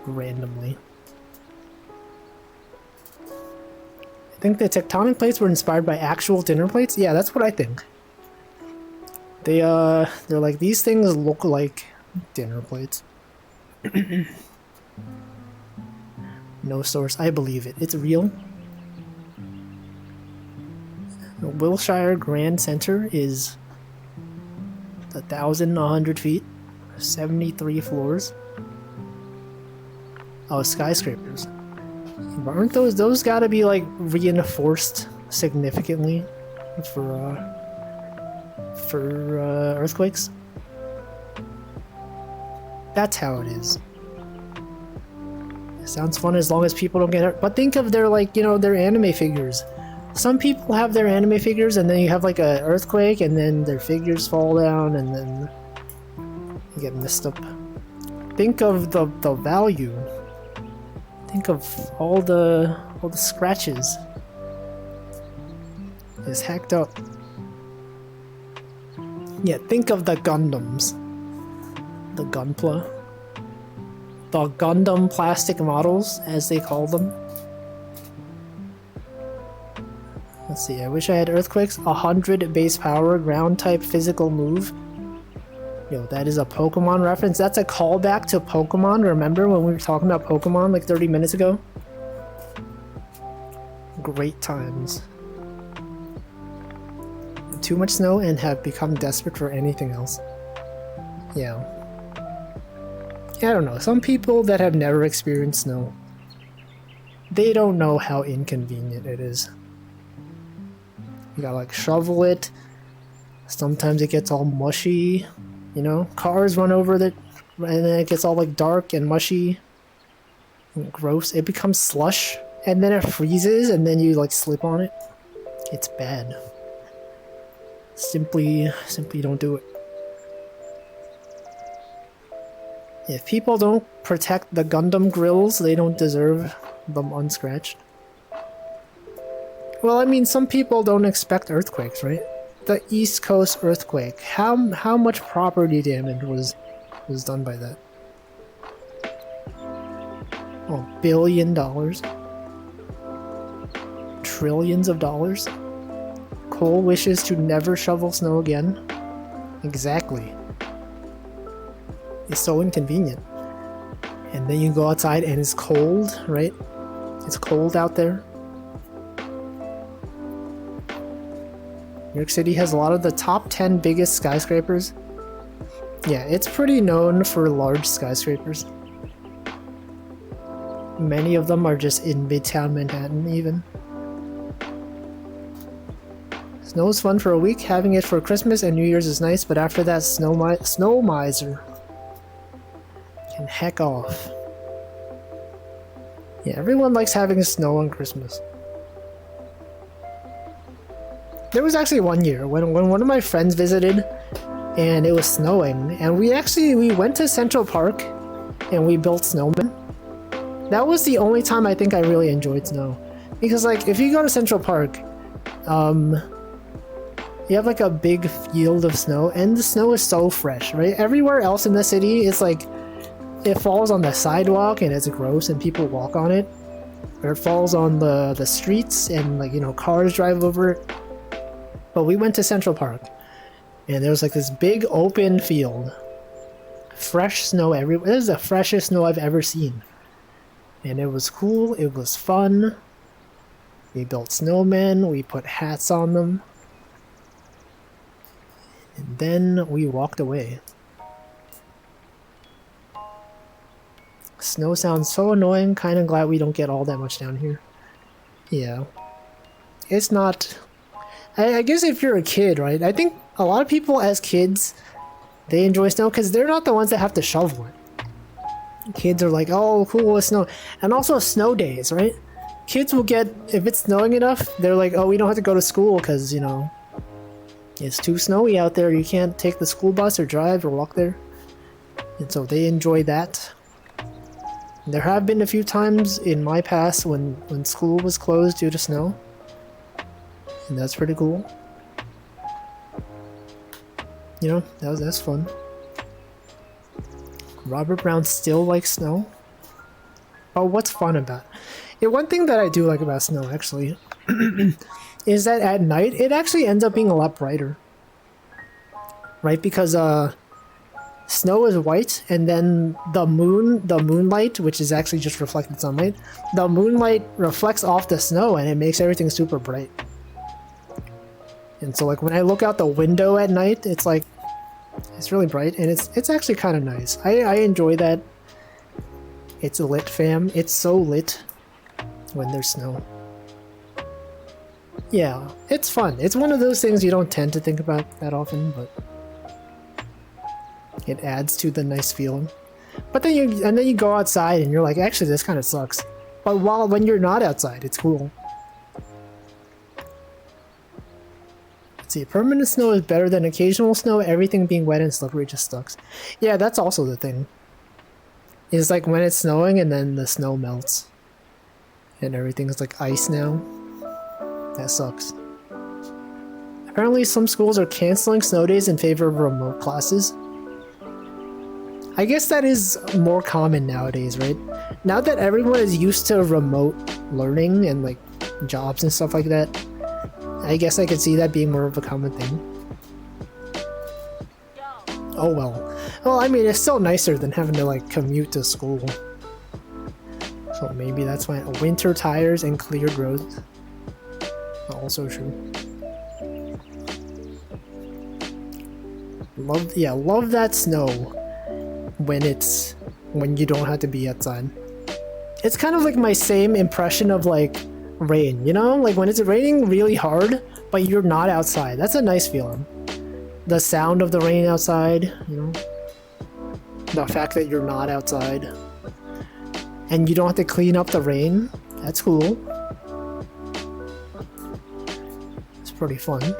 randomly. I think the tectonic plates were inspired by actual dinner plates. Yeah, that's what I think. They're like, these things look like dinner plates. No source. I believe it. It's real. The Wilshire Grand Center is 1,100 feet, 73 floors. Oh, skyscrapers. But aren't those gotta be like reinforced significantly for earthquakes? That's how it is. It sounds fun as long as people don't get hurt. But think of their, like, you know, their anime figures. Some people have their anime figures and then you have like an earthquake and then their figures fall down and then you get messed up. Think of the value Think of all the scratches. It's hacked up. Yeah, think of the Gundams. The Gunpla. The Gundam plastic models, as they call them. Let's see, I wish I had Earthquakes. 100 base power, ground type physical move. Yo, that is a Pokemon reference. That's a callback to Pokemon. Remember when we were talking about Pokemon like 30 minutes ago? Great times. Too much snow and have become desperate for anything else. Yeah. I don't know. Some people that have never experienced snow, they don't know how inconvenient it is. You gotta like shovel it. Sometimes it gets all mushy. You know, cars run over it, and then it gets all like dark and mushy and gross. It becomes slush, and then it freezes, and then you like slip on it. It's bad. Simply don't do it. If people don't protect the Gundam grills, they don't deserve them unscratched. Well, I mean, some people don't expect earthquakes, right? The East Coast earthquake. How much property damage was done by that? Oh, $1 billion? Trillions of dollars? Cole wishes to never shovel snow again? Exactly. It's so inconvenient. And then you go outside and it's cold, right? It's cold out there. New York City has a lot of the top 10 biggest skyscrapers. Yeah, it's pretty known for large skyscrapers. Many of them are just in Midtown Manhattan even. Snow is fun for a week. Having it for Christmas and New Year's is nice, but after that, snow miser can heck off. Yeah, everyone likes having snow on Christmas. There was actually one year when one of my friends visited and it was snowing, and we went to Central Park and we built snowmen. That was the only time I think I really enjoyed snow. Because like if you go to Central Park, you have like a big field of snow and the snow is so fresh, right? Everywhere else in the city it's like it falls on the sidewalk and it's gross and people walk on it. Or it falls on the streets and like, you know, cars drive over it. But we went to Central Park, and there was like this big open field. Fresh snow everywhere. This is the freshest snow I've ever seen. And it was cool, it was fun. We built snowmen, we put hats on them. And then we walked away. Snow sounds so annoying, kinda glad we don't get all that much down here. Yeah. It's not... I guess if you're a kid, right? I think a lot of people as kids, they enjoy snow because they're not the ones that have to shovel it. Kids are like, oh, cool, it's snow. And also snow days, right? Kids will get, if it's snowing enough, they're like, oh, we don't have to go to school because, you know, it's too snowy out there. You can't take the school bus or drive or walk there. And so they enjoy that. There have been a few times in my past when school was closed due to snow. And that's pretty cool. You know, that's fun. Robert Brown still likes snow. Oh, what's fun about it? Yeah, one thing that I do like about snow, actually, is that at night, it actually ends up being a lot brighter. Right? Because snow is white, and then the moonlight, which is actually just reflected sunlight, the moonlight reflects off the snow, and it makes everything super bright. And so like when I look out the window at night, it's like, it's really bright, and it's actually kind of nice. I enjoy that. It's lit, fam. It's so lit when there's snow. Yeah, it's fun. It's one of those things you don't tend to think about that often, but it adds to the nice feeling. But then you go outside and you're like, actually this kind of sucks. But when you're not outside, it's cool. Let's see, permanent snow is better than occasional snow. Everything being wet and slippery just sucks. Yeah, that's also the thing. It's like when it's snowing and then the snow melts. and everything's like ice now. That sucks. Apparently some schools are canceling snow days in favor of remote classes. I guess that is more common nowadays, right? Now that everyone is used to remote learning and like jobs and stuff like that, I guess I could see that being more of a common thing. Oh well. Well, I mean, it's still nicer than having to like commute to school. So maybe that's why winter tires and cleared roads. Also true. Love that snow when you don't have to be outside. It's kind of like my same impression of like rain, you know? Like when it's raining really hard, but you're not outside. That's a nice feeling. The sound of the rain outside, you know? The fact that you're not outside. And you don't have to clean up the rain. That's cool. It's pretty fun.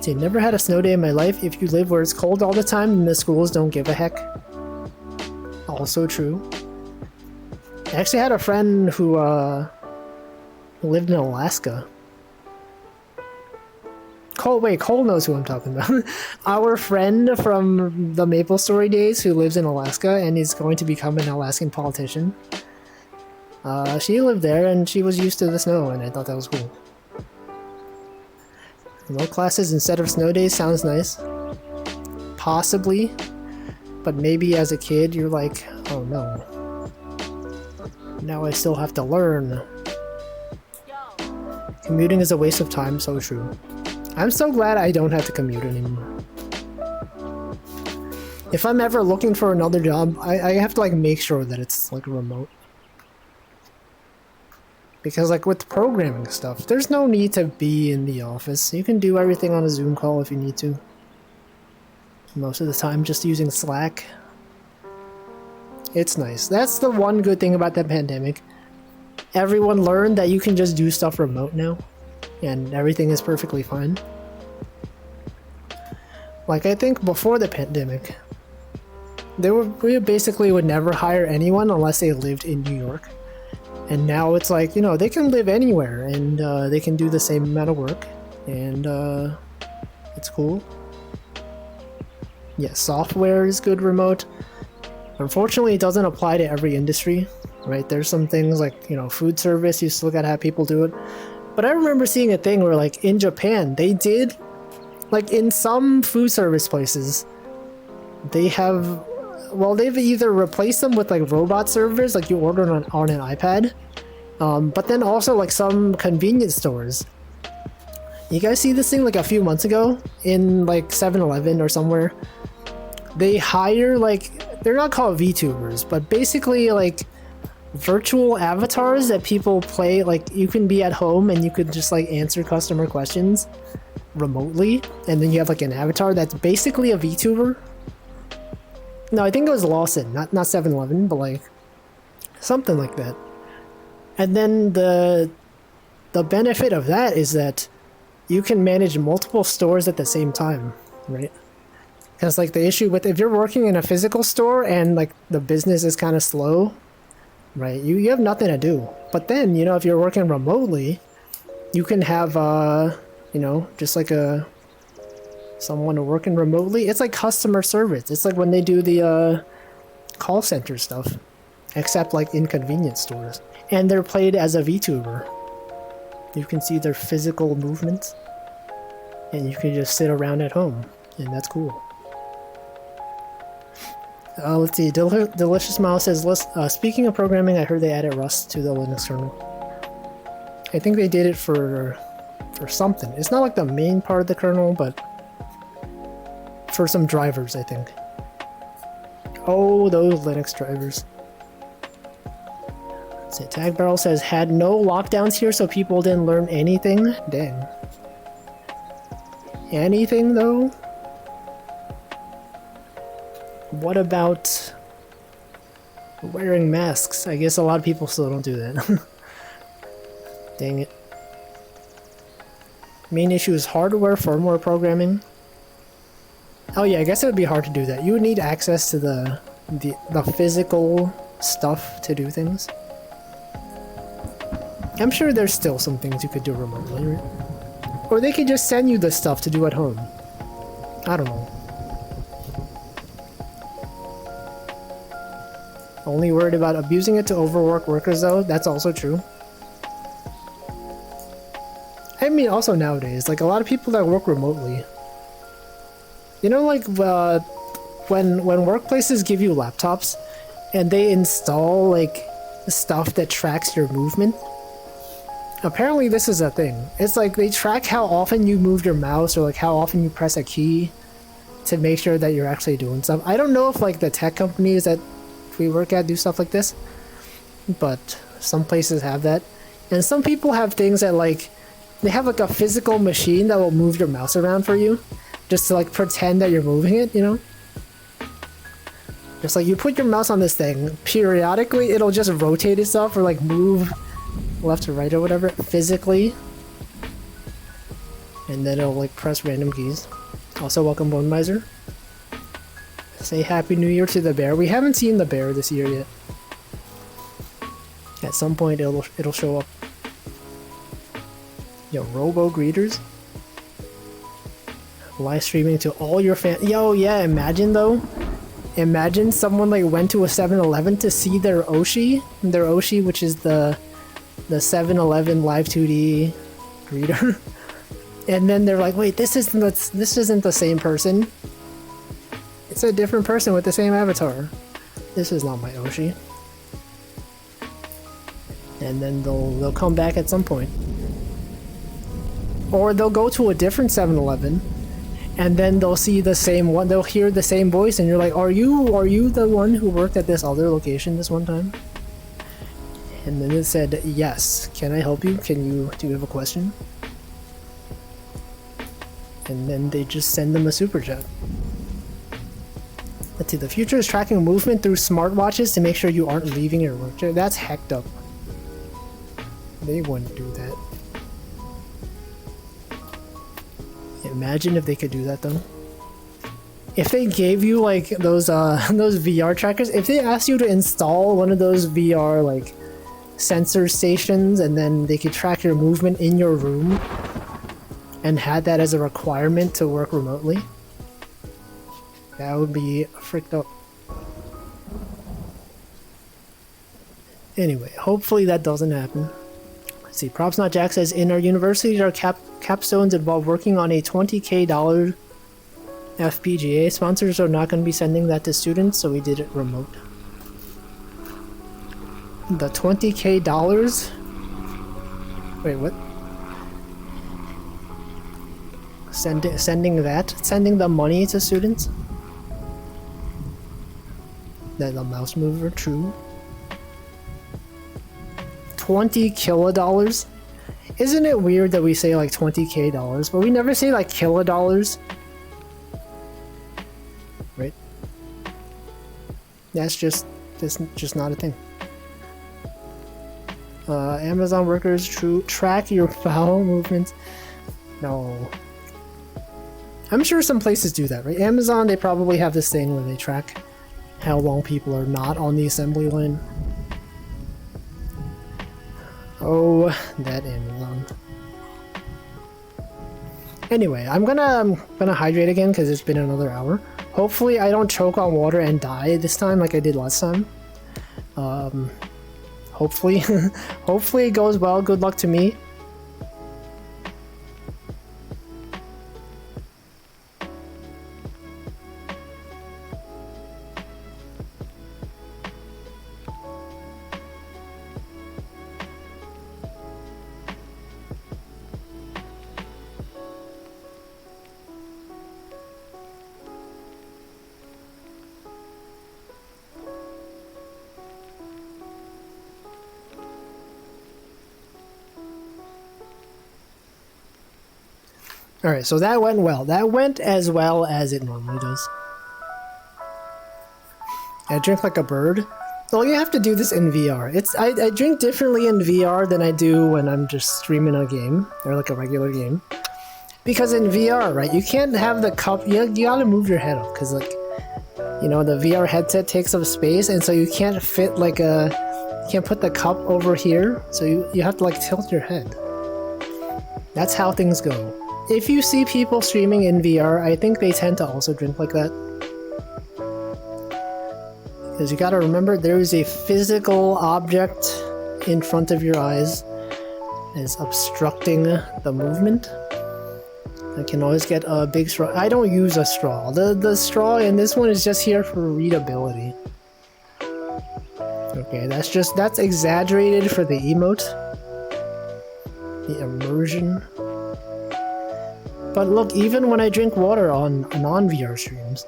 See, never had a snow day in my life. If you live where it's cold all the time and the schools don't give a heck. Also true. I actually had a friend who lived in Alaska. Cole knows who I'm talking about. Our friend from the Maple Story days who lives in Alaska and is going to become an Alaskan politician. She lived there and she was used to the snow and I thought that was cool. Remote classes instead of snow days sounds nice. Possibly. But maybe as a kid you're like, oh no. Now I still have to learn. Commuting is a waste of time, so true. I'm so glad I don't have to commute anymore. If I'm ever looking for another job, I have to like make sure that it's like remote. Because like with programming stuff, there's no need to be in the office. You can do everything on a Zoom call if you need to. Most of the time just using Slack. It's nice. That's the one good thing about the pandemic. Everyone learned that you can just do stuff remote now. And everything is perfectly fine. Like I think before the pandemic, we basically would never hire anyone unless they lived in New York. And now it's like, you know, they can live anywhere and they can do the same amount of work. And it's cool. Yeah, software is good remote. Unfortunately, it doesn't apply to every industry, right? There's some things like, you know, food service, you still gotta have people do it. But I remember seeing a thing where like in Japan, they did, like in some food service places, they have, well, they've either replaced them with like robot servers, like you order on an iPad, but then also like some convenience stores. You guys see this thing like a few months ago in like 7-Eleven or somewhere? They hire like, they're not called VTubers, but basically like virtual avatars that people play. Like you can be at home and you could just like answer customer questions remotely, and then you have like an avatar that's basically a VTuber. No, I think it was Lawson, not 7-Eleven, but like something like that. And then the benefit of that is that you can manage multiple stores at the same time, right? Because like the issue with if you're working in a physical store and like the business is kind of slow, right? You have nothing to do. But then, you know, if you're working remotely, you can have you know, just like someone working remotely. It's like customer service. It's like when they do the call center stuff, except like in convenience stores. And they're played as a VTuber. You can see their physical movements, and you can just sit around at home, and that's cool. Let's see. Delicious Mouse says, speaking of programming, I heard they added Rust to the Linux kernel. I think they did it for something. It's not like the main part of the kernel, but for some drivers, I think. Oh, those Linux drivers. Let's see. Tag Barrel says, had no lockdowns here, so people didn't learn anything. Dang. Anything, though? What about wearing masks? I guess a lot of people still don't do that. Dang it. Main issue is hardware, firmware programming. Oh yeah, I guess it would be hard to do that. You would need access to the physical stuff to do things. I'm sure there's still some things you could do remotely, right? Or they could just send you the stuff to do at home. I don't know. Only worried about abusing it to overwork workers though, that's also true. I mean, also nowadays, like a lot of people that work remotely, you know, like when workplaces give you laptops and they install like stuff that tracks your movement, apparently this is a thing. It's like they track how often you move your mouse or like how often you press a key to make sure that you're actually doing stuff. I don't know if like the tech companies that we work at do stuff like this, but some places have that. And some people have things that like, they have like a physical machine that will move your mouse around for you, just to like pretend that you're moving it, you know? Just like you put your mouse on this thing, periodically it'll just rotate itself or like move left to right or whatever, physically. And then it'll like press random keys. Also, welcome Bone Miser. Say Happy New Year to the bear. We haven't seen the bear this year yet. At some point it'll show up. Yo, robo greeters. Live streaming to all your fans. Yo, yeah, imagine though. Imagine someone like went to a 7-Eleven to see their Oshi, which is the 7-Eleven live 2D greeter. And then they're like, wait, this isn't the same person. It's a different person with the same avatar. This is not my Oshi. And then they'll come back at some point. Or they'll go to a different 7-Eleven, and then they'll see the same one. They'll hear the same voice, and you're like, "Are you the one who worked at this other location this one time?" And then it said, "Yes. Can I help you? Do you have a question?" And then they just send them a super chat. Let's see. The future is tracking movement through smartwatches to make sure you aren't leaving your work chair. That's hecked up. They wouldn't do that. Imagine if they could do that though. If they gave you like those VR trackers, if they asked you to install one of those VR like sensor stations and then they could track your movement in your room and had that as a requirement to work remotely, that would be freaked up. Anyway, hopefully that doesn't happen. Let's see, Props Not Jack says, in our university, our capstones involve working on a $20K FPGA. Sponsors are not going to be sending that to students, so we did it remote. The $20K? Wait, what? Sending the money to students? That the mouse mover, true. 20 kilodollars? Isn't it weird that we say like $20K, but we never say like kilodollars? Right? That's just not a thing. Amazon workers track your bowel movements. No. I'm sure some places do that, right? Amazon, they probably have this thing where they track how long people are not on the assembly line. Oh, that Amazon. Anyway, I'm gonna hydrate again because it's been another hour. Hopefully I don't choke on water and die this time like I did last time. Hopefully hopefully it goes well. Good luck to me. Alright, so that went well. That went as well as it normally does. I drink like a bird. Well, you have to do this in VR. I drink differently in VR than I do when I'm just streaming a game, or like a regular game. Because in VR, right, you can't have the cup, you gotta move your head up, because like, you know, the VR headset takes up space, and so you can't fit like a You can't put the cup over here, so you have to like tilt your head. That's how things go. If you see people streaming in VR, I think they tend to also drink like that. Because you gotta remember, there is a physical object in front of your eyes that is obstructing the movement. I can always get a big straw. I don't use a straw. The straw in this one is just here for readability. Okay, that's exaggerated for the emote. The immersion. But look, even when I drink water on non-VR streams,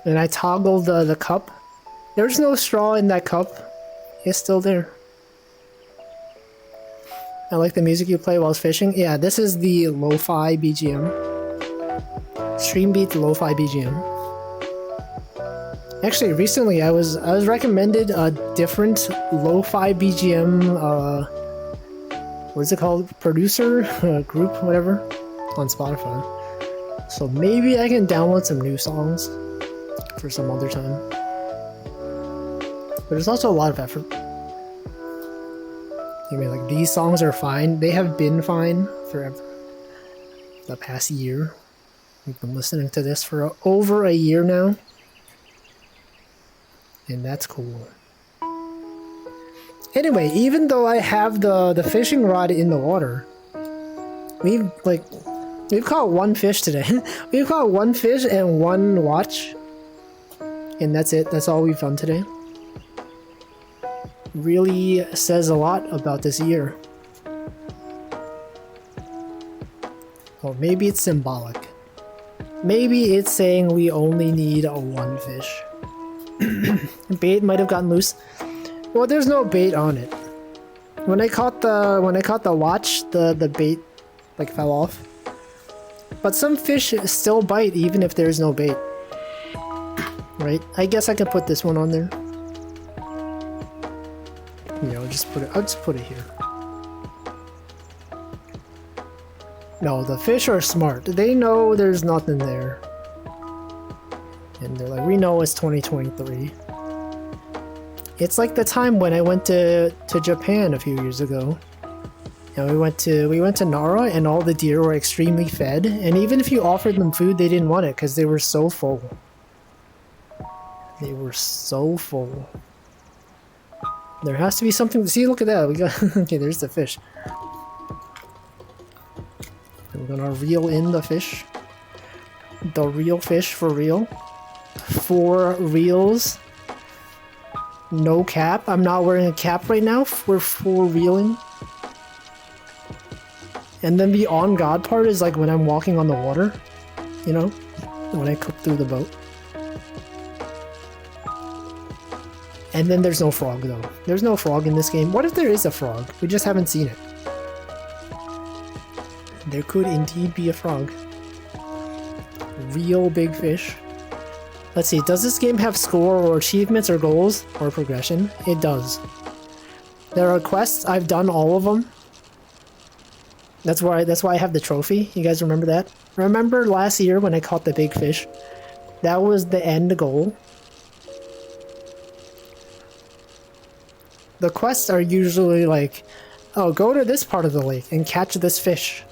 and I toggle the cup, there's no straw in that cup. It's still there. I like the music you play while fishing. Yeah, this is the lo-fi BGM. Streambeat lo-fi BGM. Actually, recently I was recommended a different lo-fi BGM. What is it called? Producer group, whatever, on Spotify. So maybe I can download some new songs for some other time. But it's also a lot of effort. I mean, like, these songs are fine. They have been fine forever. The past year. We've been listening to this for over a year now. And that's cool. Anyway, even though I have the fishing rod in the water, we've caught one fish today. We've caught one fish and one watch. And that's it. That's all we've done today. Really says a lot about this year. Or maybe it's symbolic. Maybe it's saying we only need one fish. Bait might have gotten loose. Well, there's no bait on it. When I caught the watch, the bait like fell off. But some fish still bite even if there's no bait. Right? I guess I could put this one on there. You know, I'll just put it here. No, the fish are smart. They know there's nothing there. And they're like, we know it's 2023. It's like the time when I went to Japan a few years ago. And we went to Nara and all the deer were extremely fed. And even if you offered them food, they didn't want it because they were so full. They were so full. There has to be something to see. Look at that. We got okay. There's the fish. We're gonna reel in the fish. The real fish for real. 4 reels. No cap. I'm not wearing a cap right now. We're full reeling. And then the on God part is like when I'm walking on the water. You know, when I cook through the boat. And then there's no frog though. There's no frog in this game. What if there is a frog? We just haven't seen it. There could indeed be a frog. Real big fish. Let's see, does this game have score or achievements or goals or progression? It does. There are quests. I've done all of them. That's why I have the trophy. You guys remember that? Remember last year when I caught the big fish? That was the end goal. The quests are usually like, oh, go to this part of the lake and catch this fish.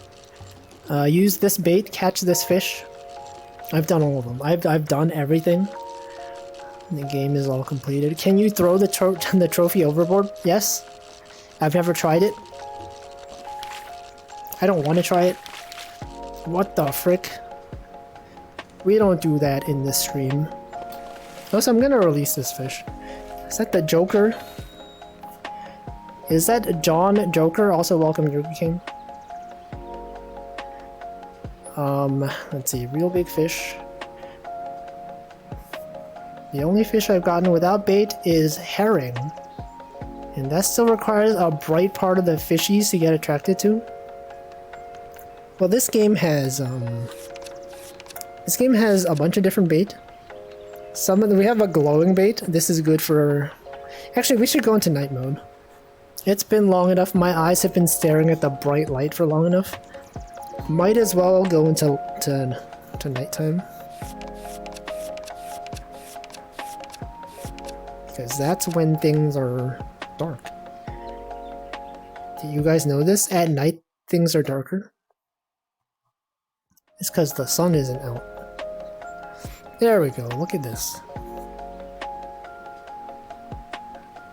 Use this bait, catch this fish. I've done all of them. I've done everything. The game is all completed. Can you throw the trophy overboard? Yes. I've never tried it. I don't want to try it. What the frick? We don't do that in this stream. Also, I'm gonna release this fish. Is that the Joker? Is that John Joker? Also, welcome, Yogi King. Let's see. Real big fish. The only fish I've gotten without bait is herring. And that still requires a bright part of the fishies to get attracted to. Well, this game has a bunch of different bait. Some of them, we have a glowing bait. This is good for... Actually, we should go into night mode. It's been long enough. My eyes have been staring at the bright light for long enough. Might as well go into nighttime. Because that's when things are dark. Do you guys know this? At night, things are darker. It's because the sun isn't out. There we go, look at this.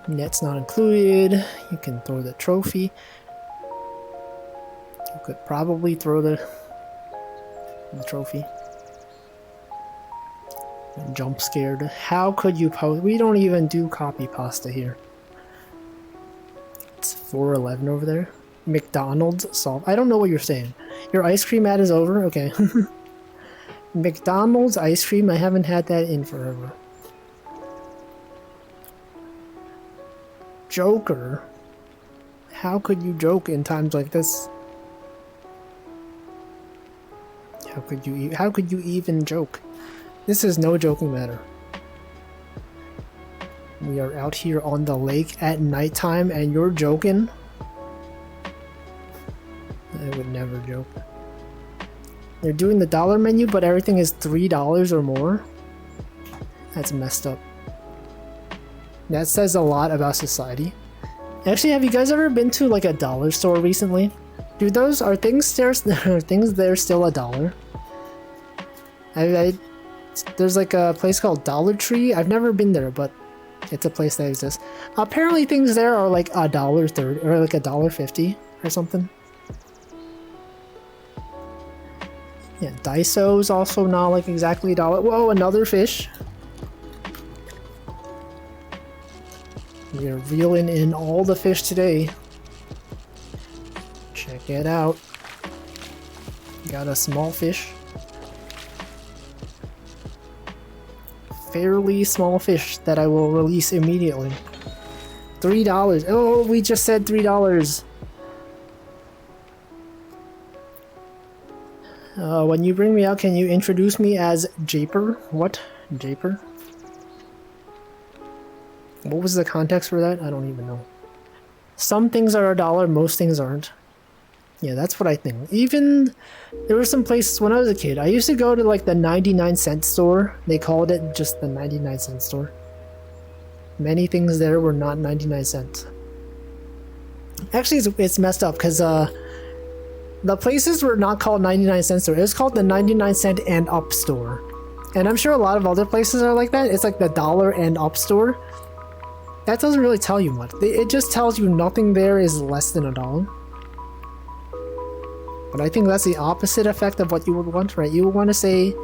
Net's not included. You can throw the trophy. You could probably throw the trophy. Jump scared. How could you post? We don't even do copy pasta here. It's 411 over there. McDonald's solve. I don't know what you're saying. Your ice cream ad is over? Okay. McDonald's ice cream? I haven't had that in forever. Joker? How could you joke in times like this? How could you even joke? This is no joking matter. We are out here on the lake at nighttime and you're joking? I would never joke. They're doing the dollar menu, but everything is $3 or more? That's messed up. That says a lot about society. Actually, have you guys ever been to like a dollar store recently? Dude, are things there still a dollar? There's like a place called Dollar Tree. I've never been there, but it's a place that exists. Apparently things there are like $1.30 or like $1.50 or something. Yeah, Daiso's also not like exactly $1. Whoa, another fish. We are reeling in all the fish today. Check it out. Got a small fish. Fairly small fish that I will release immediately. $3. Oh, we just said $3. When you bring me out, can you introduce me as Japer? What? Japer? What was the context for that? I don't even know. Some things are $1, most things aren't. Yeah, that's what I think. Even, there were some places when I was a kid, I used to go to like the 99-cent store. They called it just the 99-cent store. Many things there were not 99 cents. Actually, it's messed up because the places were not called 99-cent store. It was called the 99-cent and up store. And I'm sure a lot of other places are like that. It's like the dollar and up store. That doesn't really tell you much. It just tells you nothing there is less than $1. But I think that's the opposite effect of what you would want, right? You would want to say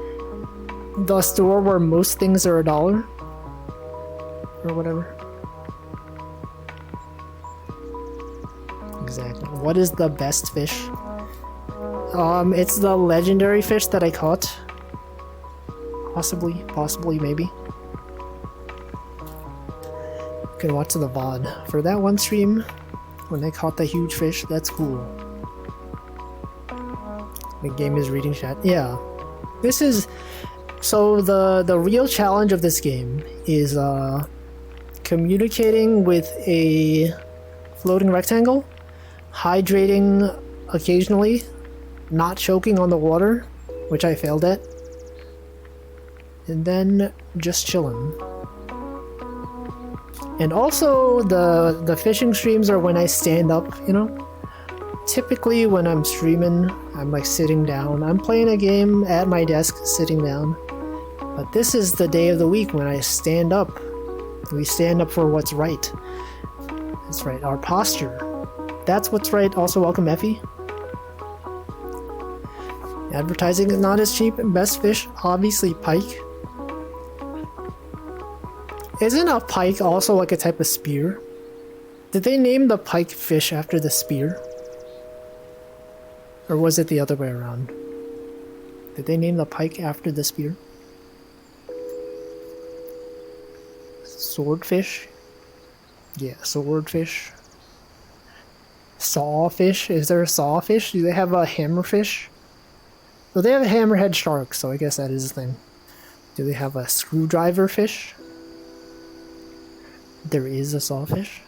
the store where most things are $1 or whatever. Exactly. What is the best fish? It's the legendary fish that I caught. Possibly, maybe. You can watch the VOD. For that one stream, when I caught the huge fish, that's cool. The game is reading chat. Yeah. This is... So the real challenge of this game is communicating with a floating rectangle, hydrating occasionally, not choking on the water, which I failed at, and then just chilling. And also the fishing streams are when I stand up, you know? Typically when I'm streaming, I'm like sitting down. I'm playing a game at my desk sitting down. But this is the day of the week when I stand up. We stand up for what's right. That's right, our posture. That's what's right. Also, welcome Effie. Advertising is not as cheap. Best fish, obviously pike. Isn't a pike also like a type of spear? Did they name the pike fish after the spear? Or was it the other way around? Did they name the pike after the spear? Swordfish? Yeah, swordfish. Sawfish? Is there a sawfish? Do they have a hammerfish? Well, they have a hammerhead shark, so I guess that is a thing. Do they have a screwdriver fish? There is a sawfish.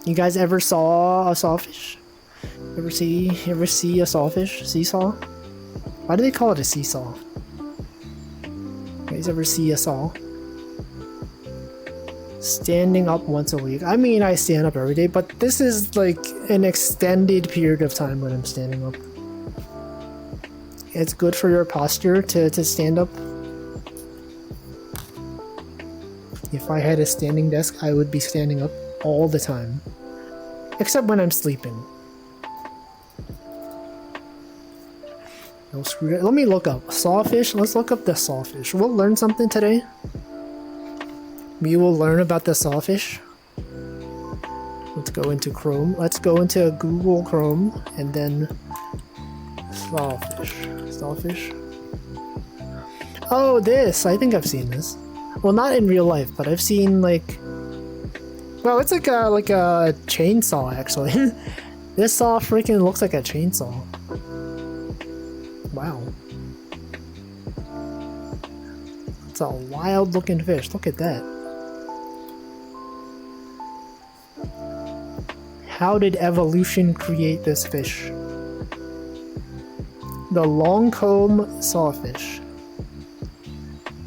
You guys ever saw a sawfish? Ever see a sawfish? Seesaw? Why do they call it a seesaw? You guys ever see a saw? Standing up once a week. I mean, I stand up every day, but this is like an extended period of time when I'm standing up. It's good for your posture to stand up. If I had a standing desk, I would be standing up all the time. Except when I'm sleeping. No screw. Let me look up sawfish. Let's look up the sawfish. We'll learn something today. We will learn about the sawfish. Let's go into Chrome. Let's go into Google Chrome and then sawfish. Sawfish. Oh, this. I think I've seen this. Well, not in real life, but I've seen like. Well, it's like a chainsaw actually. This saw freaking looks like a chainsaw. Wow. It's a wild looking fish. Look at that. How did evolution create this fish? The longcomb sawfish.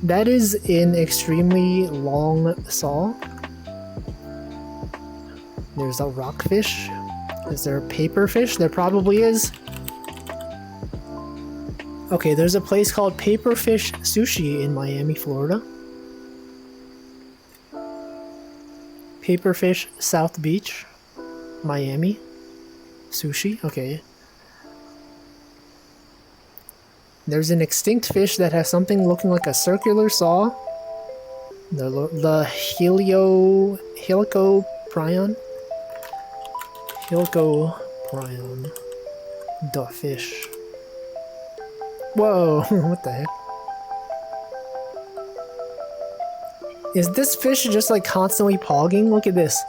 That is an extremely long saw. There's a rockfish. Is there a paperfish? There probably is. Okay, there's a place called Paperfish Sushi in Miami, Florida. Paperfish South Beach, Miami. Sushi, okay. There's an extinct fish that has something looking like a circular saw. The Helicoprion. Helicoprion. The fish. Whoa, what the heck? Is this fish just like constantly pogging? Look at this.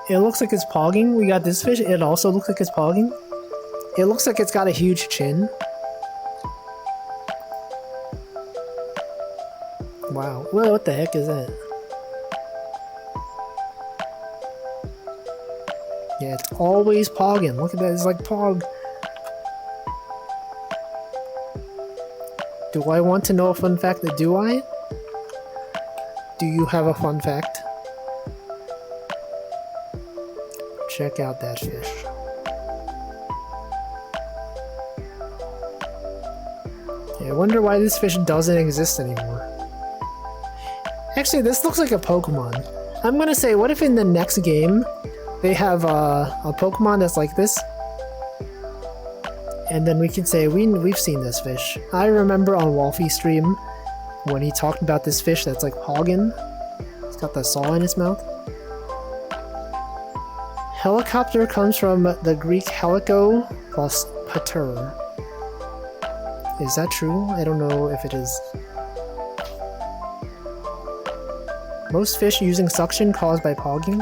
It looks like it's pogging. We got this fish. It also looks like it's pogging. It looks like it's got a huge chin. Wow. Well, what the heck is that? Yeah, it's always pogging. Look at that. It's like pog. Do I want to know a fun fact? Do I? Do you have a fun fact? Check out that fish. Yeah, I wonder why this fish doesn't exist anymore. Actually, this looks like a Pokemon. I'm gonna say, what if in the next game they have a Pokemon that's like this? And then we can say, we've seen this fish. I remember on Wolfie's stream when he talked about this fish that's like pogging. It's got the saw in its mouth. Helicopter comes from the Greek helico plus pater. Is that true? I don't know if it is. Most fish using suction caused by pogging?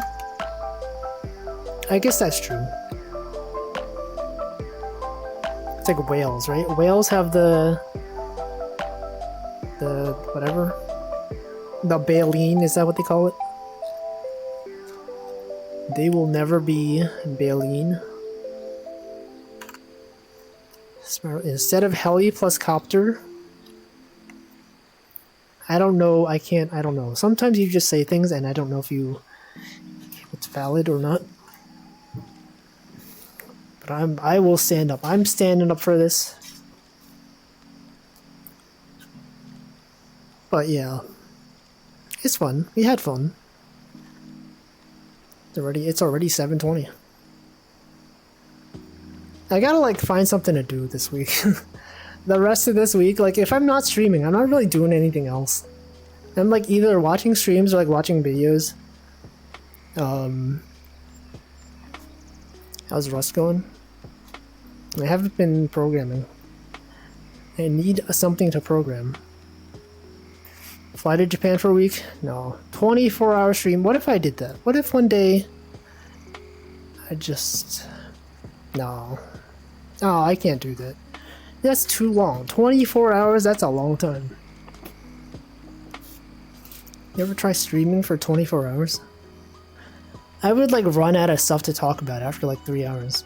I guess that's true. It's like whales, right? Whales have the whatever. The baleen, is that what they call it? They will never be baleen. Instead of heli plus copter. I don't know, I don't know. Sometimes you just say things and I don't know if it's valid or not. But I will stand up. I'm standing up for this. But yeah. It's fun. We had fun. It's already 7:20. I gotta like find something to do this week. The rest of this week, like if I'm not streaming, I'm not really doing anything else. I'm like either watching streams or like watching videos. How's Rust going? I haven't been programming. I need something to program. Fly to Japan for a week? No. 24-hour stream. What if I did that? What if one day I just... No. Oh, I can't do that. That's too long. 24 hours? That's a long time. You ever try streaming for 24 hours? I would like run out of stuff to talk about after like 3 hours.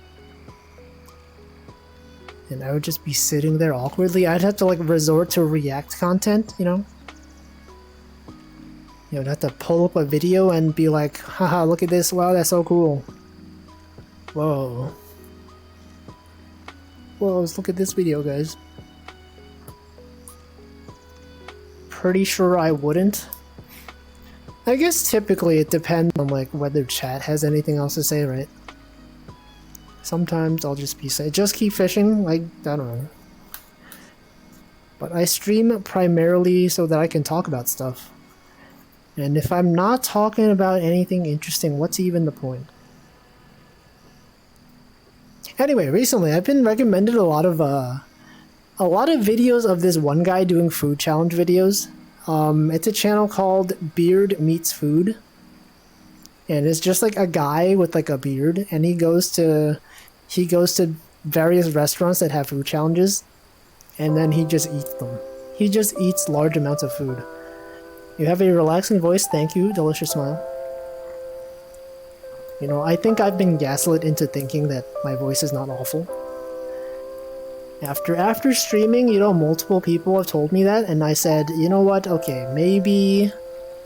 And I would just be sitting there awkwardly. I'd have to like resort to React content, you know? You know, have to pull up a video and be like, haha, look at this, wow, that's so cool. Whoa. Whoa, let's look at this video, guys. Pretty sure I wouldn't. I guess typically it depends on like whether chat has anything else to say, right? Sometimes I'll just be saying, just keep fishing, like, I don't know. But I stream primarily so that I can talk about stuff. And if I'm not talking about anything interesting, what's even the point? Anyway, recently I've been recommended a lot of videos of this one guy doing food challenge videos. It's a channel called Beard Meets Food. And it's just like a guy with like a beard, and he goes to various restaurants that have food challenges, and then he just eats them. He just eats large amounts of food. You have a relaxing voice, thank you, delicious smile. You know, I think I've been gaslit into thinking that my voice is not awful. After streaming, you know, multiple people have told me that, and I said, you know what, okay, maybe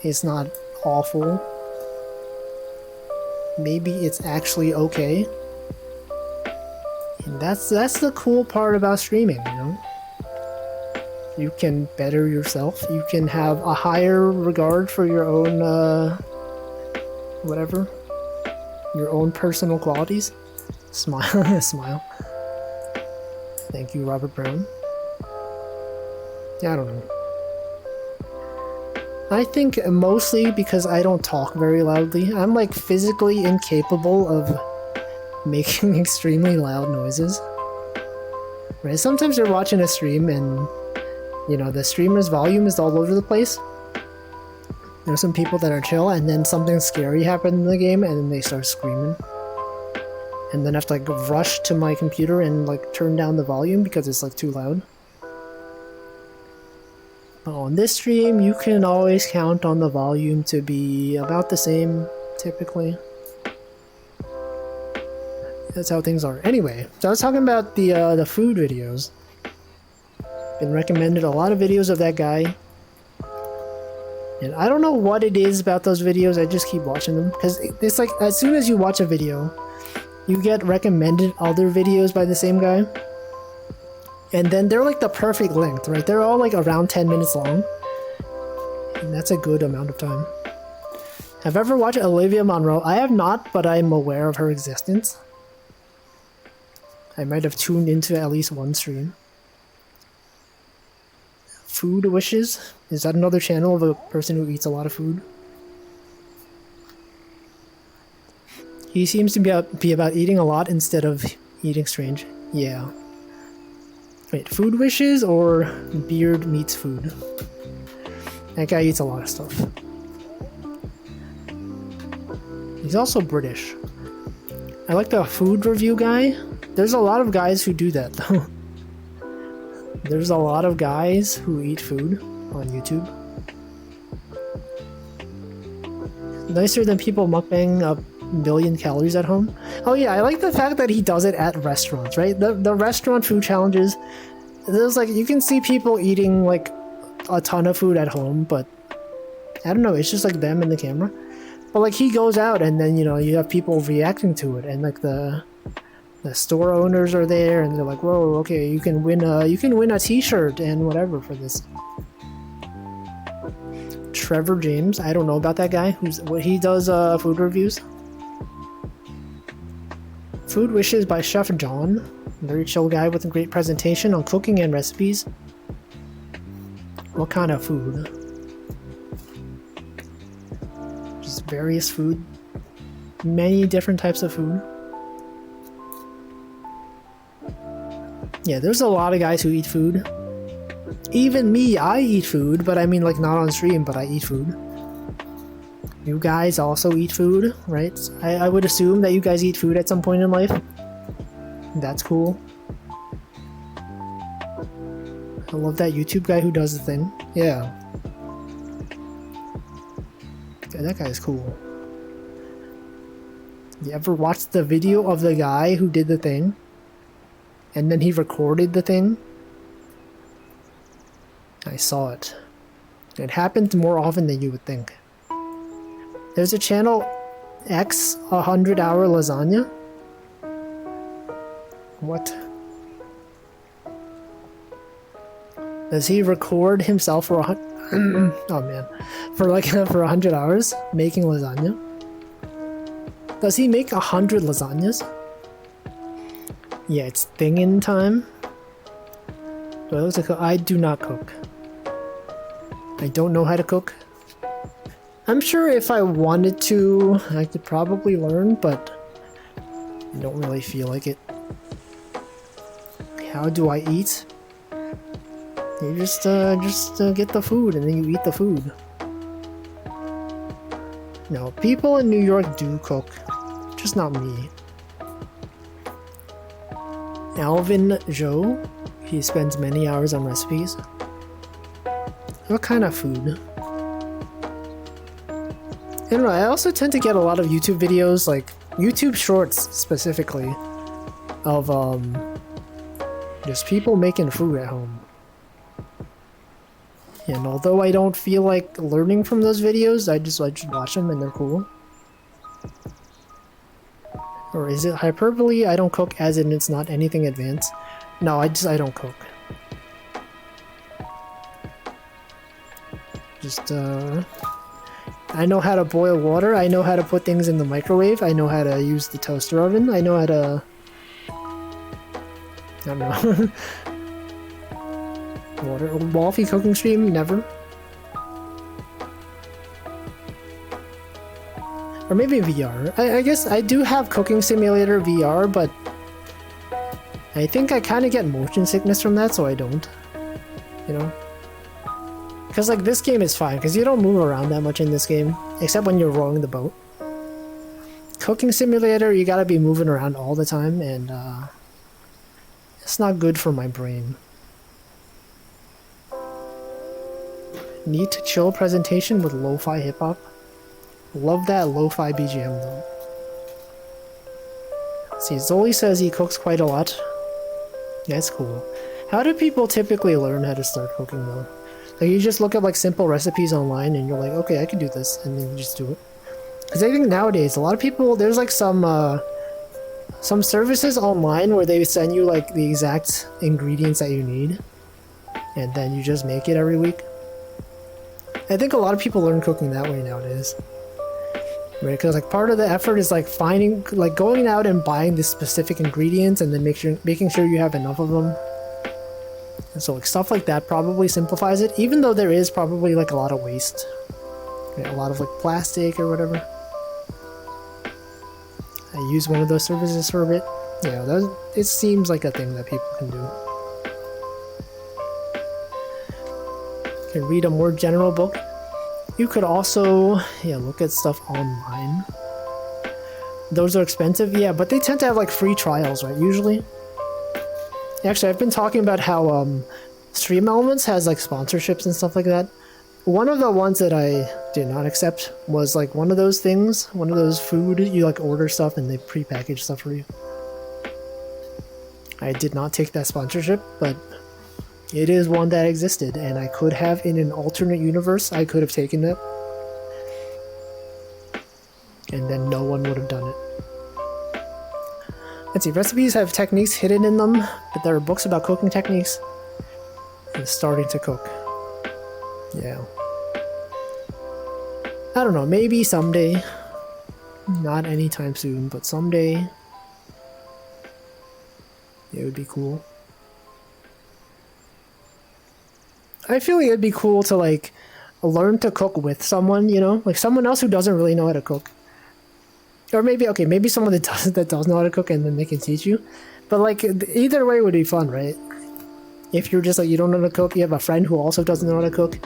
it's not awful. Maybe it's actually okay. And that's the cool part about streaming, you know? You can better yourself, you can have a higher regard for your own, whatever. Your own personal qualities. Smile, smile. Thank you, Robert Brown. Yeah, I don't know. I think mostly because I don't talk very loudly. I'm like physically incapable of making extremely loud noises. Right? Sometimes you're watching a stream and, you know, the streamer's volume is all over the place. There's some people that are chill, and then something scary happened in the game, and then they start screaming. And then I have to like rush to my computer and like turn down the volume because it's like too loud. But on this stream, you can always count on the volume to be about the same, typically. That's how things are. Anyway, so I was talking about the food videos. Been recommended a lot of videos of that guy. And I don't know what it is about those videos, I just keep watching them. Because it's like, as soon as you watch a video, you get recommended other videos by the same guy. And then they're like the perfect length, right? They're all like around 10 minutes long. And that's a good amount of time. Have I ever watched Olivia Monroe? I have not, but I'm aware of her existence. I might have tuned into at least one stream. Food Wishes? Is that another channel of a person who eats a lot of food? He seems to be about eating a lot instead of eating strange. Yeah. Wait, Food Wishes or Beard Meets Food? That guy eats a lot of stuff. He's also British. I like the food review guy. There's a lot of guys who do that though. There's a lot of guys who eat food on YouTube. Nicer than people mukbang a million calories at home. Oh yeah, I like the fact that he does it at restaurants, right? The restaurant food challenges, there's like, you can see people eating like a ton of food at home, but I don't know, it's just like them in the camera. But like he goes out and then, you know, you have people reacting to it, and like the store owners are there and they're like, whoa, okay, you can win a t-shirt and whatever for this. Trevor James, I don't know about that guy. He does food reviews. Food Wishes by Chef John. Very chill guy with a great presentation on cooking and recipes. What kind of food? Just various food. Many different types of food. Yeah, there's a lot of guys who eat food. Even me, I eat food, but I mean like not on stream, but I eat food. You guys also eat food, right? I would assume that you guys eat food at some point in life. That's cool. I love that YouTube guy who does the thing. Yeah. Yeah, that guy's cool. You ever watched the video of the guy who did the thing? And then he recorded the thing? I saw it. It happens more often than you would think. There's a channel X 100-hour lasagna. What? Does he record himself for oh man, for 100 hours making lasagna? Does he make 100 lasagnas? Yeah, it's thingin' time. Do I look to cook? I do not cook. I don't know how to cook. I'm sure if I wanted to, I could probably learn, but I don't really feel like it. How do I eat? You just get the food and then you eat the food. No, people in New York do cook, just not me. Alvin Joe, he spends many hours on recipes. What kind of food? I don't know, I also tend to get a lot of YouTube videos, like YouTube shorts specifically, of just people making food at home. And although I don't feel like learning from those videos, I just watch them and they're cool. Or is it hyperbole? I don't cook as in it's not anything advanced. No, I don't cook. Just, I know how to boil water, I know how to put things in the microwave, I know how to use the toaster oven, I know how to... I don't know. Water. Wolfie cooking stream? Never. Or maybe VR. I guess I do have Cooking Simulator VR, but I think I kind of get motion sickness from that, so I don't. You know? Because, like, this game is fine, because you don't move around that much in this game, except when you're rowing the boat. Cooking Simulator, you gotta be moving around all the time, and, it's not good for my brain. Neat, chill presentation with lo-fi hip-hop. Love that lo-fi BGM, though. See, Zoli says he cooks quite a lot. That's cool. How do people typically learn how to start cooking, though? Like, you just look at, like, simple recipes online, and you're like, okay, I can do this, and then you just do it. Because I think nowadays, a lot of people, there's, like, some services online where they send you, like, the exact ingredients that you need, and then you just make it every week. I think a lot of people learn cooking that way nowadays. Right? Because, like, part of the effort is, like, finding, like, going out and buying the specific ingredients and then making sure you have enough of them. And so, like, stuff like that probably simplifies it, even though there is probably, like, a lot of waste. Right? A lot of, like, plastic or whatever. I use one of those services for a bit. Yeah, it seems like a thing that people can do. Can read a more general book. You could also, look at stuff online. Those are expensive, yeah, but they tend to have like free trials, right? Usually. Actually, I've been talking about how Stream Elements has like sponsorships and stuff like that. One of the ones that I did not accept was like one of those things, one of those food, you like order stuff and they pre-package stuff for you. I did not take that sponsorship, but it is one that existed, and I could have, in an alternate universe, I could have taken it. And then no one would have done it. Let's see, recipes have techniques hidden in them, but there are books about cooking techniques. And starting to cook. Yeah. I don't know, maybe someday. Not anytime soon, but someday. It would be cool. I feel like it'd be cool to, like, learn to cook with someone, you know? Like, someone else who doesn't really know how to cook. Or maybe, okay, maybe someone that does know how to cook and then they can teach you. But, like, either way would be fun, right? If you're just, like, you don't know how to cook, you have a friend who also doesn't know how to cook.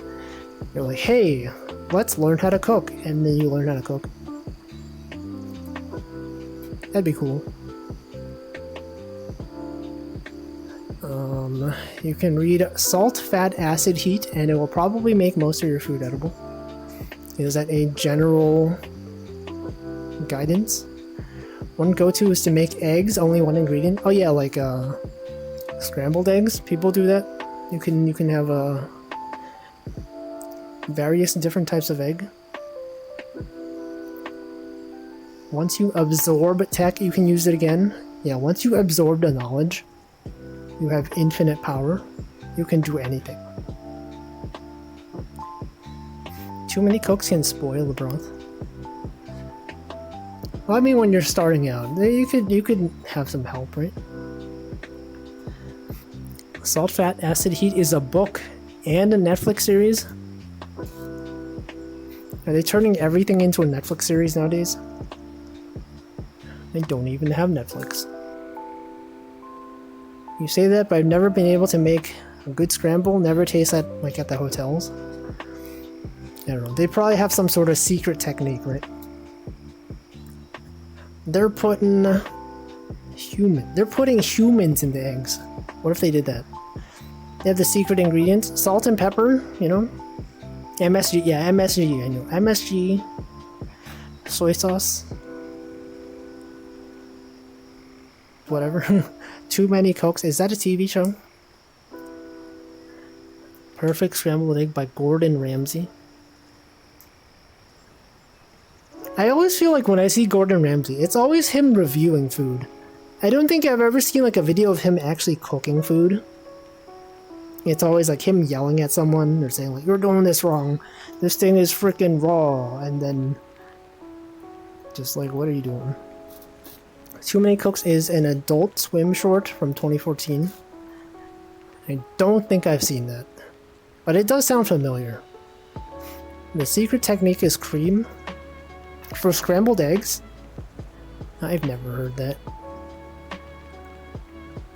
You're like, hey, let's learn how to cook. And then you learn how to cook. That'd be cool. You can read Salt, Fat, Acid, Heat, and it will probably make most of your food edible. Is that a general guidance? One go-to is to make eggs, only one ingredient. Oh yeah, like scrambled eggs. People do that. You can have various different types of egg. Once you absorb tech, you can use it again. Yeah, once you absorb the knowledge, you have infinite power. You can do anything. Too many cooks can spoil the broth. Well, I mean, when you're starting out, you could have some help, right? Salt, Fat, Acid, Heat is a book and a Netflix series. Are they turning everything into a Netflix series nowadays? I don't even have Netflix. You say that, but I've never been able to make a good scramble. Never taste that like at the hotels. I don't know. They probably have some sort of secret technique, right? They're putting humans in the eggs. What if they did that? They have the secret ingredients, salt and pepper, you know? MSG, yeah, MSG, I know. MSG, soy sauce. Whatever. Too many cokes. Is that a TV show? Perfect Scrambled Egg by Gordon Ramsay. I always feel like when I see Gordon Ramsay, it's always him reviewing food. I don't think I've ever seen like a video of him actually cooking food. It's always like him yelling at someone or saying like, you're doing this wrong. This thing is freaking raw. And then just like, what are you doing? Too Many Cooks is an Adult Swim short from 2014. I don't think I've seen that. But it does sound familiar. The secret technique is cream for scrambled eggs. I've never heard that.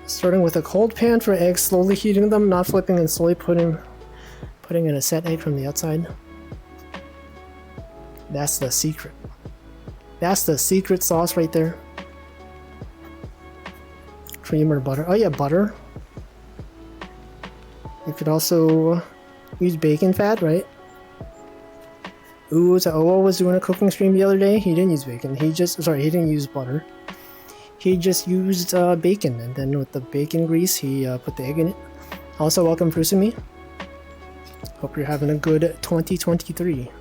Starting with a cold pan for eggs, slowly heating them, not flipping, and slowly putting in a set egg from the outside. That's the secret. That's the secret sauce right there. Cream or butter. Oh yeah, butter. You could also use bacon fat, right? Ooh, so Owo was doing a cooking stream the other day. He didn't use bacon. He didn't use butter. He just used bacon, and then with the bacon grease, he put the egg in it. Also, welcome Fusumi. Hope you're having a good 2023.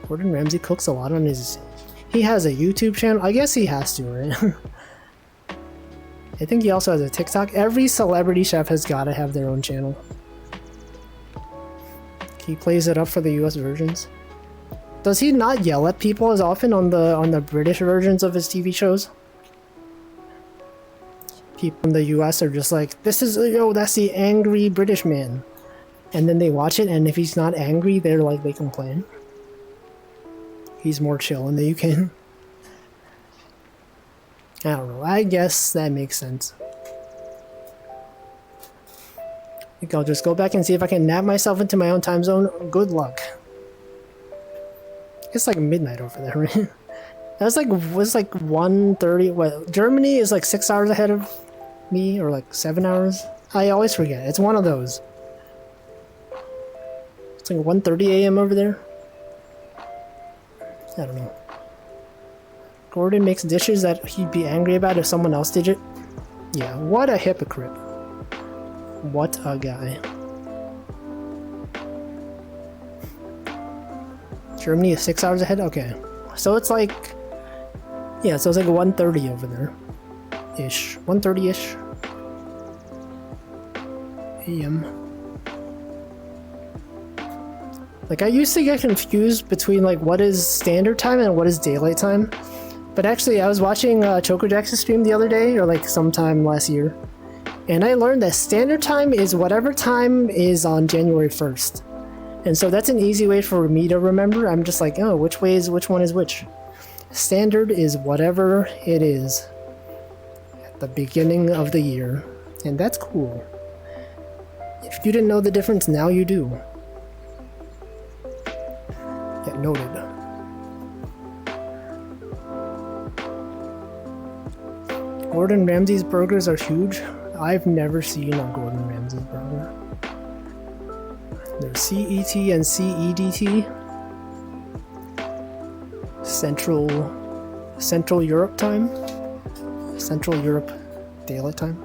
Gordon Ramsay cooks a lot on his... He has a YouTube channel. I guess he has to, right? I think he also has a TikTok. Every celebrity chef has got to have their own channel. He plays it up for the US versions. Does he not yell at people as often on the British versions of his TV shows? People in the US are just like, this is, yo, that's the angry British man. And then they watch it, and if he's not angry, they're like, they complain. He's more chill in the UK. I don't know. I guess that makes sense. I think I'll just go back and see if I can nap myself into my own time zone. Good luck. It's like midnight over there, right? Was like 1:30. What? Germany is like 6 hours ahead of me, or like 7 hours. I always forget. It's one of those. It's like 1:30 a.m. over there. I don't know. Gordon makes dishes that he'd be angry about if someone else did it. Yeah, what a hypocrite. What a guy. Germany is 6 hours ahead? Okay. So it's like... Yeah, so it's like 1:30 over there. Ish. 1:30-ish. AM. Like, I used to get confused between, like, what is standard time and what is daylight time. But actually, I was watching Chokojack's stream the other day, or, like, sometime last year. And I learned that standard time is whatever time is on January 1st. And so that's an easy way for me to remember. I'm just like, oh, which one is which? Standard is whatever it is at the beginning of the year. And that's cool. If you didn't know the difference, now you do. Get noted. Gordon Ramsay's burgers are huge. I've never seen a Gordon Ramsay burger. There's CET and CEDT. Central Europe time. Central Europe Daylight Time.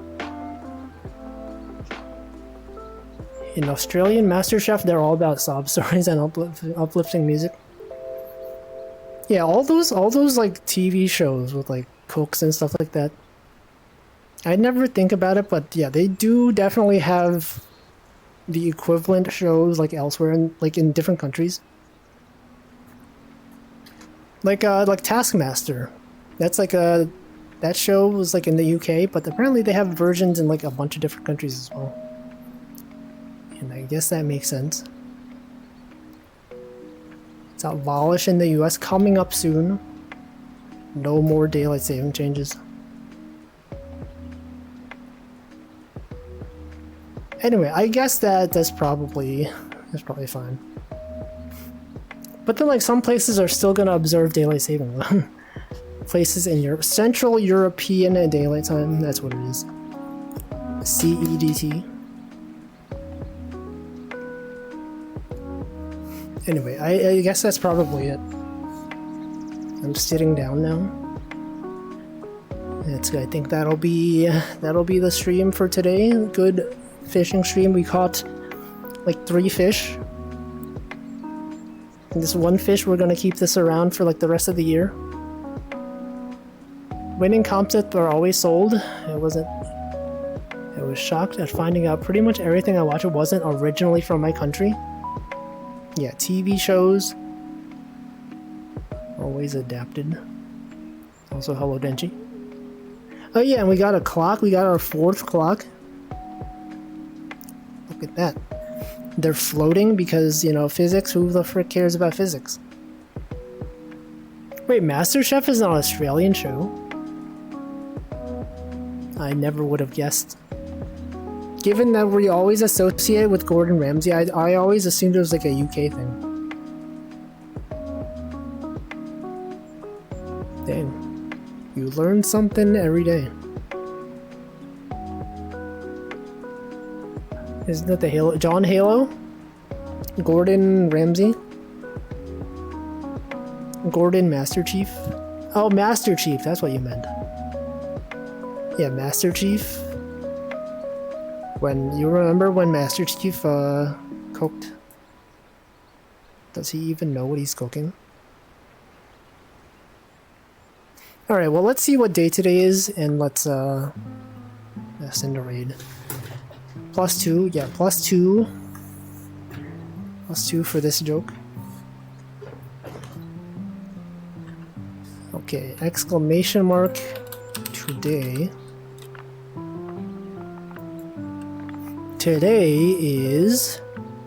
In Australian MasterChef, they're all about sob stories and uplifting music. Yeah, all those like TV shows with like cooks and stuff like that. I never think about it, but yeah, they do definitely have the equivalent shows like elsewhere in like in different countries. Like Taskmaster. That's like a that show was like in the UK, but apparently they have versions in like a bunch of different countries as well. And I guess that makes sense. It's abolished in the US, coming up soon. No more daylight saving changes. Anyway, I guess that's probably fine. But then like some places are still gonna observe daylight saving. Places in Europe, Central European Daylight Time, that's what it is. CEDT. Anyway, I guess that's probably it. I'm sitting down now. I think that'll be the stream for today. Good fishing stream. We caught like 3 fish. And this one fish, we're gonna keep this around for like the rest of the year. Winning concepts are always sold. I was shocked at finding out pretty much everything I watched wasn't originally from my country. Yeah, TV shows. Always adapted. Also, hello Denji. Oh yeah, and we got a clock. We got our 4th clock. Look at that. They're floating because, you know, physics. Who the frick cares about physics? Wait, MasterChef is an Australian show? I never would have guessed. Given that we always associate with Gordon Ramsay, I always assumed it was like a UK thing. Dang. You learn something every day. Isn't that the Halo? John Halo? Gordon Ramsay? Gordon Master Chief? Oh, Master Chief, that's what you meant. Yeah, Master Chief. When you remember when Master Chief cooked? Does he even know what he's cooking? Alright, well let's see what day today is and let's send a raid. +2, yeah, +2. +2 for this joke. Okay, exclamation mark today. Today is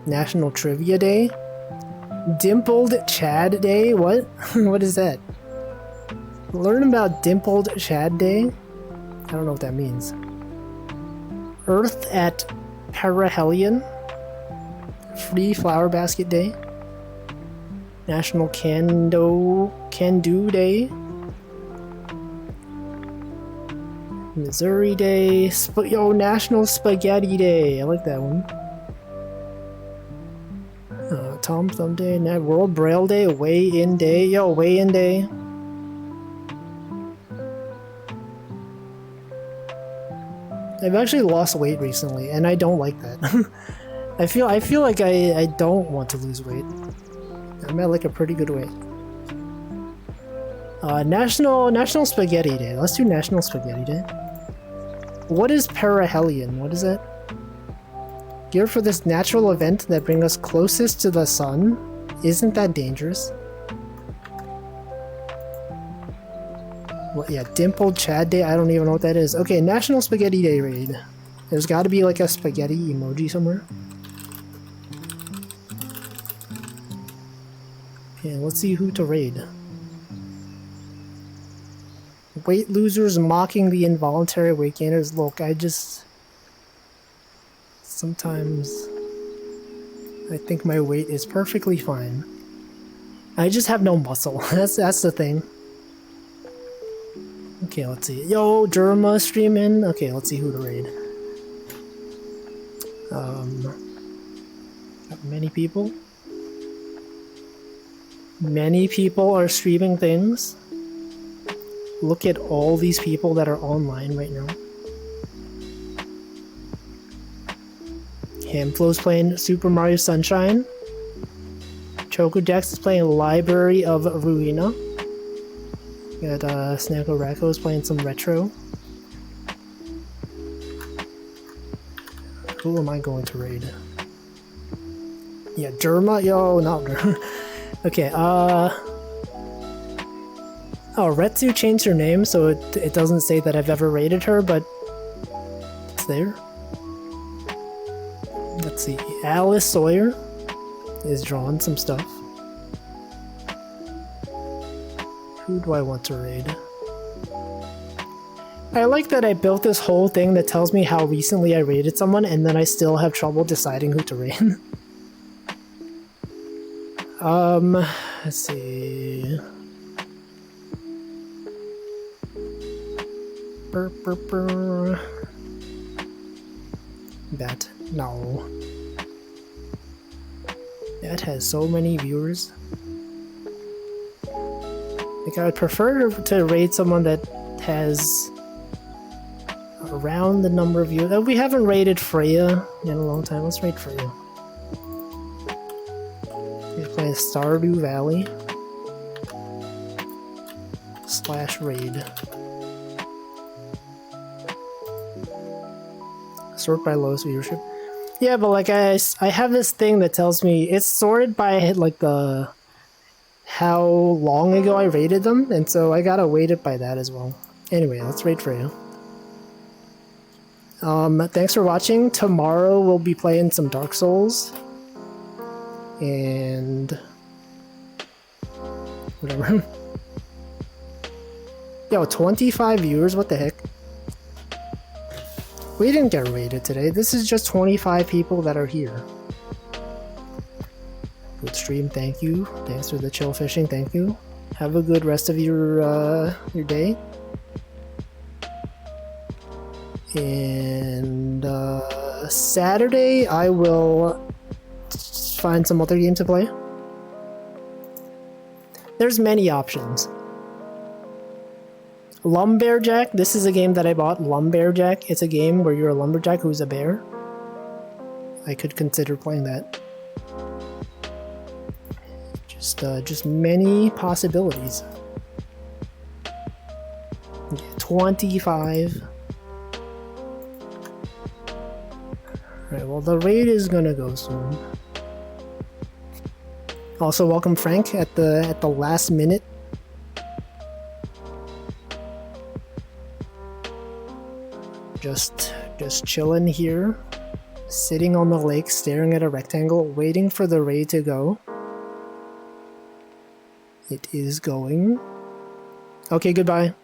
National Trivia Day. Dimpled Chad Day? What? What is that? Learn about Dimpled Chad Day? I don't know what that means. Earth at Perihelion. Free Flower Basket Day. National Can Do Day. Missouri Day. National Spaghetti Day. I like that one. Tom Thumb Day. World Braille Day. Weigh-in Day. Yo, weigh-in day. I've actually lost weight recently, and I don't like that. I feel like I don't want to lose weight. I'm at like a pretty good weight. National Spaghetti Day. Let's do National Spaghetti Day. What is perihelion? What is that? Gear for this natural event that brings us closest to the sun. Isn't that dangerous? Well, yeah, Dimpled Chad Day. I don't even know what that is. Okay, National Spaghetti Day raid. There's got to be like a spaghetti emoji somewhere. Okay, let's see who to raid. Weight losers mocking the involuntary weight gainers. Look, sometimes I think my weight is perfectly fine. I just have no muscle. That's the thing. Okay, let's see. Yo, Derma streaming. Okay, let's see who to raid. Got many people. Many people are streaming things. Look at all these people that are online right now. Hamflow's playing Super Mario Sunshine. Chocojax is playing Library of Ruina. Got Snacko Racco's playing some retro. Who am I going to raid? Yeah, Derma? Yo, not Derma. Okay, Oh, Retsu changed her name, so it doesn't say that I've ever raided her, but it's there. Let's see. Alice Sawyer is drawing some stuff. Who do I want to raid? I like that I built this whole thing that tells me how recently I raided someone, and then I still have trouble deciding who to raid. Let's see. That, no. That has so many viewers. Like, I would prefer to raid someone that has around the number of viewers. We haven't raided Freya in a long time. Let's raid Freya. He's playing Stardew Valley / raid. Sort by lowest viewership. Yeah, but like I have this thing that tells me it's sorted by like the how long ago I rated them, and so I gotta weight it by that as well. Anyway, let's raid Freya. Thanks for watching. Tomorrow we'll be playing some Dark Souls. And whatever. Yo, 25 viewers, what the heck? We didn't get raided today. This is just 25 people that are here. Good stream, thank you. Thanks for the chill fishing, thank you. Have a good rest of your day. And Saturday I will find some other game to play. There's many options. Lumberjack, this is a game that I bought, Lumberjack. It's a game where you're a lumberjack who's a bear. I could consider playing that. Just many possibilities. Yeah, 25. Alright, well the raid is gonna go soon. Also welcome Frank at the last minute. Just chilling here, sitting on the lake, staring at a rectangle, waiting for the raid to go. It is going. Okay, goodbye.